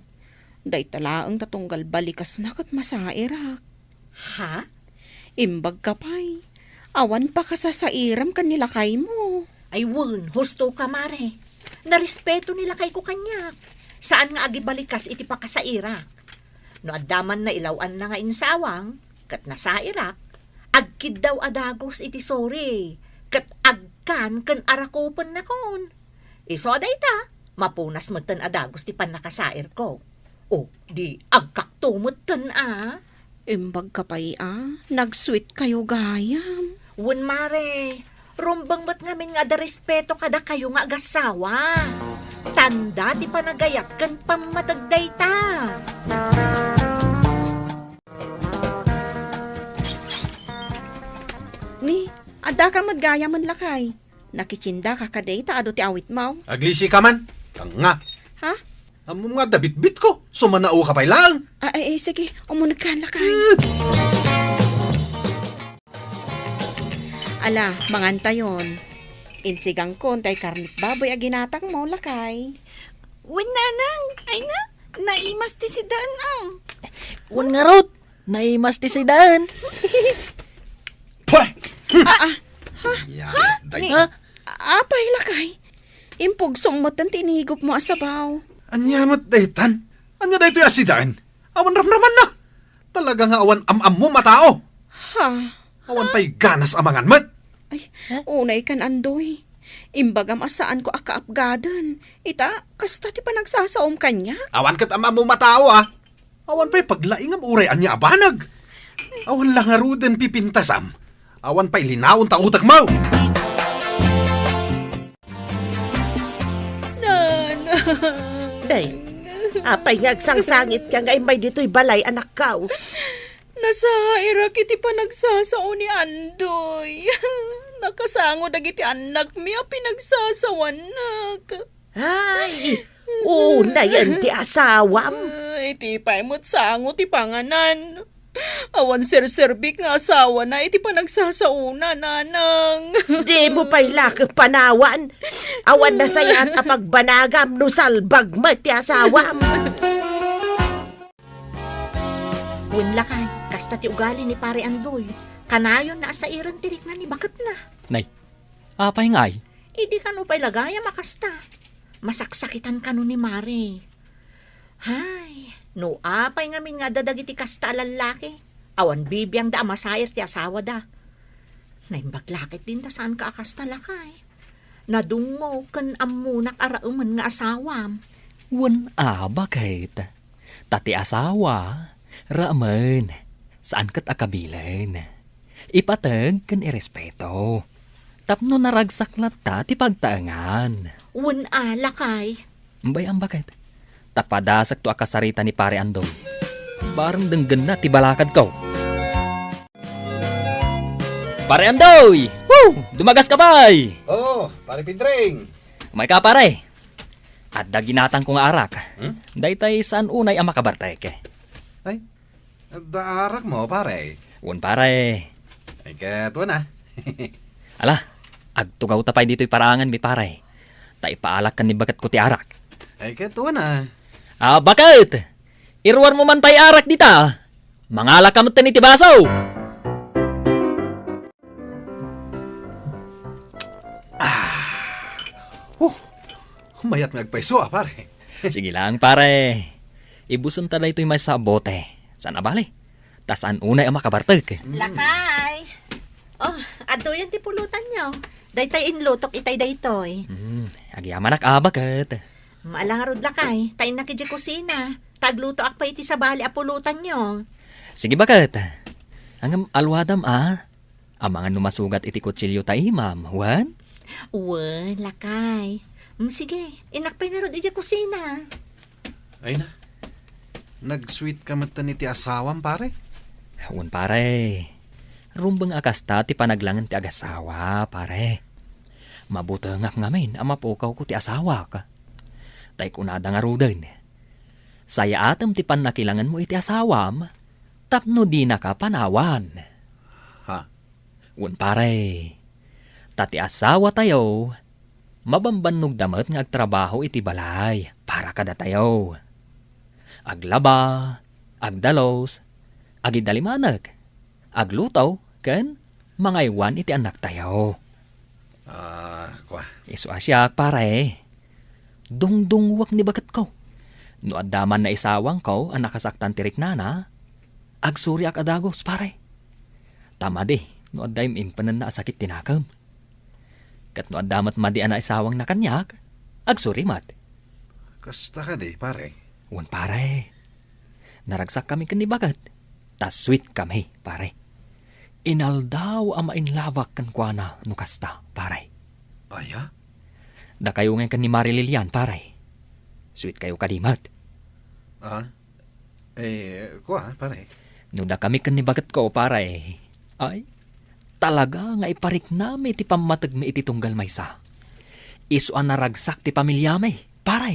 Day tala ang tatunggal balikas na kat masairak. Ha? Imbag ka pa'y. Awan pa ka sa sairam kan nilakay mo. Ay wun, husto ka mare. Narespeto nila kay ko kanyak. Saan nga agibalikas iti pa ka sa Irak? No addaman na ilawan na nga insawang, kat nasa Irak, agkid daw adagos iti sorry, kat agkan kan arakupan na kon. Iso day ta, mapunas mo tan adagos ti pan nakasair ko. O, di agkaktumot tan Imbag ka pa'y Nag-sweet kayo gayam. Wun mare, rumbang mat ngamin nga da respeto kada kayo nga agasawa. Tanda ti panagayat kan pamatagday ta. Ni, ada ka madgaya man lakay. Nakichinda ka kaday ta ado ti awit mo. Aglisi ka man. Tanga. Ha? Amo mga dabit-bit ko. Sumanao ka pa lang. Ay, sige, umunag ka lakay. Ala, manganta yon. Insigang kon tay karnit baboy a ginatang mo lakay. Winanang, ay na, naimas ti si Dan Un nga rot, naimas ti si Dan. Pah! Yan, day. Apay lakay. Impog sumot ang tinigop mo asabaw. Anyamat daytan. Anya dayto asidaan. Awan ramraman na. Talaga nga awan am-am mo matao. Ha? Awan pa'y ganas amangan mat. Ay, unay kan andoy. Imbagam asaan ko akaapgadan. Ita, kasta ti pa nagsasaom kanya. Awan kat am-am mo matao Awan pa'y paglaingam uray anya abanag. Awan lang nga ruden pipintasam. Awan pa'y linaon ta utak mo. Day, apay nga agsangsangit ka nga may dito'y balay anak kao. Nasa Irak iti pa nagsasao ni Andoy. Nakasango dagiti anak mi a pinagsasawanak. Ay, una yan ti asawam. Iti pa imot sango ti panganan. Awan serserbik nga asawa na iti pa nagsasauna, nanang. Di mo pa'y lakang panawan. Awan na sayat a pagbanagam no salbag ti asawam. Wala ka, kasta ti ugali ni pare Andoy. Kanayon na sa iran tirik na ni bakit na. Nay, apay ngay. Idi ka no pa'y lagaya makasta. Masaksakitan ka no ni Mare. Hay, no apay ngamin nga dadagiti kasta lalaki. Awan bibiyang da amasayer ti asawa da. Naimbaglakit din da saan ka akasta lakay. Nadungo kan amunak arauman nga asawam. Un bakit? Tati asawa, ramen, saan kat akabilan? Ipatag kan irespeto. Tapno naragsak lata ti pagtaangan. Lakay. Mbay ang bakit? Tapadasak to akasarita ni pare Andoy. Barang denggan na ti balakad ko. Pare Andoy! Woo! Dumagas ka bay! Oh, pare Pindring. May ka pare. At daginatang kong arak. Daytay saan unay ang makabarteke. Ay, daarak mo, pare. Un pare. Ay, kato na. Ala, agtugaw tapay dito'y parangan mi pare. Ta ipaalak kan ni bagat ko ti arak. Ay, kato na. Ah, bakit? Irwar mo man tay arak dita. Mangalak ka mo ti baso. Mayat ngagpaiso, pare. Sige lang pare. Ibuson tala ito'y may sa bote. Saan abali? Tasaan unay ang makabartag. Lakay. Oh, ado yan ti pulutan nyo. Daytay inlutok itay daytoy. Agyaman bakit? Maalangarod lakay. Tay na kidya kusina. Tagluto ak pa iti sa bali a pulutan nyo. Sige bakit? Ang alwadam ang mga numasugat iti kutsilyo tayo, ma'am. Wan? Lakay. Sige, inakpay nga rod iti kusina. Ay na. Nag-sweet ka matan iti asawam, pare? Wan pare. Rumbang akasta ti panaglangan ti agasawa, pare. Mabuta nga ngamin ang mapukaw ko ti asawa ka. Tay kunada nga rudan. Saya atam ti panakilangan mo iti asawam, tapno di na ka panawan. Ha? Wan pare. Tati asawa tayo, mabambannog damat nga agtrabaho iti balay para kada tayo. Aglaba, agdalos, agidalimanag, aglutaw, ken mangaywan iti anak tayo. Kwa. Isu asyak pare. Dungdungwak ni bagat ko. No adaman na isawang ko ang nakasaktan tirik nana, agsuri ak adagos pare. Tama di, no adayim impanan na asakit tinakam. Kat no adamat madi ana isawang na kanyak, agsuri mat. Kasta ka di, pare. Wan pare. Naragsak kami kanibagat. Tas sweet kami, pare. Inaldaw ang mainlawak kan kuana no kasta, pare. Aya? Da kayo ngayon kan ni Mari Lilian, pare. Sweet kayo kadimat. Kwa, pare. No da kami kanibagat ko, pare. Ay, talaga nga iparik nami ti pamatag mi iti tunggal maysa. Isu ang naragsak ti pamilya mi, pare.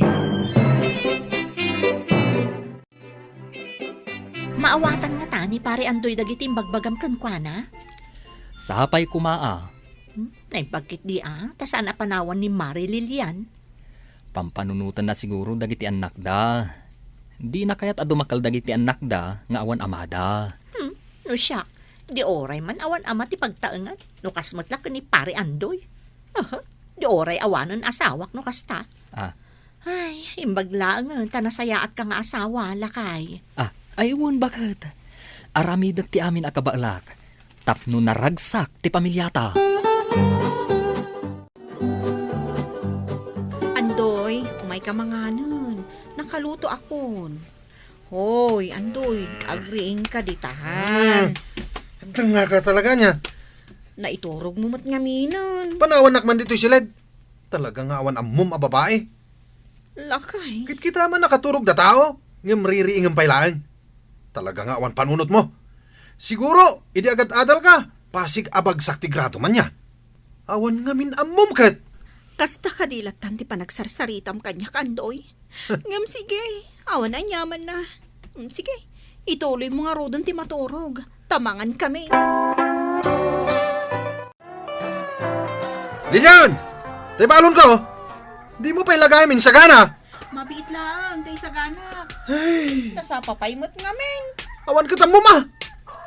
Maawatan nga tani pare Andoy dagiti bagbagam kan kuana. Sapay kumaa. Nay bagkit di tas ana panawan ni Mari Lilian. Pampanunutan na siguro dagiti anak da. Di na kayat adumakal dagiti anak da nga awan amada. No siya, di oray man awan ama ti pagtaengan. No kasmatlak ni pare Andoy. Di oray awanan asawak no kasta. Ay, imbaglaang tanasayaat ka nga asawa, lakay. Aywan bakit? Aramidag ti amin akabaalak. Tapno naragsak ti pamilyata. Andoy, umay ka manganon. Nakaluto akon. Hoy, Andoy, agriing ka ditahan. Nga ka talaga niya. Naiturog mo mat ngaminon. Panawanak man dito silid. Talaga nga awan amum a babae. Lakay. Kit kita man nakaturog da tao. Ngam ririing ang pailaan. Talaga nga awan panunot mo. Siguro, idi agad adal ka. Pasig abagsak ti grado man niya. Awan nga min amum kat. Kasta kadilatan ti panagsarsaritam kanya Andoy. Ngam sige, awan na nyaman na. Sige, ituloy mo nga rodan ti maturog. Tamangan kami. Lilian! Tay balon ko! Di mo pa ilagay min sagana. Mabit lang, tay saganak. Nasapapay mo't ngamin. Awan ka mo ma.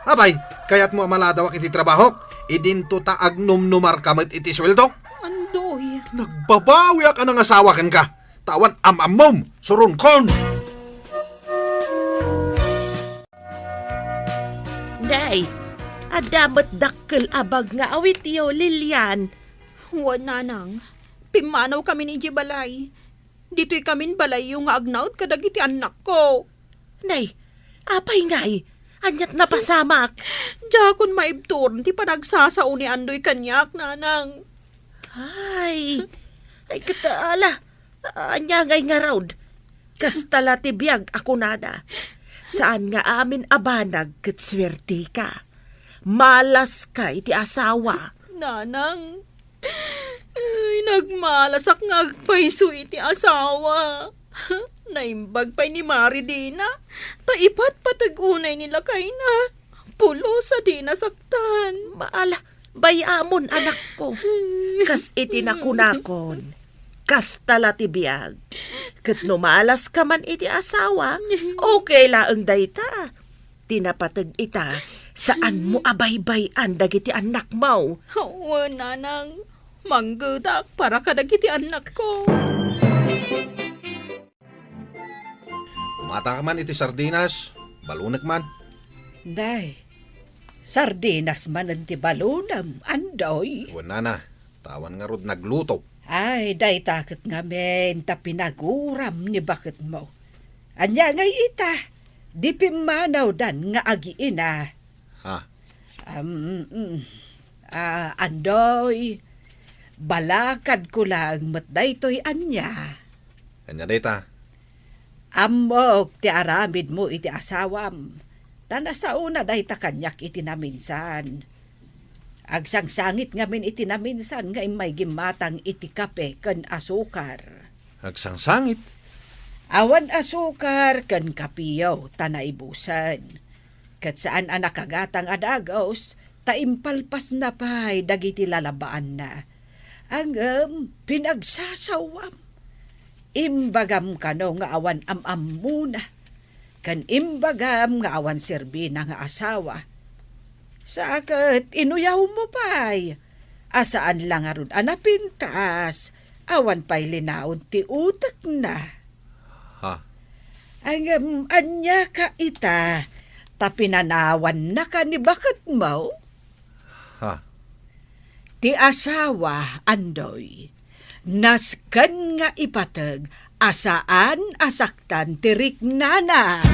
Abay, kaya't mo amaladawak iti trabaho. Idinto ta agnumnumar kamat iti sweldo. Andoy. Nagbabawi ka ng asawa kan ka. Tawan amamom, surun kon. Day, adamat dakkel abag nga awit yo, Lilian. Wala nang. Pimanaw kami ni Jibalay. Dito'y kamin balay yung agnaut kadagiti anak ko. Nay, apay ngay, Anyat napasamak. Jakon maibturn ti panagsasao ni Andoy kanyak, nanang. Ay kataala. Anya ngay nga raud. Kastala ti biyag ako nada. Saan nga amin abanag ket swerte ka. Malas ka iti asawa. Nanang, ay, nagmalasak nga agpaiso iti asawa. Naimbag pa'y ni Maridina. Taipat patagunay nila kay na. Pulo sa di nasaktan. Maala, bayamon anak ko. Kas iti nakunakon. Kas tala ti biyag. Ket no malas ka man iti asawa, okay laeng dayta. Tinapatag ita, saan mo abaybayan dagiti anak mo? Oo, nanang. Manggudak para kadagiti anak ko. Mata ka man iti sardinas, balunak man. Day, sardinas man ang tibalunam, Andoy. Wala na, tawan nga rod nagluto. Ay, day takot nga men, ta pinaguram ni bakit mo. Anya ngay ita, di pimanaw dan nga agiina. Ha? Andoy, balakad ko lang matday to'y anya. Kanya data. Amok ti aramid mo iti asawam. Tana sa una day ta kanyak iti naminsan. Agsangsangit nga min iti naminsan nga may gimatang iti kape ken asukar. Agsangsangit. Awan asukar ken kapiyaw tanaibusan. Kat saan anak kagatang adagos, taimpalpas na pa'y dagiti lalabaan na. Ang pinagsasawam. Imbagam kano nga awan am-am muna. Kan imbagam nga awan serbi na nga asawa. Sakat inuyaw mo pa'y. Asaan lang arun anapintas. Awan pa'y linaon ti utak na. Ha? Ang anya ka ita. Tapinanawan na ka ni bakit mo? Ha? Ti asawa, Andoy. Naskan nga ipatag, asaan asaktan tirik nana.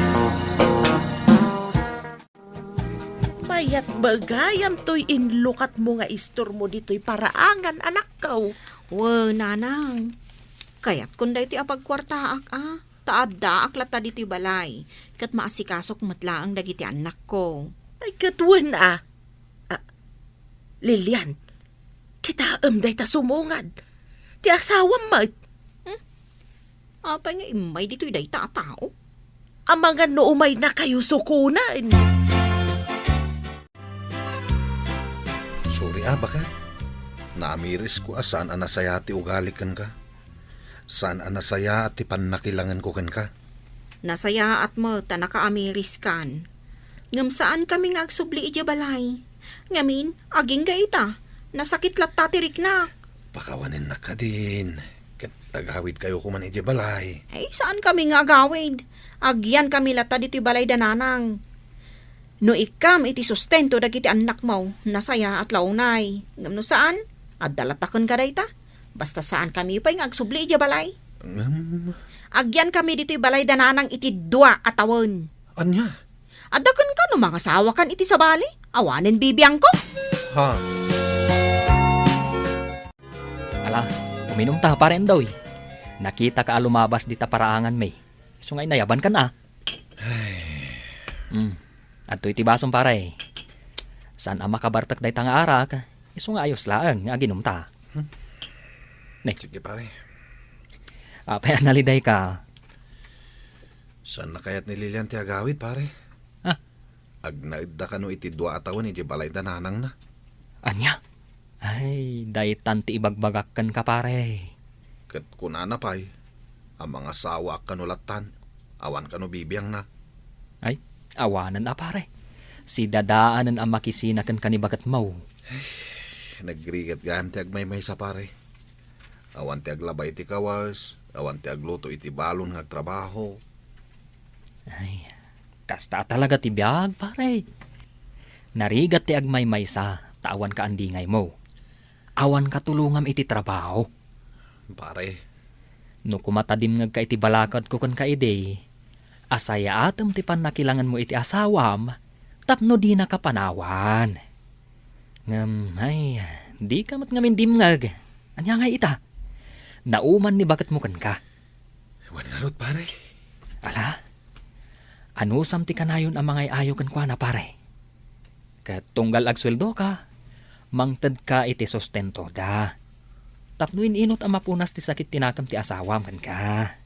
Mayat bagayam to'y inlukat mo nga istor mo dito'y paraangan anak ko. Wow, nanang. Kayat kunday ti apagkwartaak Taadda aklata diti balay. Kat maasikasok matlaang dagiti anak ko. Ay katwan Lilian, kita day ta sumungad. Ti asawam mo. Apay nga imay dito'y day ta tao. Ang mga noumay na kayo sukunan. Sorry baka. Naamiris ko saan anasaya ti ugalikan ka. Saan anasaya at ti panakilangan ko kan ka. Nasaya at mo ta nakaamiris kan. Ngam saan kami nga agsubli iti balay. Ngamin, aging ga ita. Nasakit lat tatirik na. Pakawanin na ka din. Kat tagawid kayo kuman iti balay. Ay, saan kami nga agawid? Agyan kami lata diti balay dananang. No ikam iti sustento dagiti anak mo, nasaya at launay. Ngam no saan? At dalatakan ka dayta. Basta saan kami pa'y agsubli iti balay. Agyan kami dito'y balay dananang iti 2 atawon. Anya? Adakan ka no mga sawa kan iti sabali. Awanin bibiyang ko. Ha? Ala, uminom ta pa rin daw eh. Nakita ka lumabas di ta paraangan may. So ngay nayaban ka na. At iti basong pare. Saan ang makabartak day tang arak? Iso nga ayos laang nga ginom ta. Sige pare. Apay naliday ka. Saan na kayat ni Lilian ti agawid pare? Ha? Agnaidda ka no iti 2 atawon iti balay dananang na. Anya? Ay, daytan ti ibagbagakan ka pare. Kat kunana pa'y, ang mga sawa kanulatan, awan kano bibiyang na. Ay, awanan na pare. Si dadaanan ang makisinakan kanibagat mo. Nagrigat gayam ti agmay-may sa pare. Awan ti aglabay ti kawas, awan ti agluto iti balon nga trabaho. Ay, kasta talaga ti biyag pare. Narigat ti agmay-may sa tawan ka andingay mo. Awan katulungam iti trabaho. Pare. No kumatadim nga ka iti balakad ko kan ka ide. Asaya atam ti panakilangan mo iti asawam, Tapno di na kapanawan. Ngam, ay, di ka mat ngamin dimngag. Anya nga ita? Nauman ni bakat mo kan ka. Wan nga rot, pare. Ala, ano samti ka na yun ang mga ayaw kan kwa na pare? Kat tunggal ag sweldo ka, mangtad ka iti sustento da. Tapnuin inot ang mapunas ti sakit tinakam ti asawam kan ka.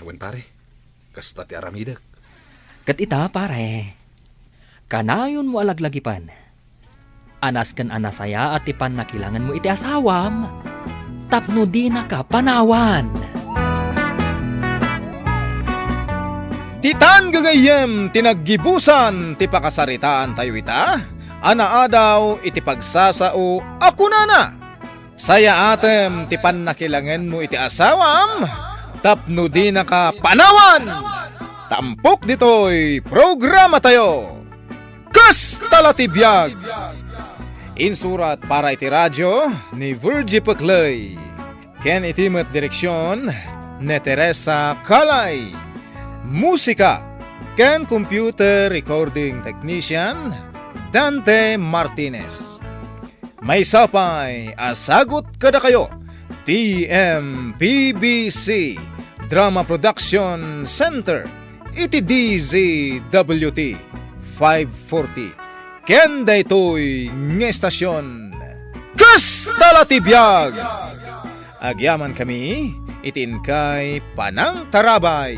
Wan, pare. Kasta ti aramidak. Kat ita pare, kanayon mo alaglagipan. Anas kan anasaya at tipan na kilangan mo iti asawam. Tapno di na ka panawan. Titan gagayem tinaggibusan ti pakasaritaan tayo ita. Anaadaw iti pagsasao ako na. Saya atem ti pannakilangan mo iti asawam. Tapno di na ka panawan. Tampok ditoy programa tayo. Kas talatibiyag. Insurat para iti radyo ni Virgie Paclay. Ken itimat direksyon ni Teresa Calay. Musika ken computer recording technician Dante Martinez. May sapay asagot kada kayo TMPBC Drama Production Center iti DZWT 540 ken daytoy nga estasyon Kas Talatibiyag. Agyaman kami itin kay Panang Tarabay.